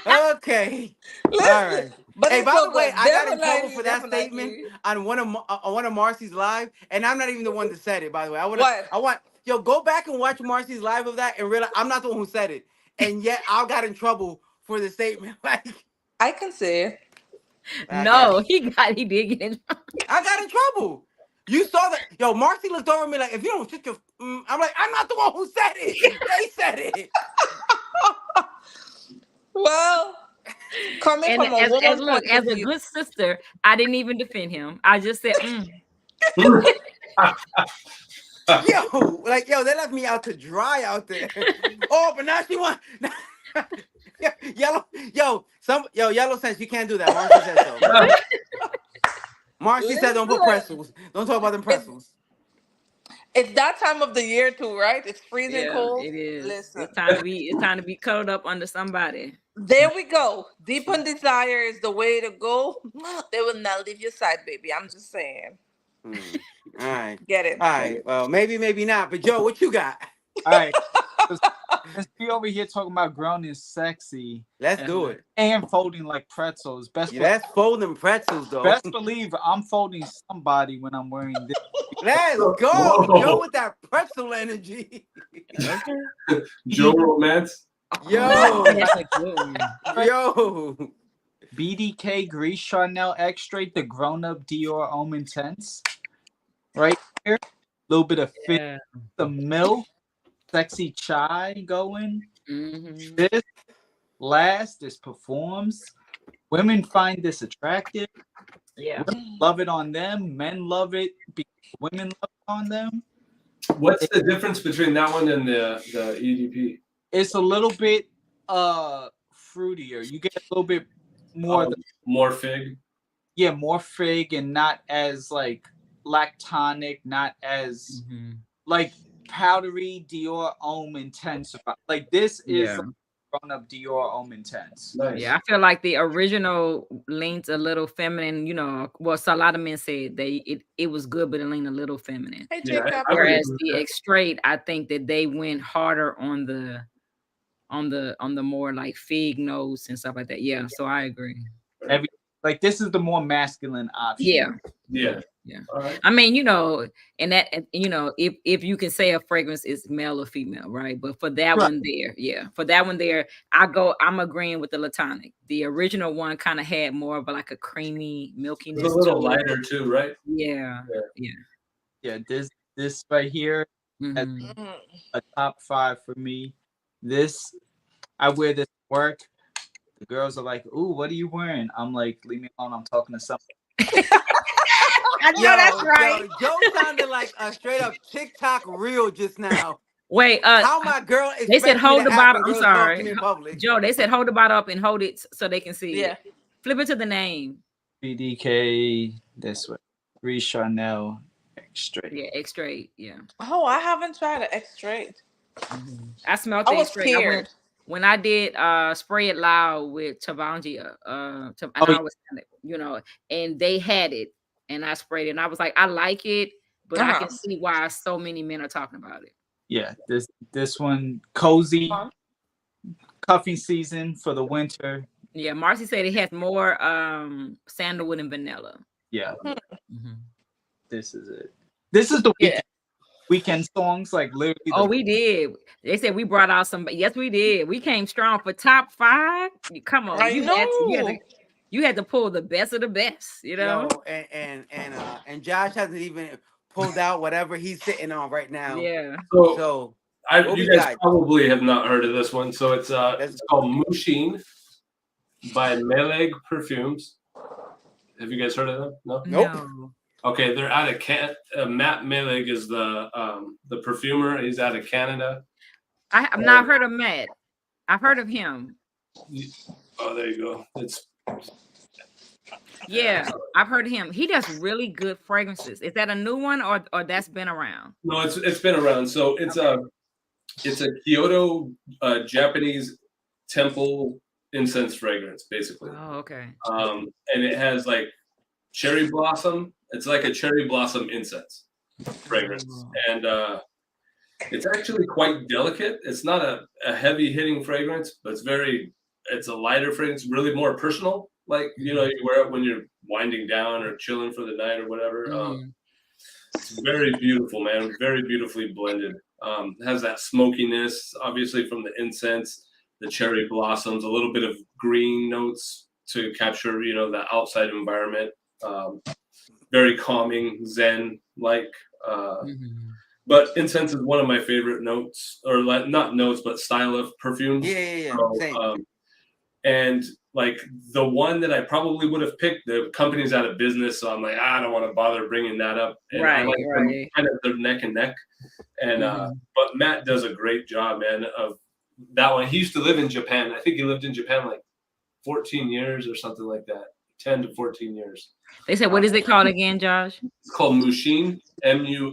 [SPEAKER 1] Okay. All
[SPEAKER 3] Listen,
[SPEAKER 1] right.
[SPEAKER 3] but
[SPEAKER 1] Hey,
[SPEAKER 3] it's
[SPEAKER 1] by
[SPEAKER 3] so
[SPEAKER 1] the way,
[SPEAKER 3] good.
[SPEAKER 1] I got in trouble
[SPEAKER 3] Definitely,
[SPEAKER 1] for that statement
[SPEAKER 3] definitely.
[SPEAKER 1] on one of Marcy's live, and I'm not even the one that said it. By the way,
[SPEAKER 3] What?
[SPEAKER 1] I want yo go back and watch Marcy's live of that and realize I'm not the one who said it, and yet I got in trouble for the statement. Like
[SPEAKER 3] I can say it.
[SPEAKER 4] No, he did get in.
[SPEAKER 1] I got in trouble. You saw that, yo. Marcy looked over at me like, if you don't shut your, I'm like, I'm not the one who said it. They said it.
[SPEAKER 3] Well, coming
[SPEAKER 4] And
[SPEAKER 3] from a
[SPEAKER 4] as
[SPEAKER 3] woman
[SPEAKER 4] look,
[SPEAKER 3] point
[SPEAKER 4] as
[SPEAKER 3] of
[SPEAKER 4] a
[SPEAKER 3] view,
[SPEAKER 4] good sister, I didn't even defend him. I just said,
[SPEAKER 1] Yo, they left me out to dry out there. Oh, but now she want yellow. Yellow says you can't do that. Marcy said so. Marcy said don't put
[SPEAKER 3] listen,
[SPEAKER 1] pretzels. Don't talk about them pretzels.
[SPEAKER 3] it's that time of the year too, right? It's freezing
[SPEAKER 4] yeah,
[SPEAKER 3] cold.
[SPEAKER 4] it is.
[SPEAKER 3] Listen,
[SPEAKER 4] It's time to be cuddled up under somebody.
[SPEAKER 3] there we go. Deep and Desire is the way to go. They will not leave your side, baby. I'm just saying.
[SPEAKER 1] All right.
[SPEAKER 3] Get it.
[SPEAKER 1] All right. Well, maybe not. But Joe, what you got?
[SPEAKER 2] All right. Since we over here talking about grown and sexy
[SPEAKER 1] Let's do it.
[SPEAKER 2] and folding like pretzels,
[SPEAKER 1] Yeah, that's folding pretzels, though.
[SPEAKER 2] best believe I'm folding somebody when I'm wearing this.
[SPEAKER 1] Let's go,
[SPEAKER 5] Whoa.
[SPEAKER 1] Joe, with that pretzel energy.
[SPEAKER 5] Joe Romance.
[SPEAKER 1] Yo,
[SPEAKER 4] That's a good one.
[SPEAKER 1] yo.
[SPEAKER 2] BDK Grease Charnel Extrait, the grown up Dior Homme Intense. Right here. A little bit of fit,
[SPEAKER 4] Yeah.
[SPEAKER 2] the milk, sexy chai going.
[SPEAKER 4] Mhm.
[SPEAKER 2] This last, this performs. Women find this attractive.
[SPEAKER 4] Yeah.
[SPEAKER 2] Love it on them. Men love it. Women love it on them.
[SPEAKER 5] What's the difference between that one and the EDP?
[SPEAKER 2] It's a little bit fruitier. You get a little bit more
[SPEAKER 5] More fig.
[SPEAKER 2] more fig and not as like lactonic, not as
[SPEAKER 4] Mhm.
[SPEAKER 2] like powdery Dior Homme Intense. Like this is
[SPEAKER 4] Yeah.
[SPEAKER 2] grown up Dior Homme Intense.
[SPEAKER 5] Nice.
[SPEAKER 4] Yeah, I feel like the original leans a little feminine. You know, well, so a lot of men said it was good, but it leaned a little feminine.
[SPEAKER 3] Hey,
[SPEAKER 5] Yeah,
[SPEAKER 3] Jacob.
[SPEAKER 5] I would
[SPEAKER 4] Whereas
[SPEAKER 5] agree with
[SPEAKER 4] the
[SPEAKER 5] that.
[SPEAKER 4] Extrait, I think that they went harder on the more like fig notes and stuff like that. Yeah, so I agree.
[SPEAKER 2] Like this is the more masculine option.
[SPEAKER 4] Yeah.
[SPEAKER 5] Yeah.
[SPEAKER 4] Yeah.
[SPEAKER 5] All right.
[SPEAKER 4] I mean, you know, and you know, if you can say a fragrance is male or female, right? But for that
[SPEAKER 2] Right.
[SPEAKER 4] one there, yeah, for that one there, I'm agreeing with the Latonic. The original one kind of had more of like a creamy milkiness.
[SPEAKER 5] It's a little
[SPEAKER 4] to it.
[SPEAKER 5] lighter too, right?
[SPEAKER 4] Yeah.
[SPEAKER 2] Yeah, this right here,
[SPEAKER 4] Mhm.
[SPEAKER 3] Mm.
[SPEAKER 2] a top 5 for me. This, I wear this to work. The girls are like, "Ooh, what are you wearing?" I'm like, "Leave me alone. I'm talking to someone."
[SPEAKER 4] I know that's right.
[SPEAKER 1] Yo, Joe sounded like a straight up TikTok reel just now.
[SPEAKER 4] Wait,
[SPEAKER 1] How my girl
[SPEAKER 4] they
[SPEAKER 1] expects
[SPEAKER 4] said
[SPEAKER 1] me
[SPEAKER 4] hold
[SPEAKER 1] to
[SPEAKER 4] the
[SPEAKER 1] act
[SPEAKER 4] bottle.
[SPEAKER 1] when
[SPEAKER 4] I'm
[SPEAKER 1] girls talk to
[SPEAKER 4] sorry,
[SPEAKER 1] me in public.
[SPEAKER 4] Joe. They said hold the bottle up and hold it so they can see
[SPEAKER 3] Yeah.
[SPEAKER 4] it. Flip it to the name.
[SPEAKER 2] BDK, this way. Grease Charnel Extrait.
[SPEAKER 4] Yeah, Extrait. Yeah.
[SPEAKER 3] Oh, I haven't tried it X-straight.
[SPEAKER 4] I smelled
[SPEAKER 3] I
[SPEAKER 4] the
[SPEAKER 3] was
[SPEAKER 4] Extrait.
[SPEAKER 3] scared.
[SPEAKER 4] When I did Spray It Loud with Tavangi, and
[SPEAKER 2] Oh,
[SPEAKER 4] I was, you know, and they had it, and I sprayed it, and I was like, I like it, but I can see why so many men are talking about it.
[SPEAKER 2] yeah, this one cozy
[SPEAKER 3] Fun.
[SPEAKER 2] cuffing season for the winter.
[SPEAKER 4] Yeah, Marcy said it has more sandalwood and vanilla.
[SPEAKER 2] Yeah,
[SPEAKER 4] Mhm.
[SPEAKER 2] this is it. This is the
[SPEAKER 3] Yeah.
[SPEAKER 2] weekend songs, like literally.
[SPEAKER 4] Oh, we did. They said we brought out some. Yes, we did. We came strong for top 5. Come on,
[SPEAKER 3] I
[SPEAKER 4] you had to pull the best of the best. You know.
[SPEAKER 1] Yo, and Josh hasn't even pulled out whatever he's sitting on right now.
[SPEAKER 4] Yeah.
[SPEAKER 1] So what
[SPEAKER 5] you
[SPEAKER 1] we
[SPEAKER 5] guys
[SPEAKER 1] got?
[SPEAKER 5] probably have not heard of this one. So it's called Mushin by Meleg Perfumes. Have you guys heard of them? No.
[SPEAKER 1] Nope.
[SPEAKER 4] No.
[SPEAKER 5] Okay, they're out of Matt Meleg is the perfumer. He's out of Canada.
[SPEAKER 4] I've not heard of Matt. I've heard of him.
[SPEAKER 5] Oh, there you go.
[SPEAKER 4] Yeah, I've heard of him. He does really good fragrances. Is that a new one or that's been around?
[SPEAKER 5] No, it's been around. So it's a Kyoto Japanese temple incense fragrance, basically.
[SPEAKER 4] Oh, okay.
[SPEAKER 5] And it has like cherry blossom. It's like a cherry blossom incense fragrance, and it's actually quite delicate. It's not a heavy hitting fragrance, but it's a lighter fragrance, really more personal. Like, you know, you wear it when you're winding down or chilling for the night or whatever. It's very beautiful, man. Very beautifully blended. It has that smokiness, obviously, from the incense, the cherry blossoms, a little bit of green notes to capture, you know, the outside environment. Very calming, zen-like. But incense is one of my favorite notes, or like not notes, but style of perfumes.
[SPEAKER 1] Yeah.
[SPEAKER 5] So,
[SPEAKER 1] Same.
[SPEAKER 5] and like the one that I probably would have picked, the company's out of business, so I'm like, I don't want to bother bringing that up. And I like them kind of they're neck and neck. And but Matt does a great job, man, of that one. He used to live in Japan. I think he lived in Japan like 14 years or something like that. 10 to 14 years.
[SPEAKER 4] They said, what is it called again, Josh?
[SPEAKER 5] It's called Mushin, Mushin.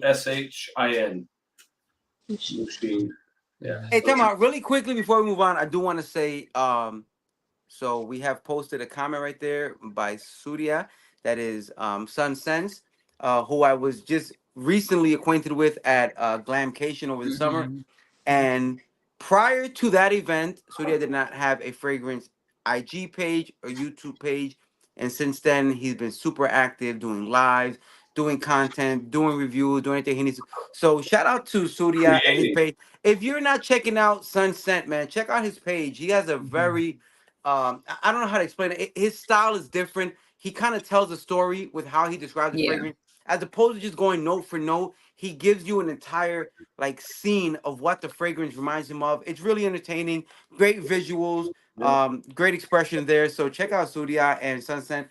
[SPEAKER 5] Mushin. Yeah.
[SPEAKER 1] Hey, time out really quickly before we move on. I do want to say, so we have posted a comment right there by Surya, that is Sun Sense, who I was just recently acquainted with at Glamcation over the summer, and Prior to that event, Surya did not have a fragrance IG page or YouTube page. And since then, he's been super active doing lives, doing content, doing reviews, doing anything he needs to. So shout out to Surya and his
[SPEAKER 5] Creating.
[SPEAKER 1] page. If you're not checking out Sunset, man, check out his page. He has a very I don't know how to explain it. His style is different. He kind of tells a story with how he describes the
[SPEAKER 4] Yeah.
[SPEAKER 1] fragrance. As opposed to just going note for note, he gives you an entire like scene of what the fragrance reminds him of. It's really entertaining, great visuals,
[SPEAKER 5] Yeah.
[SPEAKER 1] great expression there. So check out Surya and Sunset.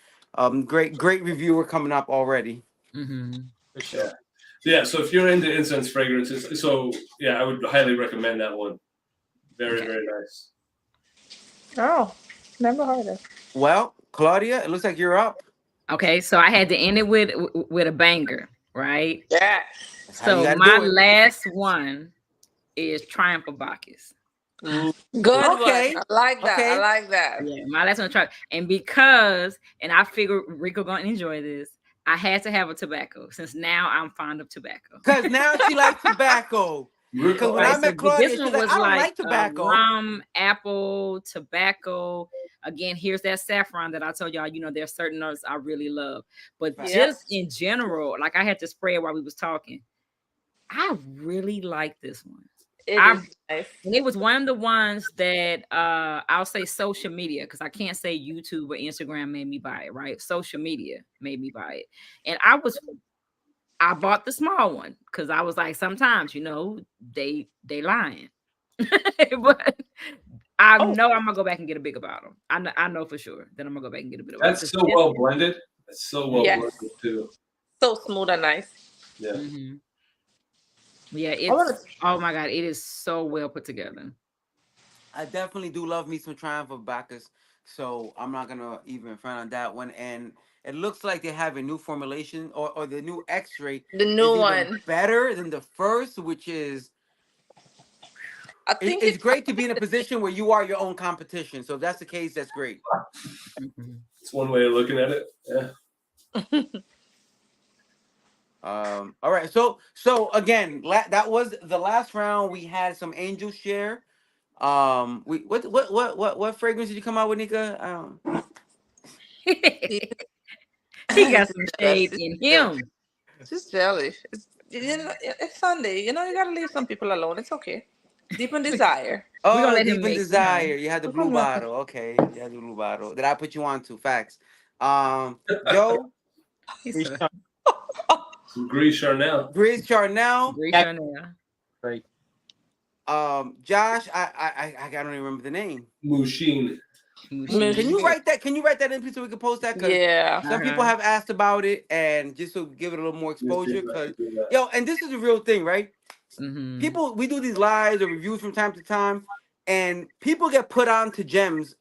[SPEAKER 1] Great reviewer coming up already.
[SPEAKER 4] Mm-hmm.
[SPEAKER 2] For sure.
[SPEAKER 5] Yeah, so if you're into incense fragrances, so yeah, I would highly recommend that one. Very, very nice.
[SPEAKER 3] Oh, never heard of.
[SPEAKER 1] Well, Claudia, it looks like you're up.
[SPEAKER 4] Okay, so I had to end it with a banger, right?
[SPEAKER 3] Yeah.
[SPEAKER 1] That's how you
[SPEAKER 4] So
[SPEAKER 1] gotta
[SPEAKER 4] my
[SPEAKER 1] do it.
[SPEAKER 4] last one is Triumph of Bacchus.
[SPEAKER 3] Good
[SPEAKER 1] Okay.
[SPEAKER 3] one. I like that.
[SPEAKER 1] Okay.
[SPEAKER 3] I like that.
[SPEAKER 4] Yeah, my last one Triumph. And I figured Rico gonna enjoy this. I had to have a tobacco since now I'm fond of tobacco.
[SPEAKER 1] Because now she likes tobacco. Because when
[SPEAKER 4] Right,
[SPEAKER 1] I met
[SPEAKER 4] so
[SPEAKER 1] Claudia,
[SPEAKER 4] this
[SPEAKER 1] she's
[SPEAKER 4] one
[SPEAKER 1] like,
[SPEAKER 4] was
[SPEAKER 1] I don't
[SPEAKER 4] like
[SPEAKER 1] like tobacco.
[SPEAKER 4] rum, apple, tobacco. Again, here's that saffron that I told y'all. You know, there's certain notes I really love, but
[SPEAKER 1] Right.
[SPEAKER 4] just in general, like I had to spray it while we was talking. I really like this one.
[SPEAKER 3] It
[SPEAKER 4] I-
[SPEAKER 3] is nice.
[SPEAKER 4] And it was one of the ones that I'll say social media, because I can't say YouTube or Instagram made me buy it, right? Social media made me buy it. And I bought the small one because I was like, sometimes, you know, they lying. But I know I'm gonna go back and get a bigger bottle. I know for sure that I'm gonna go back and get a bigger bottle.
[SPEAKER 5] That's so well blended. That's so well
[SPEAKER 3] Yes.
[SPEAKER 5] blended too.
[SPEAKER 3] So smooth and nice.
[SPEAKER 5] Yeah.
[SPEAKER 4] Mhm. Yeah,
[SPEAKER 3] wanna-
[SPEAKER 4] it's oh my god, it is so well put together.
[SPEAKER 1] I definitely do love me some Triumph of Bacchus. So I'm not gonna even front on that one. And it looks like they have a new formulation or the new X-ray
[SPEAKER 3] The
[SPEAKER 1] is
[SPEAKER 3] new
[SPEAKER 1] even
[SPEAKER 3] one.
[SPEAKER 1] better than the first, which is
[SPEAKER 3] I think
[SPEAKER 1] it's great to be in a position where you are your own competition. So if that's the case, that's great.
[SPEAKER 4] Mhm.
[SPEAKER 5] It's one way of looking at it. Yeah.
[SPEAKER 1] All right. So again, that was the last round. We had some angel share. We what fragrance did you come out with, Nika?
[SPEAKER 4] He got some shade in him.
[SPEAKER 3] Just jelly. It's Sunday. You know, you gotta leave some people alone. It's okay. Deep in desire.
[SPEAKER 1] Oh,
[SPEAKER 4] gonna let
[SPEAKER 1] Deep
[SPEAKER 4] him
[SPEAKER 1] in
[SPEAKER 4] make
[SPEAKER 1] Desire. You had the
[SPEAKER 3] We're
[SPEAKER 1] blue
[SPEAKER 3] gonna let
[SPEAKER 1] bottle. Okay, you had the blue bottle that I put you on to. Facts. Joe,
[SPEAKER 2] He's
[SPEAKER 5] Some Gris Charnel.
[SPEAKER 1] Gris Charnel.
[SPEAKER 4] Great
[SPEAKER 2] Yeah.
[SPEAKER 4] Chanel.
[SPEAKER 2] great.
[SPEAKER 1] Josh, I don't even remember the name.
[SPEAKER 5] Mushin.
[SPEAKER 1] Can you write that? Can you write that in, please, so we can post that? 'Cause
[SPEAKER 3] Yeah.
[SPEAKER 1] some people have asked about it, and just to give it a little more exposure. Cause and this is the real thing, right?
[SPEAKER 4] Mhm.
[SPEAKER 1] People, we do these lives or reviews from time to time, and people get put on to gems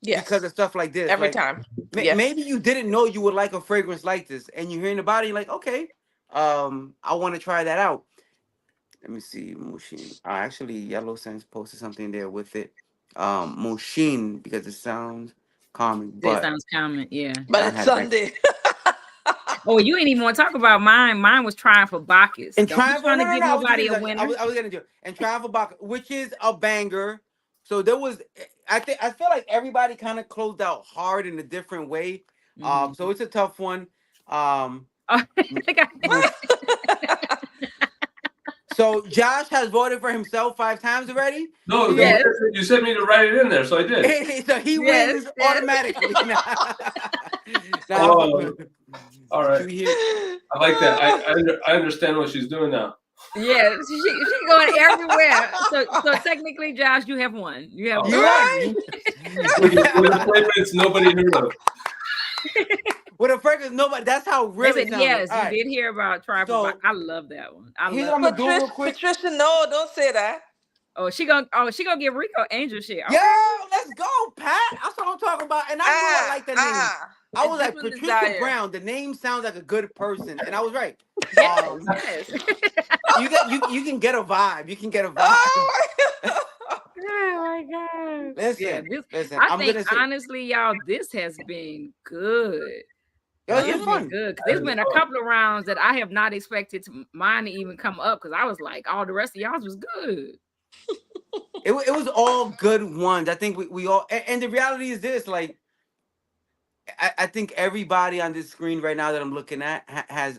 [SPEAKER 3] Yes.
[SPEAKER 1] because of stuff like this.
[SPEAKER 3] Every
[SPEAKER 1] Like,
[SPEAKER 3] time. Yes.
[SPEAKER 1] Maybe you didn't know you would like a fragrance like this, and you're hearing about it, you're like, okay, I want to try that out. Let me see, Mushin. Actually, Yellow Sense posted something there with it. Mushin, because it sounds calming,
[SPEAKER 4] It
[SPEAKER 1] but
[SPEAKER 4] sounds common, yeah.
[SPEAKER 3] But
[SPEAKER 1] I
[SPEAKER 3] it's
[SPEAKER 1] had that.
[SPEAKER 3] Sunday.
[SPEAKER 4] Oh, you ain't even want to talk about mine. Mine was Triumph for Bacchus.
[SPEAKER 1] and
[SPEAKER 4] Don't be
[SPEAKER 1] Triumph,
[SPEAKER 4] trying to
[SPEAKER 1] no,
[SPEAKER 4] give
[SPEAKER 1] I was
[SPEAKER 4] nobody
[SPEAKER 1] gonna
[SPEAKER 4] a
[SPEAKER 1] do-
[SPEAKER 4] winner.
[SPEAKER 1] I was gonna do it. And Travel Bach, which is a banger. So there was, I feel like everybody kind of closed out hard in a different way.
[SPEAKER 4] Mhm.
[SPEAKER 1] So it's a tough one.
[SPEAKER 4] Oh, look at-
[SPEAKER 1] So Josh has voted for himself 5 times already.
[SPEAKER 5] No,
[SPEAKER 4] Yes.
[SPEAKER 5] you said me to write it in there, so I did.
[SPEAKER 1] So he
[SPEAKER 4] Yes,
[SPEAKER 1] wins
[SPEAKER 4] yes.
[SPEAKER 1] automatically.
[SPEAKER 5] Oh, all right.
[SPEAKER 1] You hear-
[SPEAKER 5] I like that. I understand what she's doing now.
[SPEAKER 4] yeah, she going everywhere. So technically, Josh, you have won. You have
[SPEAKER 1] You
[SPEAKER 4] won.
[SPEAKER 1] right.
[SPEAKER 5] With a fragrance nobody heard of.
[SPEAKER 1] With a fragrance, nobody. That's how
[SPEAKER 4] They
[SPEAKER 1] really
[SPEAKER 4] said,
[SPEAKER 1] sounds.
[SPEAKER 4] yes,
[SPEAKER 1] All
[SPEAKER 4] you
[SPEAKER 1] right.
[SPEAKER 4] did hear about Triumph.
[SPEAKER 1] So-
[SPEAKER 4] for Bacchus. I love that one. I
[SPEAKER 1] Here's
[SPEAKER 4] love
[SPEAKER 1] what I'm gonna do real quick.
[SPEAKER 3] Patricia, no, don't say that.
[SPEAKER 4] Oh, she gonna give Rico angel shit.
[SPEAKER 1] Yo, let's go, Pat. That's what I'm talking about. And I knew I like the name. I was like,
[SPEAKER 3] Deep in
[SPEAKER 1] Patricia
[SPEAKER 3] Desire.
[SPEAKER 1] Brown. The name sounds like a good person, and I was right.
[SPEAKER 4] Yes.
[SPEAKER 1] You can get a vibe. You can get a vibe.
[SPEAKER 3] Oh,
[SPEAKER 4] Oh my god.
[SPEAKER 1] Listen,
[SPEAKER 4] Yeah,
[SPEAKER 1] listen.
[SPEAKER 4] I
[SPEAKER 1] I'm
[SPEAKER 4] think
[SPEAKER 1] gonna say,
[SPEAKER 4] honestly, y'all, this has been good.
[SPEAKER 1] yo,
[SPEAKER 4] It's
[SPEAKER 1] it's
[SPEAKER 4] been
[SPEAKER 1] fun.
[SPEAKER 4] good. 'Cause there's been a couple of rounds that I have not expected mine to even come up because I was like, all the rest of y'all's was good.
[SPEAKER 1] it was all good ones. I think we all, and the reality is this, like, I think everybody on this screen right now that I'm looking at has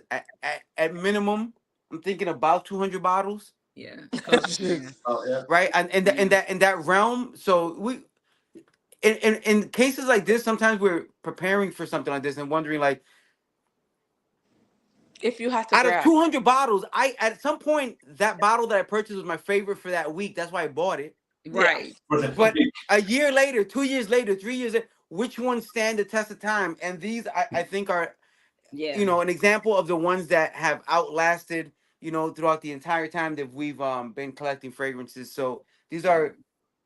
[SPEAKER 1] at minimum, I'm thinking about 200 bottles,
[SPEAKER 4] Yeah. Close, yeah.
[SPEAKER 5] Oh yeah.
[SPEAKER 1] right? And in that realm. So we in cases like this, sometimes we're preparing for something like this and wondering, like,
[SPEAKER 3] If you had to
[SPEAKER 1] out of
[SPEAKER 3] grab.
[SPEAKER 1] 200 bottles, I at some point that bottle that I purchased was my favorite for that week. That's why I bought it.
[SPEAKER 4] Right.
[SPEAKER 1] But a year later, 2 years later, 3 years later, which ones stand the test of time? And these, I think, are,
[SPEAKER 4] Yeah.
[SPEAKER 1] you know, an example of the ones that have outlasted, you know, throughout the entire time that we've been collecting fragrances. So these are,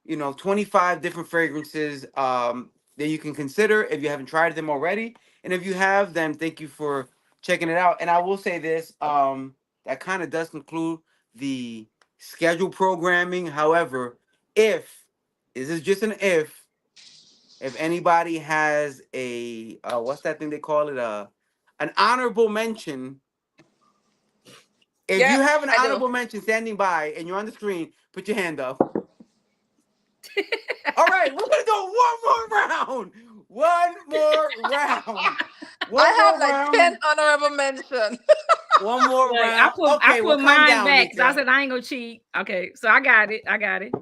[SPEAKER 1] you know, 25 different fragrances that you can consider if you haven't tried them already. And if you have, then thank you for checking it out. And I will say this, that kind of does conclude the schedule programming. However, if this is just an if anybody has a what's that thing they call it, an honorable mention, if
[SPEAKER 3] Yeah,
[SPEAKER 1] you have an
[SPEAKER 3] I do.
[SPEAKER 1] honorable mention standing by and you're on the screen, put your hand up. All right, we're gonna do one more round. One more round. One
[SPEAKER 3] I have
[SPEAKER 1] more
[SPEAKER 3] like
[SPEAKER 1] round.
[SPEAKER 3] 10 honorable mentions.
[SPEAKER 1] One more
[SPEAKER 4] Look,
[SPEAKER 1] round.
[SPEAKER 4] I
[SPEAKER 1] Okay,
[SPEAKER 4] put
[SPEAKER 1] well, calm
[SPEAKER 4] mine
[SPEAKER 1] down,
[SPEAKER 4] back because I
[SPEAKER 1] Nika.
[SPEAKER 4] said I ain't gonna cheat. Okay, so I got it.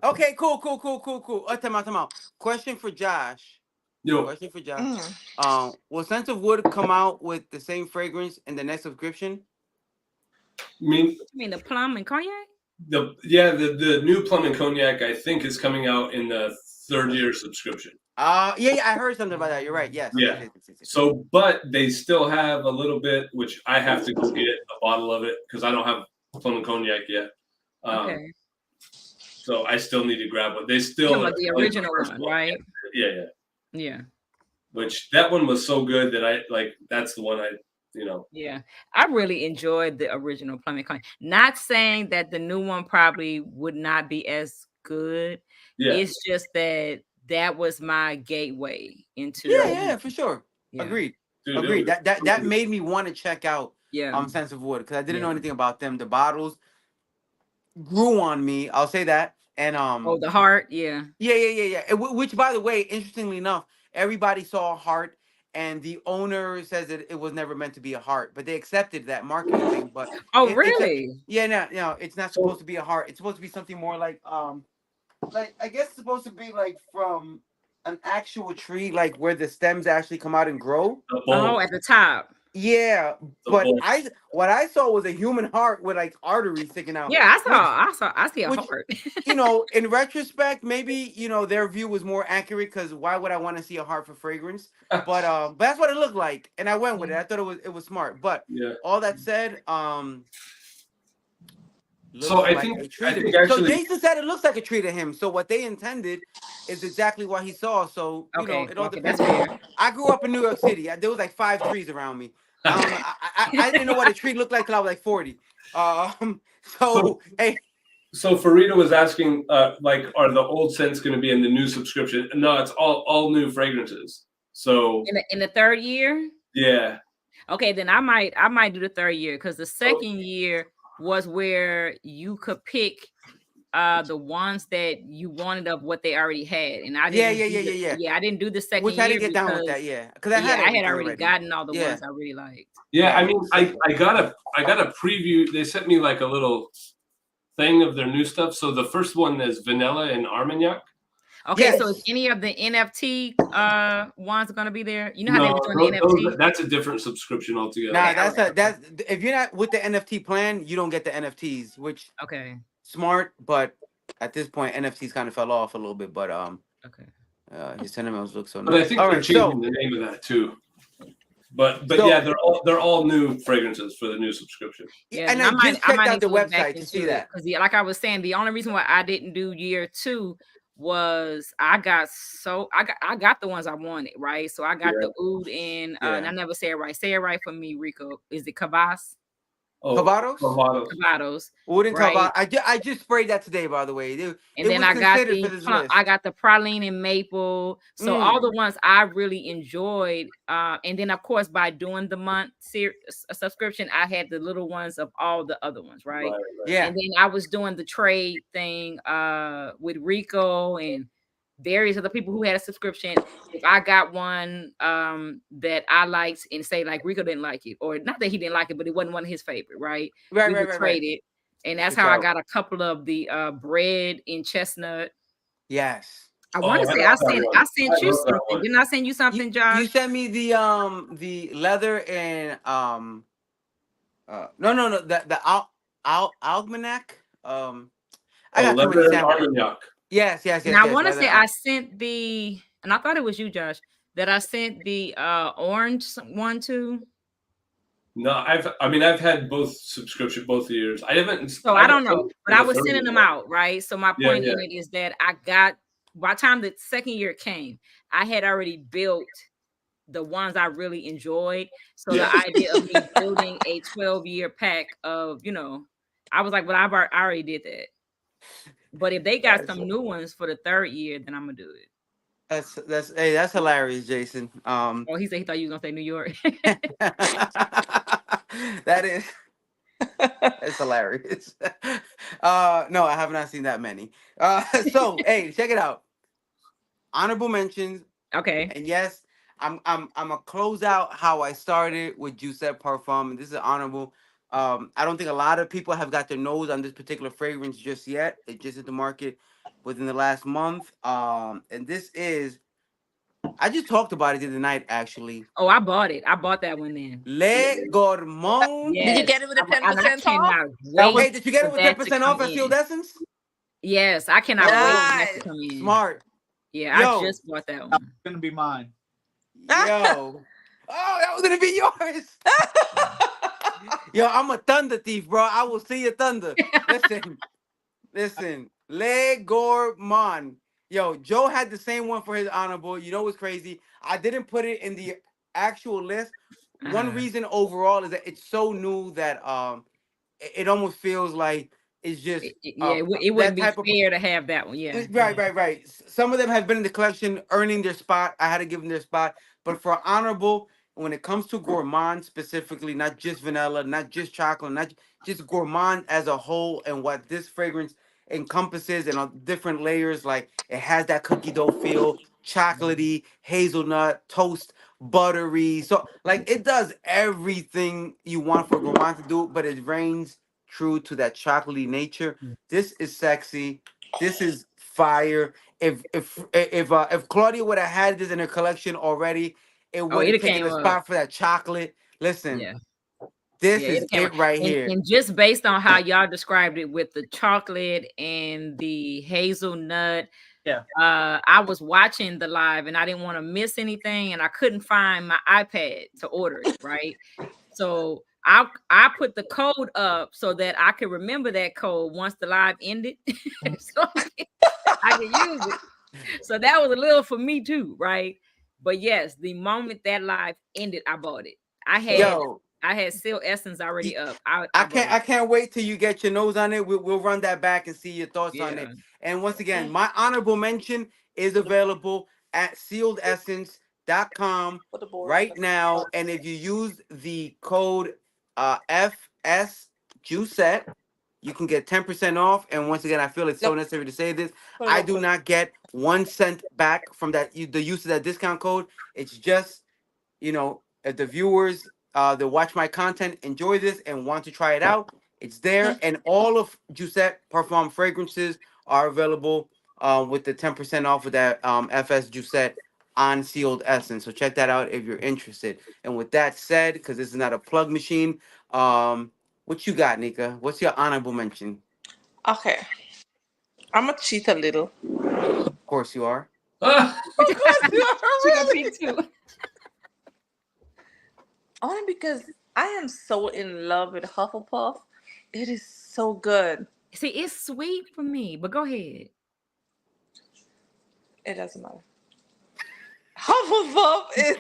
[SPEAKER 1] Okay, cool. Time out. Question for Josh.
[SPEAKER 5] Yo,
[SPEAKER 1] Question for Josh.
[SPEAKER 3] Mm.
[SPEAKER 1] Will Sense of Wood come out with the same fragrance in the next subscription?
[SPEAKER 5] I mean,
[SPEAKER 4] You mean the plum and cognac?
[SPEAKER 5] the new plum and cognac I think is coming out in the 3rd year subscription.
[SPEAKER 1] Yeah, I heard something about that. You're right. Yes.
[SPEAKER 5] Yeah.
[SPEAKER 1] Yes.
[SPEAKER 5] So, but they still have a little bit, which I have to go get a bottle of it because I don't have plum and cognac yet.
[SPEAKER 4] Okay.
[SPEAKER 5] So I still need to grab one. They
[SPEAKER 4] You
[SPEAKER 5] still
[SPEAKER 4] talking about the
[SPEAKER 5] like
[SPEAKER 4] original
[SPEAKER 5] first
[SPEAKER 4] one, right?
[SPEAKER 5] Yeah.
[SPEAKER 4] Yeah.
[SPEAKER 5] Which that one was so good that I like. That's the one I, you know.
[SPEAKER 4] Yeah. I really enjoyed the original plum and cognac. Not saying that the new one probably would not be as good.
[SPEAKER 5] Yeah.
[SPEAKER 4] It's just that was my gateway into
[SPEAKER 1] Yeah, for sure.
[SPEAKER 4] Yeah.
[SPEAKER 1] Agreed.
[SPEAKER 5] Dude,
[SPEAKER 1] Agreed.
[SPEAKER 5] it was-
[SPEAKER 1] That made me want to check out
[SPEAKER 4] Yeah.
[SPEAKER 1] Sense of Wood because I didn't know
[SPEAKER 4] Yeah.
[SPEAKER 1] anything about them. The bottles grew on me. I'll say that. And
[SPEAKER 4] Oh, the heart, yeah.
[SPEAKER 1] Yeah. Which, by the way, interestingly enough, everybody saw a heart, and the owner says that it was never meant to be a heart, but they accepted that marketing thing. But
[SPEAKER 4] Oh,
[SPEAKER 1] it's
[SPEAKER 4] really?
[SPEAKER 1] no, it's not supposed to be a heart. It's supposed to be something more like I guess it's supposed to be like from an actual tree, like where the stems actually come out and grow.
[SPEAKER 5] the bulb,
[SPEAKER 4] Oh, at the top.
[SPEAKER 1] Yeah,
[SPEAKER 5] the
[SPEAKER 1] but
[SPEAKER 5] bulb.
[SPEAKER 1] what I saw was a human heart with like arteries sticking out.
[SPEAKER 4] Yeah, I see a
[SPEAKER 1] which-
[SPEAKER 4] heart.
[SPEAKER 1] You know, in retrospect, maybe, you know, their view was more accurate because why would I want to see a heart for fragrance? But that's what it looked like, and I went with it. I thought it was smart. But
[SPEAKER 5] Yeah.
[SPEAKER 1] all that said,
[SPEAKER 5] So I
[SPEAKER 1] looks
[SPEAKER 5] think
[SPEAKER 1] like a
[SPEAKER 5] I
[SPEAKER 1] tree to
[SPEAKER 5] think
[SPEAKER 1] me. So
[SPEAKER 5] actually
[SPEAKER 1] Jason said it looks like a tree to him. So what they intended is exactly what he saw. So you know,
[SPEAKER 4] Okay,
[SPEAKER 1] it all
[SPEAKER 4] okay,
[SPEAKER 1] depends.
[SPEAKER 4] that's fair.
[SPEAKER 1] I grew up in New York City. There was like 5 trees around me. I didn't know what a tree looked like till I was like 40. So hey,
[SPEAKER 5] so Farida was asking, like, are the old scents going to be in the new subscription? No, it's all new fragrances. So
[SPEAKER 4] In the 3rd year?
[SPEAKER 5] yeah,
[SPEAKER 4] Okay, then I might do the 3rd year because the 2nd year was where you could pick the ones that you wanted of what they already had, and I didn't.
[SPEAKER 1] Yeah.
[SPEAKER 4] I didn't do the 2nd
[SPEAKER 1] which
[SPEAKER 4] year
[SPEAKER 1] I didn't get down with
[SPEAKER 4] because-
[SPEAKER 1] that. Because I had
[SPEAKER 4] I had
[SPEAKER 1] everything
[SPEAKER 4] already gotten all the
[SPEAKER 1] Yeah.
[SPEAKER 4] ones I really liked.
[SPEAKER 5] yeah. I
[SPEAKER 1] Right.
[SPEAKER 5] mean, I got a preview. They sent me like a little thing of their new stuff. So the first one is vanilla and Armagnac.
[SPEAKER 4] Okay, so
[SPEAKER 1] Yes.
[SPEAKER 4] is any of the NFT ones going to be there? You know how they were doing the NFT?
[SPEAKER 5] That's a different subscription altogether.
[SPEAKER 1] Nah,
[SPEAKER 4] Okay,
[SPEAKER 1] that's if you're not with the NFT plan, you don't get the NFTs, which
[SPEAKER 4] Okay.
[SPEAKER 1] smart, but at this point NFTs kind of fell off a little bit. But
[SPEAKER 4] Okay.
[SPEAKER 1] his sentiments look so
[SPEAKER 5] But I
[SPEAKER 1] nice.
[SPEAKER 5] think
[SPEAKER 1] All
[SPEAKER 5] they're
[SPEAKER 1] right,
[SPEAKER 5] changing
[SPEAKER 1] so
[SPEAKER 5] the name of that too. But
[SPEAKER 1] So-
[SPEAKER 5] yeah, they're all new fragrances for the new subscription.
[SPEAKER 4] Yeah,
[SPEAKER 1] and
[SPEAKER 4] and
[SPEAKER 1] I just checked out
[SPEAKER 4] need
[SPEAKER 1] the
[SPEAKER 4] to look back
[SPEAKER 1] website to see
[SPEAKER 4] into it,
[SPEAKER 1] that.
[SPEAKER 4] because like I was saying, the only reason why I didn't do year 2 was I got the ones I wanted, right? So I got the oud and
[SPEAKER 1] Yeah.
[SPEAKER 4] and I never say it right. Say it right for me, Rico. Is it Kavas?
[SPEAKER 1] Cavados?
[SPEAKER 5] Cavados.
[SPEAKER 4] Cavados,
[SPEAKER 1] Oud and
[SPEAKER 4] right?
[SPEAKER 1] Cavados. I just sprayed that today, by the way. It
[SPEAKER 4] And then
[SPEAKER 1] was
[SPEAKER 4] I got
[SPEAKER 1] considered for
[SPEAKER 4] the
[SPEAKER 1] this list.
[SPEAKER 4] I got the praline and maple. So all the ones I really enjoyed. And then of course by doing the month subscription, I had the little ones of all the other ones, right?
[SPEAKER 1] Yeah.
[SPEAKER 4] And then I was doing the trade thing with Rico and various other people who had a subscription. If I got one that I liked and say like Rico didn't like it, or not that he didn't like it, but it wasn't one of his favorite, right?
[SPEAKER 1] Right,
[SPEAKER 4] We
[SPEAKER 1] right,
[SPEAKER 4] would
[SPEAKER 1] right,
[SPEAKER 4] trade
[SPEAKER 1] right.
[SPEAKER 4] it. And that's
[SPEAKER 1] Good
[SPEAKER 4] how I
[SPEAKER 1] job.
[SPEAKER 4] got a couple of the bread in chestnut.
[SPEAKER 1] Yes.
[SPEAKER 4] I want to say I sent you something. Didn't I send you something, Josh?
[SPEAKER 1] You sent me the leather and no the almanac. I got too many
[SPEAKER 5] leather and
[SPEAKER 1] samples.
[SPEAKER 5] Armagnac.
[SPEAKER 1] Yes.
[SPEAKER 4] And I want to say I sent the, and I thought it was you, Josh, that I sent the orange one to.
[SPEAKER 5] No, I've had both subscription both years. I haven't.
[SPEAKER 4] So I don't know, but I was
[SPEAKER 5] third
[SPEAKER 4] sending them
[SPEAKER 5] one.
[SPEAKER 4] out, right? So my point in it is that I got, by the time the second year came, I had already built the ones I really enjoyed. So the idea of me building a 12-year pack of, you know, I was like, well, I already did that. But if they got some new ones for the third year, then I'm gonna do it.
[SPEAKER 1] That's hilarious, Jason.
[SPEAKER 4] Oh, he said he thought you were gonna say New York.
[SPEAKER 1] That's hilarious. No, I have not seen that many. So hey, check it out. Honorable mentions.
[SPEAKER 4] Okay.
[SPEAKER 1] And yes, I'm gonna close out how I started with Giuseppe Parfum, and this is honorable. I don't think a lot of people have got their nose on this particular fragrance just yet. It just hit the market within the last month. And this is, I just talked about it the other night, actually.
[SPEAKER 4] Oh, I bought it. I bought that one then.
[SPEAKER 1] Le Gourmand.
[SPEAKER 4] Yes.
[SPEAKER 3] Did you get it with a 10% off?
[SPEAKER 1] Wait, did you get it with 10% off at Sealed Essence?
[SPEAKER 4] Yes, I cannot wait for that to come in.
[SPEAKER 1] Smart.
[SPEAKER 4] Yeah, I just bought that one.
[SPEAKER 2] It's gonna be mine.
[SPEAKER 1] Yo. Oh, that was gonna be yours. Yo, I'm a thunder thief, bro. I will see your thunder. Listen. Le Gourmand. Yo, Joe had the same one for his honorable. You know what's crazy? I didn't put it in the actual list. One reason overall is that it's so new that it almost feels like it's just
[SPEAKER 4] it wouldn't be fair to have that one. Yeah.
[SPEAKER 1] Right. Some of them have been in the collection earning their spot. I had to give them their spot. But for honorable, when it comes to gourmand specifically, not just vanilla, not just chocolate, not just gourmand as a whole, and what this fragrance encompasses and on different layers, like it has that cookie dough feel, chocolatey, hazelnut, toast, buttery. So like it does everything you want for gourmand to do, but it reigns true to that chocolatey nature. This is sexy. This is fire. If Claudia would have had this in her collection already, it would have taken a spot for that chocolate. Listen, this is it right here.
[SPEAKER 4] And just based on how y'all described it with the chocolate and the hazelnut, I was watching the live and I didn't want to miss anything, and I couldn't find my iPad to order it, right? So I put the code up so that I could remember that code once the live ended, so I could use it. So that was a little for me too, right? But yes, the moment that live ended, I bought it. I had Sealed Essence already up. I
[SPEAKER 1] can't wait till you get your nose on it. We'll run that back and see your thoughts on it. And once again, my honorable mention is available at sealedessence.com right now. And if you use the code FS Giuseppe, you can get 10% off. And once again, I feel it's so necessary to say this. I do not get 1 cent back from the use of that discount code. It's just, if the viewers that watch my content enjoy this and want to try it out, it's there. And all of Giuseppe Parfum fragrances are available with the 10% off of that FS Giuseppe on Sealed Essence. So check that out if you're interested. And with that said, because this is not a plug machine, what you got, Nika? What's your honorable mention?
[SPEAKER 3] Okay. I'm going to cheat a little.
[SPEAKER 1] Of course you are.
[SPEAKER 3] Of course you are.
[SPEAKER 4] Me too.
[SPEAKER 3] Only because I am so in love with Hufflepuff. It is so good.
[SPEAKER 4] See, it's sweet for me, but go ahead.
[SPEAKER 3] It doesn't matter. Hufflepuff is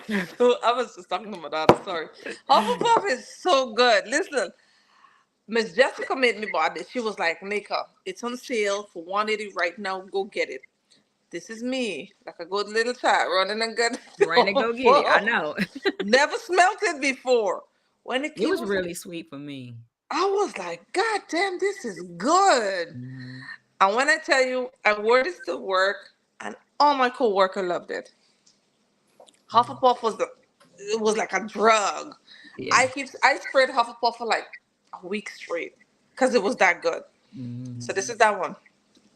[SPEAKER 3] I was just talking to my daughter, sorry. Hufflepuff is so good. Listen, Miss Jessica made me buy this. She was like, Nika, it's on sale for 180 right now. Go get it. This is me, like a good little child running and good.
[SPEAKER 4] Right to go get it. I know.
[SPEAKER 3] Never smelt it before. When it
[SPEAKER 4] It
[SPEAKER 3] came,
[SPEAKER 4] was really sweet for me.
[SPEAKER 3] I was like, God damn, this is good.
[SPEAKER 4] Mhm.
[SPEAKER 3] And when I tell you, I wore this to work, and all my coworker loved it. Hufflepuff it was like a drug.
[SPEAKER 4] Yeah.
[SPEAKER 3] I sprayed Hufflepuff for like a week straight because it was that good.
[SPEAKER 4] Mhm.
[SPEAKER 3] So this is that one.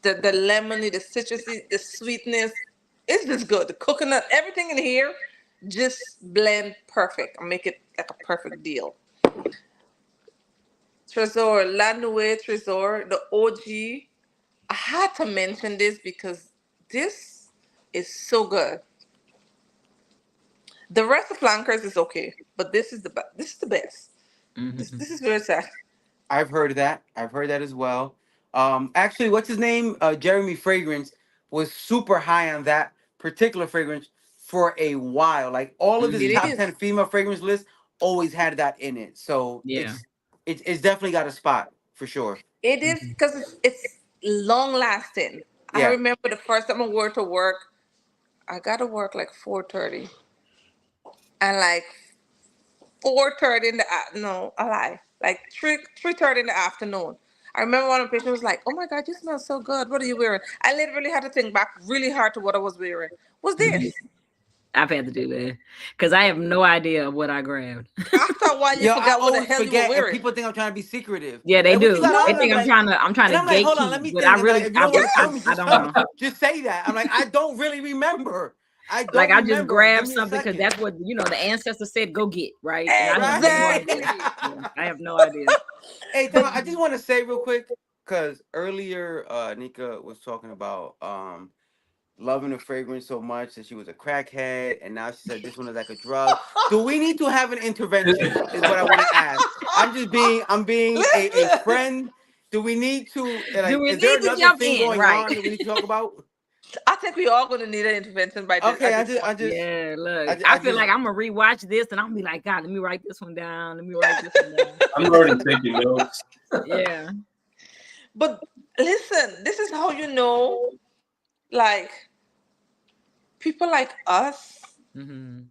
[SPEAKER 3] The lemony, the citrusy, the sweetness. It's just good. The coconut, everything in here just blend perfect and make it like a perfect deal. Trésor, La Nuit Trésor, the OG. I had to mention this because this is so good. The rest of flankers is okay, but this is this is the best.
[SPEAKER 4] Mhm.
[SPEAKER 3] This is very sad.
[SPEAKER 1] I've heard that. I've heard that as well. Actually, what's his name? Jeremy Fragrance was super high on that particular fragrance for a while. Like all of his
[SPEAKER 3] It
[SPEAKER 1] top
[SPEAKER 3] is.
[SPEAKER 1] 10 female fragrance lists always had that in it. So
[SPEAKER 4] Yeah.
[SPEAKER 1] it's definitely got a spot for sure.
[SPEAKER 3] It is
[SPEAKER 4] Mhm.
[SPEAKER 3] because it's long lasting. I
[SPEAKER 1] Yeah.
[SPEAKER 3] remember the first time I wore it to work. I got to work like 4:30, and like 4:30 in the no, I lie, like 3:30 in the afternoon. I remember one of the patients was like, "Oh my God, you smell so good. What are you wearing?" I literally had to think back really hard to what I was wearing. Was this?
[SPEAKER 4] I've had to do that because I have no idea what I grabbed.
[SPEAKER 3] After a while, you
[SPEAKER 1] Yo, I
[SPEAKER 3] forgot what the
[SPEAKER 1] always
[SPEAKER 3] hell you were
[SPEAKER 1] forget, and
[SPEAKER 3] wearing.
[SPEAKER 1] people think I'm trying to be secretive.
[SPEAKER 4] Yeah, they
[SPEAKER 1] Like, what you
[SPEAKER 4] do.
[SPEAKER 1] got
[SPEAKER 3] No,
[SPEAKER 4] They
[SPEAKER 1] on?
[SPEAKER 4] think I'm trying
[SPEAKER 1] And
[SPEAKER 4] to
[SPEAKER 1] I'm like, hold on, let
[SPEAKER 4] gatekeep,
[SPEAKER 1] me
[SPEAKER 4] but
[SPEAKER 1] think.
[SPEAKER 4] I
[SPEAKER 1] And they're like,
[SPEAKER 4] really,
[SPEAKER 1] if you don't want to tell me,
[SPEAKER 4] I
[SPEAKER 1] just
[SPEAKER 4] don't
[SPEAKER 1] tell me.
[SPEAKER 4] know.
[SPEAKER 1] Just say that. I'm like, I don't really remember. I
[SPEAKER 4] Like
[SPEAKER 1] don't
[SPEAKER 4] I just
[SPEAKER 1] remember.
[SPEAKER 4] grabbed
[SPEAKER 1] Give me a
[SPEAKER 4] something because
[SPEAKER 1] second.
[SPEAKER 4] that's what the ancestors said. Go get right, and I have no
[SPEAKER 1] Right?
[SPEAKER 3] Exactly.
[SPEAKER 4] idea. Yeah, I have no idea.
[SPEAKER 1] Hey, Tom, I just want to say real quick, because earlier Nika was talking about loving the fragrance so much that she was a crackhead, and now she said this one is like a drug. Do we need to have an intervention? Is what I want to ask. I'm being a
[SPEAKER 3] Listen,
[SPEAKER 1] friend. Do we need to
[SPEAKER 4] Do
[SPEAKER 1] like?
[SPEAKER 4] we
[SPEAKER 1] Is there
[SPEAKER 4] need to
[SPEAKER 1] another
[SPEAKER 4] jump
[SPEAKER 1] thing
[SPEAKER 4] in?
[SPEAKER 1] going
[SPEAKER 4] Right?
[SPEAKER 1] on that we need to talk about?
[SPEAKER 3] I think we all gonna need an intervention by this
[SPEAKER 1] Okay,
[SPEAKER 3] at this point.
[SPEAKER 4] Yeah. Look,
[SPEAKER 1] I
[SPEAKER 4] I feel
[SPEAKER 1] just
[SPEAKER 4] like I'm gonna rewatch this, and I'm gonna be like, God, let me write this one down. Let me write this one down.
[SPEAKER 5] I'm already taking notes.
[SPEAKER 4] Yeah.
[SPEAKER 3] But listen, this is how you know, like people like us,
[SPEAKER 4] Hmm.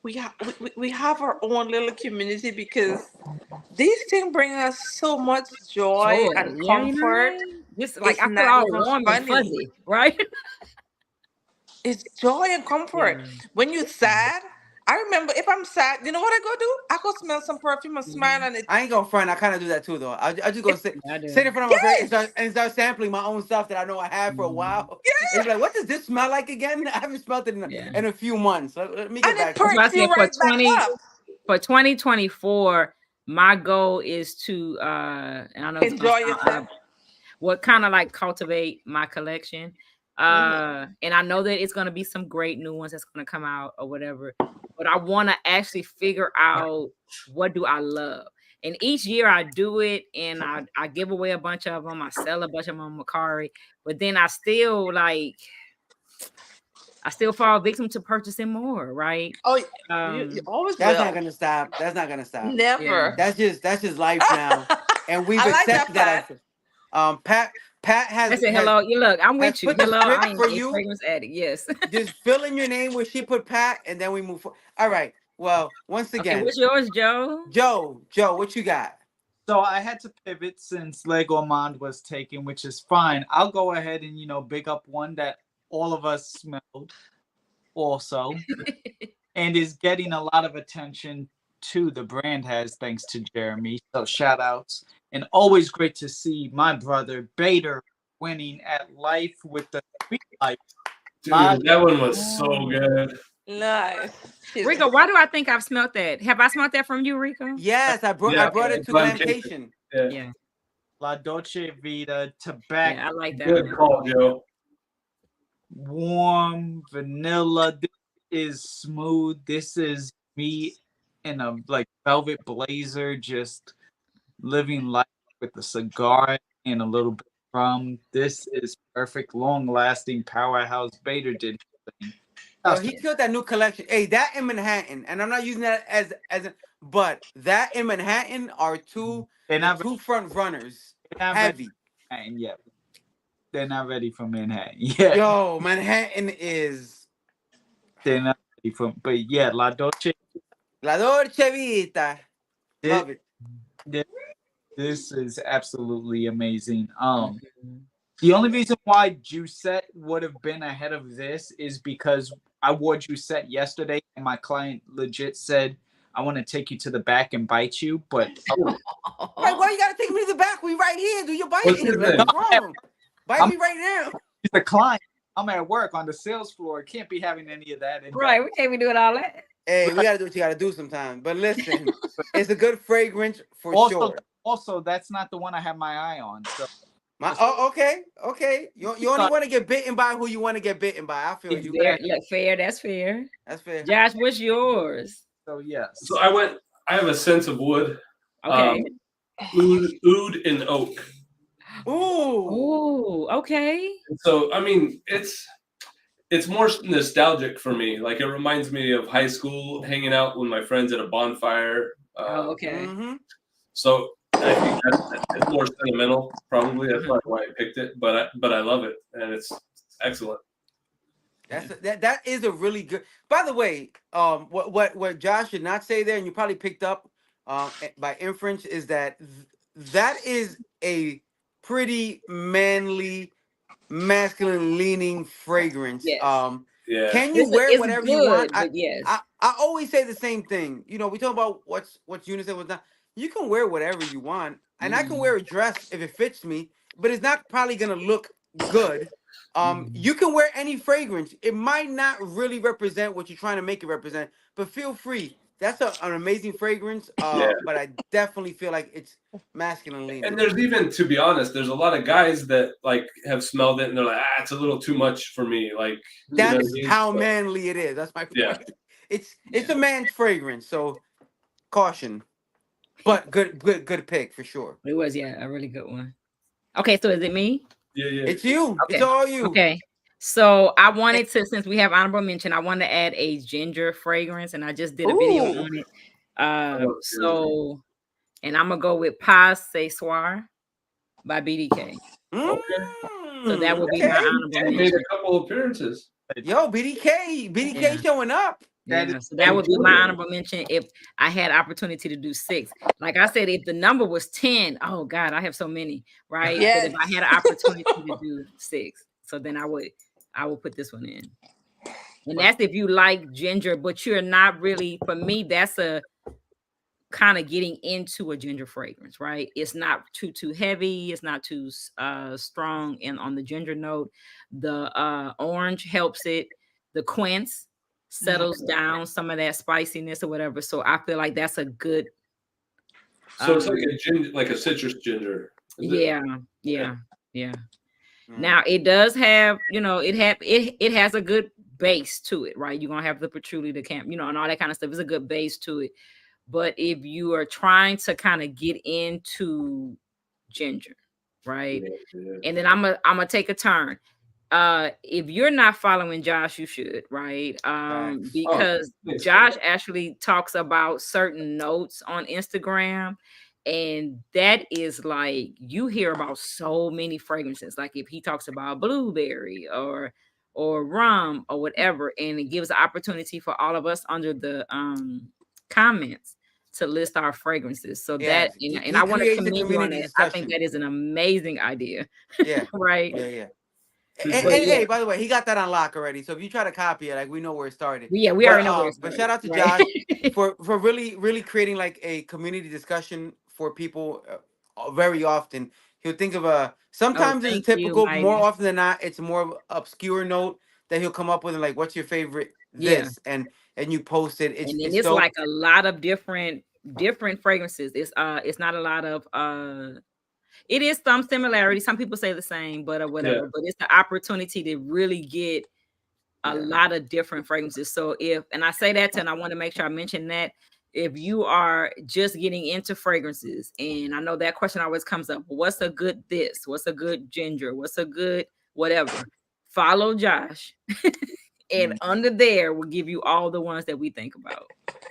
[SPEAKER 3] we have our own little community because these things bring us so much joy
[SPEAKER 4] Joy.
[SPEAKER 3] and
[SPEAKER 4] Yeah, you know what I
[SPEAKER 3] comfort.
[SPEAKER 4] mean? Just like
[SPEAKER 3] It's
[SPEAKER 4] I feel
[SPEAKER 3] not
[SPEAKER 4] all
[SPEAKER 3] even
[SPEAKER 4] warm and
[SPEAKER 3] funny.
[SPEAKER 4] fuzzy, right?
[SPEAKER 3] It's joy and comfort.
[SPEAKER 4] Yeah.
[SPEAKER 3] When you're sad, I remember if I'm sad, you know what I go do? I go smell some perfume and smile,
[SPEAKER 4] Hmm.
[SPEAKER 3] and
[SPEAKER 1] I ain't gonna front. I kind of do that too, though. I just go
[SPEAKER 3] it
[SPEAKER 1] sit
[SPEAKER 4] I do.
[SPEAKER 1] sit in front of my face
[SPEAKER 3] yes,
[SPEAKER 1] and start sampling my own stuff that I know I had for a
[SPEAKER 4] Hmm.
[SPEAKER 1] while. And be like, what does this smell like again? I haven't smelled it
[SPEAKER 4] Yeah.
[SPEAKER 1] in a few months. Let me get
[SPEAKER 3] and it
[SPEAKER 1] back to
[SPEAKER 4] That's
[SPEAKER 1] it.
[SPEAKER 4] why I
[SPEAKER 3] perks you
[SPEAKER 4] said for
[SPEAKER 3] right back up.
[SPEAKER 4] 2024, my goal is to and I know it's gonna
[SPEAKER 3] Enjoy
[SPEAKER 4] sound
[SPEAKER 3] yourself.
[SPEAKER 4] what kind of like cultivate my collection.
[SPEAKER 3] Hmm.
[SPEAKER 4] And I know that it's gonna be some great new ones that's gonna come out or whatever. But I wanna actually figure out what do I love. And each year I do it and I give away a bunch of them, I sell a bunch of them on Macari, but then I still fall victim to purchasing more, right?
[SPEAKER 3] Oh, you
[SPEAKER 4] Um,
[SPEAKER 3] always
[SPEAKER 1] That's not
[SPEAKER 3] will.
[SPEAKER 1] gonna stop. That's not gonna stop.
[SPEAKER 4] yeah.
[SPEAKER 3] Never.
[SPEAKER 1] That's just life now, and we've
[SPEAKER 3] I like that,
[SPEAKER 1] accepted that.
[SPEAKER 3] Pat.
[SPEAKER 1] Pat
[SPEAKER 4] I said,
[SPEAKER 1] has
[SPEAKER 4] hello. You look, I'm
[SPEAKER 1] has
[SPEAKER 4] with you.
[SPEAKER 1] put the
[SPEAKER 4] Hello, I
[SPEAKER 1] script
[SPEAKER 4] am
[SPEAKER 1] for
[SPEAKER 4] a
[SPEAKER 1] you.
[SPEAKER 4] fragrance addict. Yes.
[SPEAKER 1] Just fill in your name where she put Pat, and then we move forward. All right. Well, once
[SPEAKER 4] Okay,
[SPEAKER 1] again,
[SPEAKER 4] what's yours, Joe?
[SPEAKER 1] Joe, what you got?
[SPEAKER 2] So I had to pivot since Legormand was taken, which is fine. I'll go ahead and big up one that all of us smelled also, and is getting a lot of attention to the brand has thanks to Jeremy. So shout outs. And always great to see my brother Bader winning at life with the Sweet Life.
[SPEAKER 5] Dude, that one was so good.
[SPEAKER 3] Nice.
[SPEAKER 4] Rico, why do I think I've smelled that? Have I smelled that from you, Rico?
[SPEAKER 1] Yes, I brought it to Glamcation.
[SPEAKER 5] Yeah.
[SPEAKER 4] Yeah.
[SPEAKER 2] La Dolce Vita
[SPEAKER 4] Yeah,
[SPEAKER 2] tobacco.
[SPEAKER 4] I like that
[SPEAKER 5] Good
[SPEAKER 4] one.
[SPEAKER 5] call, Joe.
[SPEAKER 2] Warm vanilla. This is smooth. This is me in a velvet blazer, just living life with a cigar and a little bit of rum. This is perfect, long lasting powerhouse. Bader did his thing.
[SPEAKER 1] Yo, he killed that new collection. Hey, that in Manhattan, and I'm not using that as but that in Manhattan are two
[SPEAKER 2] They're
[SPEAKER 1] the
[SPEAKER 2] not,
[SPEAKER 1] two front runners.
[SPEAKER 2] they're not ready
[SPEAKER 1] Heavy.
[SPEAKER 2] for Manhattan yet. They're not ready for Manhattan yet.
[SPEAKER 1] Yo, Manhattan is
[SPEAKER 2] They're not ready for. But yeah, La Dolce.
[SPEAKER 1] La Dolce Vita. Love it.
[SPEAKER 2] This is absolutely amazing.
[SPEAKER 4] Mhm.
[SPEAKER 2] The only reason why Juicette would have been ahead of this is because I wore Juicette yesterday, and my client legit said, "I want to take you to the back and bite you." But
[SPEAKER 1] Right, why you gotta take me to the back? We right here. Do your
[SPEAKER 5] What's
[SPEAKER 1] biting.
[SPEAKER 5] his
[SPEAKER 1] Like,
[SPEAKER 5] name?
[SPEAKER 1] what's wrong? Bite
[SPEAKER 2] I'm-
[SPEAKER 1] me right now.
[SPEAKER 2] he's a client. I'm at work on the sales floor. Can't be having any of that.
[SPEAKER 4] Right, we can't be doing all that.
[SPEAKER 1] Hey, we gotta do what you gotta do sometimes. But listen, it's a good fragrance for
[SPEAKER 2] Also,
[SPEAKER 1] sure.
[SPEAKER 2] also, that's not the one I have my eye on. So
[SPEAKER 1] Okay. You only want to get bitten by who you want to get bitten by. I feel you.
[SPEAKER 4] Fair, yeah, fair. That's fair.
[SPEAKER 1] That's fair.
[SPEAKER 4] Josh, what's yours?
[SPEAKER 2] yes.
[SPEAKER 5] So I have a sense of wood.
[SPEAKER 4] Okay.
[SPEAKER 5] Oud and oak.
[SPEAKER 1] Ooh.
[SPEAKER 4] Oh, okay.
[SPEAKER 5] So I mean, it's more nostalgic for me. Like it reminds me of high school, hanging out with my friends at a bonfire.
[SPEAKER 4] Oh, okay.
[SPEAKER 1] Mm-hmm.
[SPEAKER 5] So I think that's more sentimental, probably. That's probably why I picked it. But I love it, and it's excellent.
[SPEAKER 1] That is a really good. By the way, what Josh did not say there, and you probably picked up by inference, is that that is a pretty manly, masculine leaning fragrance.
[SPEAKER 4] Yes.
[SPEAKER 5] Yeah.
[SPEAKER 1] Can you
[SPEAKER 4] It's,
[SPEAKER 1] wear
[SPEAKER 4] it's
[SPEAKER 1] whatever
[SPEAKER 4] good,
[SPEAKER 1] you want?
[SPEAKER 4] but yes.
[SPEAKER 1] I always say the same thing. You know, we talk about what's unisex, what's not. You can wear whatever you want, and I can wear a dress if it fits me, but it's not probably gonna look good. You can wear any fragrance. It might not really represent what you're trying to make it represent, but feel free. That's an amazing fragrance.
[SPEAKER 5] Yeah.
[SPEAKER 1] But I definitely feel like it's masculine leaning.
[SPEAKER 5] And there's even, to be honest, there's a lot of guys that like have smelled it and they're like, it's a little too much for me. Like
[SPEAKER 1] That's
[SPEAKER 5] you know what I mean?
[SPEAKER 1] how
[SPEAKER 5] So,
[SPEAKER 1] manly it is. That's my point.
[SPEAKER 5] Yeah.
[SPEAKER 1] It's a man's fragrance, so caution. But good pick for sure.
[SPEAKER 4] It was, yeah, a really good one. Okay, so is it me?
[SPEAKER 5] Yeah.
[SPEAKER 1] It's you.
[SPEAKER 4] Okay.
[SPEAKER 1] It's all you.
[SPEAKER 4] Okay. So I wanted to, since we have honorable mention, I wanted to add a ginger fragrance, and I just did a video
[SPEAKER 1] Ooh.
[SPEAKER 4] on it.
[SPEAKER 5] love
[SPEAKER 4] So, and I'm gonna go with Pas Ce Soir by BDK. So that would be my honorable
[SPEAKER 5] He made
[SPEAKER 4] mention.
[SPEAKER 5] a couple appearances.
[SPEAKER 1] Yo, BDK
[SPEAKER 4] Yeah.
[SPEAKER 1] showing up.
[SPEAKER 4] Yeah, so that would be my honorable mention if I had opportunity to do 6. Like I said, if the number was 10, oh God, I have so many, right?
[SPEAKER 3] Yes.
[SPEAKER 4] But if I had an opportunity to do 6, so then I would put this one in. And that's if you like ginger, but you're not really, for me, that's a kind of getting into a ginger fragrance, right? It's not too heavy, it's not too strong and on the ginger note. The orange helps it, the quince settles down some of that spiciness or whatever. So I feel like that's a good
[SPEAKER 5] So it's like a ginger, like a citrus ginger. Is it?
[SPEAKER 4] yeah. Now it does have, it has a good base to it, right? You're gonna have the patchouli, the camp, and all that kind of stuff. It's a good base to it. But if you are trying to kind of get into ginger, right?
[SPEAKER 5] Yeah.
[SPEAKER 4] And then I'm gonna take a turn. If you're not following Josh, you should, right?
[SPEAKER 1] Facts.
[SPEAKER 4] Because
[SPEAKER 5] thanks,
[SPEAKER 4] Josh actually talks about certain notes on Instagram, and that is like you hear about so many fragrances. Like if he talks about blueberry or rum or whatever, and it gives the opportunity for all of us under the comments to list our fragrances. So
[SPEAKER 1] Yes,
[SPEAKER 4] that,
[SPEAKER 1] he
[SPEAKER 4] and I want to
[SPEAKER 1] creates a
[SPEAKER 4] commend you on
[SPEAKER 1] community
[SPEAKER 4] that. I think
[SPEAKER 1] discussion.
[SPEAKER 4] that is an amazing idea.
[SPEAKER 1] Yeah.
[SPEAKER 4] Right.
[SPEAKER 1] Yeah.
[SPEAKER 5] But
[SPEAKER 1] And,
[SPEAKER 4] yeah.
[SPEAKER 1] hey, by the way, he got that on lock already. So if you try to copy it, like we know where it started.
[SPEAKER 4] Yeah, we already know where it
[SPEAKER 1] But
[SPEAKER 4] started,
[SPEAKER 1] shout out to
[SPEAKER 4] right?
[SPEAKER 1] Josh for really creating like a community discussion for people very often. He'll think of sometimes it's a
[SPEAKER 4] thank you,
[SPEAKER 1] typical, more
[SPEAKER 4] Mike.
[SPEAKER 1] often than not, it's a more obscure note that he'll come up with and like, what's your favorite
[SPEAKER 4] Yeah.
[SPEAKER 1] this? And you post it.
[SPEAKER 4] And then
[SPEAKER 1] It's
[SPEAKER 4] it's
[SPEAKER 1] dope.
[SPEAKER 4] like a lot of different fragrances. It's not a lot of it is some similarities. Some people say the same, but whatever.
[SPEAKER 5] Yeah.
[SPEAKER 4] But it's the opportunity to really get a lot of different fragrances. So and I say that, and I want to make sure I mention that if you are just getting into fragrances, and I know that question always comes up, what's a good this? What's a good ginger? What's a good whatever? Follow Josh. And under there will give you all the ones that we think about.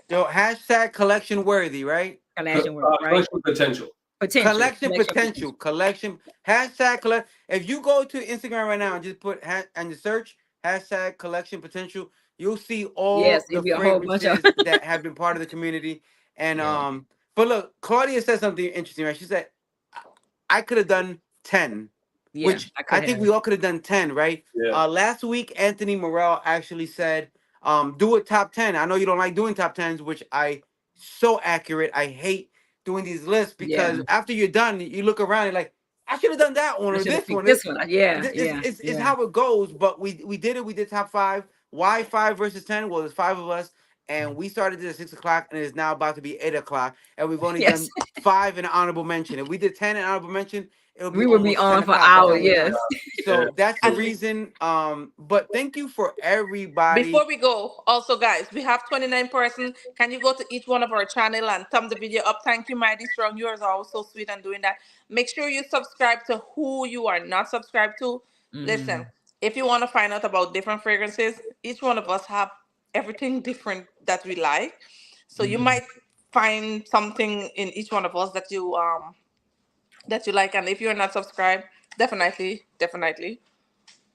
[SPEAKER 1] Yo, hashtag collection worthy, right?
[SPEAKER 4] Collection work, right?
[SPEAKER 5] Collection potential.
[SPEAKER 4] Potential.
[SPEAKER 1] Collection potential. Collection. Hashtag collect. If you go to Instagram right now and just put and you search hashtag collection potential, you'll see all
[SPEAKER 4] Yes,
[SPEAKER 1] the
[SPEAKER 4] it'll be a whole bunch of.
[SPEAKER 1] fragrances that have been part of the community. And
[SPEAKER 4] Yeah.
[SPEAKER 1] but look, Claudia said something interesting, right? She said, I could have done 10.
[SPEAKER 4] Yeah,
[SPEAKER 1] Which
[SPEAKER 4] I could
[SPEAKER 1] I think
[SPEAKER 4] have.
[SPEAKER 1] we all could have done 10, right?
[SPEAKER 5] Yeah.
[SPEAKER 1] Last week, Anthony Morel actually said, do a top 10. I know you don't like doing top 10s, which I so accurate. I hate doing these lists because
[SPEAKER 4] Yeah.
[SPEAKER 1] after you're done, you look around and like, I should have done that one
[SPEAKER 4] I
[SPEAKER 1] or
[SPEAKER 4] should have
[SPEAKER 1] this one.
[SPEAKER 4] picked this one. Yeah,
[SPEAKER 1] It's
[SPEAKER 4] yeah.
[SPEAKER 1] how it goes, but we did it. We did top 5. Why 5 versus 10? Well, there's 5 of us, and we started this at 6 o'clock, and it's now about to be 8 o'clock, and we've only
[SPEAKER 4] Yes.
[SPEAKER 1] done 5 in an honorable mention. If we did 10 in honorable mention, it'll be
[SPEAKER 4] We would be
[SPEAKER 1] almost 10
[SPEAKER 4] on for
[SPEAKER 1] o'clock by the
[SPEAKER 4] hours.
[SPEAKER 1] time we're
[SPEAKER 4] Yes.
[SPEAKER 1] done. So
[SPEAKER 5] Yeah.
[SPEAKER 1] that's the
[SPEAKER 3] And
[SPEAKER 1] reason. But thank you for everybody.
[SPEAKER 3] before we go, also guys, we have 29 person. Can you go to each one of our channel and thumb the video up? Thank you, Mighty Strong. You are always so sweet and doing that. Make sure you subscribe to who you are not subscribed to. Listen, if you want to find out about different fragrances, each one of us have everything different that we like. So you might find something in each one of us that you like. And if you're not subscribed, definitely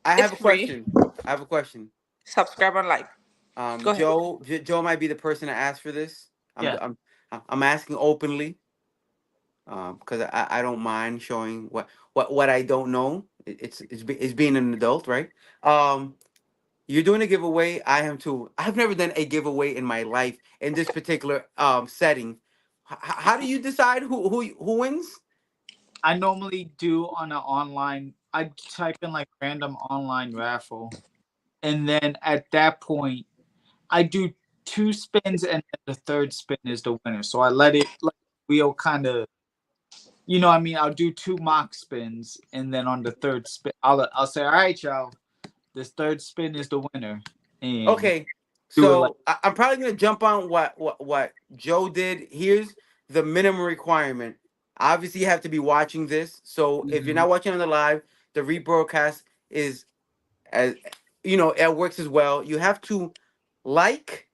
[SPEAKER 1] I have
[SPEAKER 3] it's
[SPEAKER 1] a
[SPEAKER 3] free.
[SPEAKER 1] question. I have a question.
[SPEAKER 3] Subscribe and like. Go ahead.
[SPEAKER 1] Joe might be the person to ask for this.
[SPEAKER 2] Yeah.
[SPEAKER 1] I'm asking openly. Because I don't mind showing what I don't know. It's being an adult, right? You're doing a giveaway. I am too. I've never done a giveaway in my life in this particular setting. How do you decide who wins?
[SPEAKER 2] I normally do on an online. I type in like random online raffle, and then at that point, I do 2 spins, and then the third spin is the winner. So I let the wheel kind of, you know what I mean? I'll do 2 mock spins, and then on the third spin, I'll say, all right, y'all, this third spin is the winner. And
[SPEAKER 1] Okay,
[SPEAKER 2] do it
[SPEAKER 1] so
[SPEAKER 2] like-
[SPEAKER 1] I'm probably gonna jump on what Joe did. Here's the minimum requirement. Obviously, you have to be watching this. So if you're not watching on the live, the rebroadcast is, as you know, it works as well. You have to like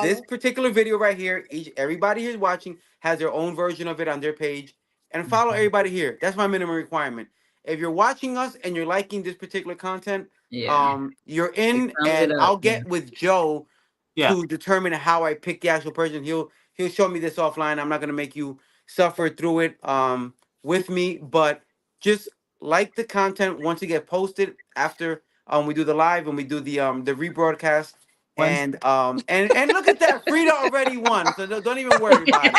[SPEAKER 1] this
[SPEAKER 3] Follow.
[SPEAKER 1] particular video right here. Everybody who's watching has their own version of it on their page, and follow everybody here. That's my minimum requirement. If you're watching us and you're liking this particular content,
[SPEAKER 4] Yeah.
[SPEAKER 1] you're in,
[SPEAKER 4] thumbs
[SPEAKER 1] and
[SPEAKER 4] it up,
[SPEAKER 1] I'll get with Joe
[SPEAKER 2] Yeah.
[SPEAKER 1] to determine how I pick the actual person. He'll show me this offline. I'm not gonna make you suffer through it with me, but just like the content once it get posted after we do the live and we do the rebroadcast. And and look at that, Frida already won, so don't even worry about it.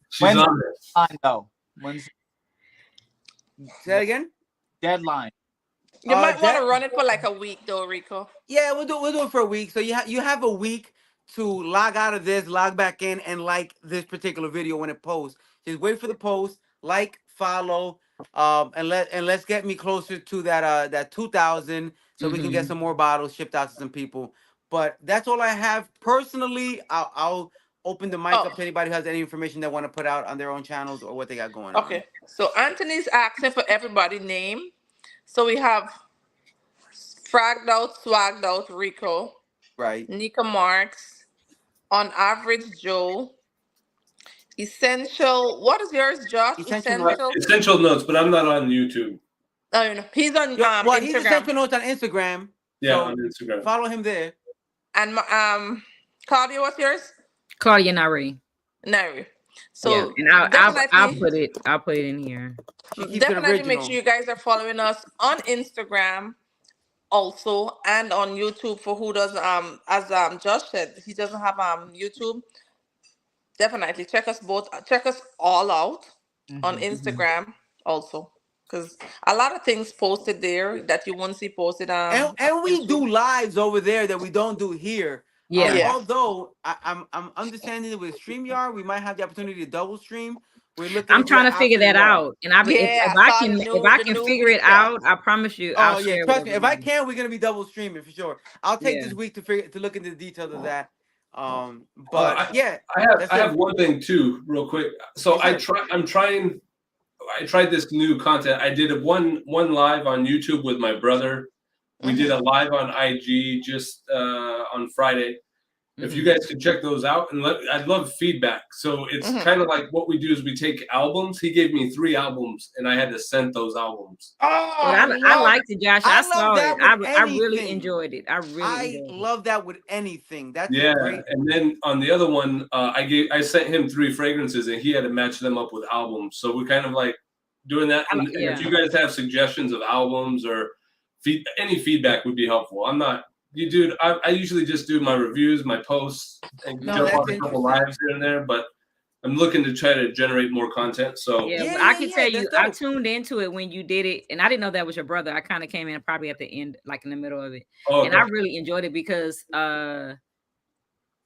[SPEAKER 5] She's
[SPEAKER 2] When's
[SPEAKER 5] on it.
[SPEAKER 2] deadline though? When's
[SPEAKER 1] Say that again.
[SPEAKER 2] deadline?
[SPEAKER 3] You might want
[SPEAKER 1] that-
[SPEAKER 3] to run it for like a week though, Rico.
[SPEAKER 1] Yeah, we'll do it for a week. So you have a week to log out of this, log back in, and like this particular video when it posts. Just wait for the post, like, follow, and let's get me closer to that 2,000 so we can get some more bottles shipped out to some people. But that's all I have personally. I'll open the mic up to anybody who has any information they want to put out on their own channels or what they got going on.
[SPEAKER 3] Okay. So Anthony's asking for everybody name. So we have Fragged Out, Swagged Out, Rico,
[SPEAKER 1] Right.
[SPEAKER 3] Nika Marks, On Average Joe, Essential. What is yours, Josh?
[SPEAKER 1] Essential
[SPEAKER 5] Essential notes, but I'm not on YouTube.
[SPEAKER 3] Oh, no. He's on
[SPEAKER 1] Well, he's
[SPEAKER 3] Instagram.
[SPEAKER 1] Essential Notes on Instagram.
[SPEAKER 5] Yeah,
[SPEAKER 1] So
[SPEAKER 5] on Instagram.
[SPEAKER 1] follow him there.
[SPEAKER 3] And Claudia, what's yours?
[SPEAKER 4] Claudia Nari.
[SPEAKER 3] No. So
[SPEAKER 4] So and I'll
[SPEAKER 3] definitely,
[SPEAKER 4] I'll put it in here.
[SPEAKER 1] She keeps it
[SPEAKER 3] definitely make
[SPEAKER 1] original.
[SPEAKER 3] sure you guys are following us on Instagram also and on YouTube for who does as Josh said he doesn't have YouTube. Definitely check us all out on Instagram also, because a lot of things posted there that you won't see posted on
[SPEAKER 1] And we
[SPEAKER 3] YouTube.
[SPEAKER 1] do lives over there that we don't do here.
[SPEAKER 4] Yeah.
[SPEAKER 3] Yeah.
[SPEAKER 1] Although I'm understanding that with StreamYard, we might have the opportunity to double stream. We're looking.
[SPEAKER 4] I'm
[SPEAKER 1] into
[SPEAKER 4] trying to
[SPEAKER 1] that
[SPEAKER 4] figure
[SPEAKER 1] option
[SPEAKER 4] that
[SPEAKER 1] as well.
[SPEAKER 4] out. And I
[SPEAKER 3] Yeah,
[SPEAKER 4] if
[SPEAKER 3] I
[SPEAKER 4] I
[SPEAKER 3] saw
[SPEAKER 4] can
[SPEAKER 3] the new
[SPEAKER 4] figure it
[SPEAKER 3] feature.
[SPEAKER 4] out, I promise you I'll
[SPEAKER 1] Oh
[SPEAKER 4] share
[SPEAKER 1] yeah,
[SPEAKER 4] it
[SPEAKER 1] trust
[SPEAKER 4] with
[SPEAKER 1] me. If I
[SPEAKER 4] everyone.
[SPEAKER 1] can, we're gonna be double streaming for sure. I'll take
[SPEAKER 4] Yeah.
[SPEAKER 1] this week to look into the details of that. But yeah,
[SPEAKER 5] I have one thing too, real quick. So
[SPEAKER 1] Yes, sir.
[SPEAKER 5] I tried this new content. I did one live on YouTube with my brother We did a live on IG just on Friday. If you
[SPEAKER 4] Mhm.
[SPEAKER 5] guys could check those out, and I'd love feedback. So it's kind of like what we do is we take albums. He gave me 3 albums, and I had to send those albums.
[SPEAKER 1] Oh,
[SPEAKER 4] But I liked it, Josh. I
[SPEAKER 1] I love
[SPEAKER 4] saw
[SPEAKER 1] that
[SPEAKER 4] it.
[SPEAKER 1] with
[SPEAKER 4] I really
[SPEAKER 1] anything.
[SPEAKER 4] enjoyed it. I really
[SPEAKER 1] I
[SPEAKER 4] enjoyed it.
[SPEAKER 1] love that with anything. That's
[SPEAKER 5] Yeah,
[SPEAKER 1] a great.
[SPEAKER 5] and then on the other one, I sent him 3 fragrances, and he had to match them up with albums. So we're kind of like doing that. And if you guys have suggestions of albums or any feedback would be helpful. I'm not. You dude, I usually just do my reviews, my posts, and
[SPEAKER 1] No,
[SPEAKER 5] jump
[SPEAKER 1] that's
[SPEAKER 5] on a couple lives here and there. But I'm looking to try to generate more content. So
[SPEAKER 4] Yeah,
[SPEAKER 1] Yeah,
[SPEAKER 4] I
[SPEAKER 1] yeah,
[SPEAKER 4] can
[SPEAKER 1] yeah,
[SPEAKER 4] tell you,
[SPEAKER 1] that's
[SPEAKER 4] I
[SPEAKER 1] dope.
[SPEAKER 4] tuned into it when you did it, and I didn't know that was your brother. I kind of came in probably at the end, like in the middle of it, and I really enjoyed it because I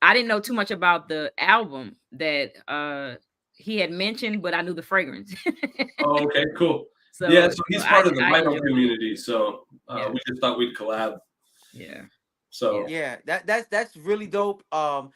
[SPEAKER 4] didn't know too much about the album that he had mentioned, but I knew the fragrance.
[SPEAKER 5] Oh, okay, cool.
[SPEAKER 4] So
[SPEAKER 5] yeah, so he's part of the
[SPEAKER 4] I
[SPEAKER 5] vinyl
[SPEAKER 4] enjoyed it.
[SPEAKER 5] community. So
[SPEAKER 4] Yeah.
[SPEAKER 5] we just thought we'd collab.
[SPEAKER 4] Yeah.
[SPEAKER 5] So
[SPEAKER 1] Yeah, that's really dope. And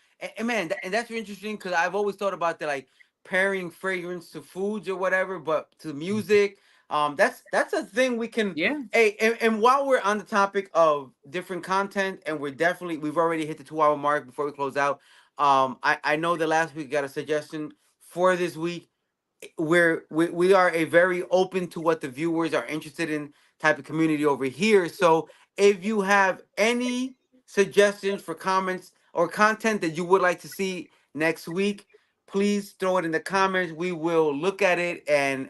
[SPEAKER 1] man, and that's interesting because I've always thought about the like pairing fragrance to foods or whatever, but to music. That's a thing we can.
[SPEAKER 4] Yeah.
[SPEAKER 1] Hey, and while we're on the topic of different content, and we've already hit the 2-hour mark before we close out. I know that last week got a suggestion for this week. We are a very open to what the viewers are interested in type of community over here. So if you have any suggestions for comments or content that you would like to see next week, please throw it in the comments. We will look at it, and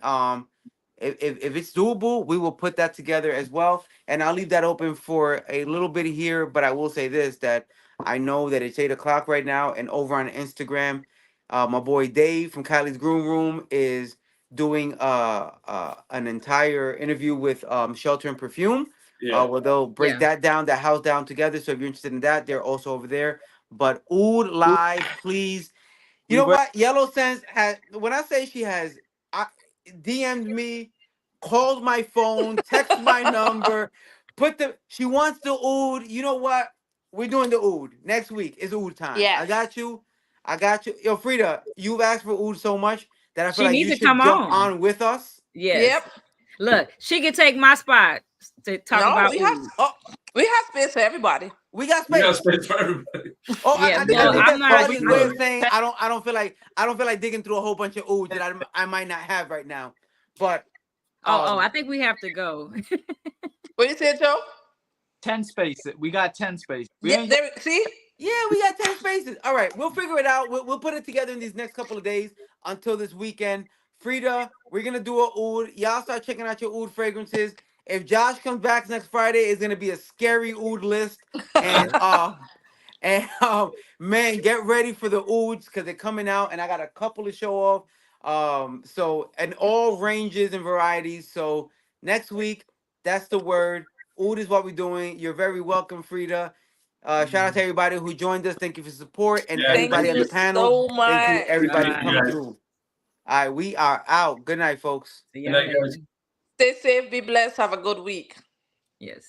[SPEAKER 1] if it's doable, we will put that together as well. And I'll leave that open for a little bit here, but I will say this, that I know that it's 8 o'clock right now, and over on Instagram, my boy Dave from Kylie's Groom Room is doing an entire interview with Shelter and Perfume.
[SPEAKER 5] yeah,
[SPEAKER 1] Where they'll break that house down together. So if you're interested in that, they're also over there. But Oud Live, please. You know what? Yellow Sense has, when I say she has DM'd me, called my phone, text my number, she wants the Oud. You know what? We're doing the Oud. Next week is Oud time.
[SPEAKER 3] Yes.
[SPEAKER 1] I got you. Yo, Frida, you've asked for Oud so much that I feel
[SPEAKER 4] She
[SPEAKER 1] like
[SPEAKER 4] needs
[SPEAKER 1] you
[SPEAKER 4] to
[SPEAKER 1] should
[SPEAKER 4] come
[SPEAKER 1] jump
[SPEAKER 4] on.
[SPEAKER 1] on with us.
[SPEAKER 4] Yes.
[SPEAKER 3] Yep.
[SPEAKER 4] Look, she can take my spot to talk
[SPEAKER 3] No,
[SPEAKER 4] about
[SPEAKER 3] we have space for everybody.
[SPEAKER 1] We got
[SPEAKER 5] we got
[SPEAKER 1] space.
[SPEAKER 5] space for everybody.
[SPEAKER 1] Oh,
[SPEAKER 4] Yeah,
[SPEAKER 1] I think
[SPEAKER 4] well,
[SPEAKER 1] that's
[SPEAKER 4] I'm not-
[SPEAKER 1] Claudia's way of saying I don't feel like digging through a whole bunch of Oud that I might not have right now. But
[SPEAKER 4] I think we have to go.
[SPEAKER 3] What you say, Joe?
[SPEAKER 2] 10 spaces. We got 10 spaces.
[SPEAKER 3] Yeah, see?
[SPEAKER 1] yeah, we got 10 spaces. All right, we'll figure it out. We'll put it together in these next couple of days until this weekend. Frida, we're gonna do a Oud. Y'all start checking out your Oud fragrances. If Josh comes back next Friday, it's gonna be a scary Oud list. And man, get ready for the Ouds because they're coming out, and I got a couple to show off. So and all ranges and varieties. So next week, that's the word. Oud is what we're doing. You're very welcome, Frida. Shout out to everybody who joined us. Thank you for support, and
[SPEAKER 5] Yeah,
[SPEAKER 1] everybody on
[SPEAKER 3] thank
[SPEAKER 1] the
[SPEAKER 3] you
[SPEAKER 1] panel.
[SPEAKER 3] so
[SPEAKER 1] Thank you,
[SPEAKER 3] much.
[SPEAKER 1] everybody,
[SPEAKER 4] Bye.
[SPEAKER 1] for coming through. All right, we are out. Good night, folks.
[SPEAKER 4] See
[SPEAKER 5] Good
[SPEAKER 4] y'all
[SPEAKER 5] night, guys.
[SPEAKER 4] later.
[SPEAKER 3] Stay safe, be blessed, have a good week.
[SPEAKER 4] Yes.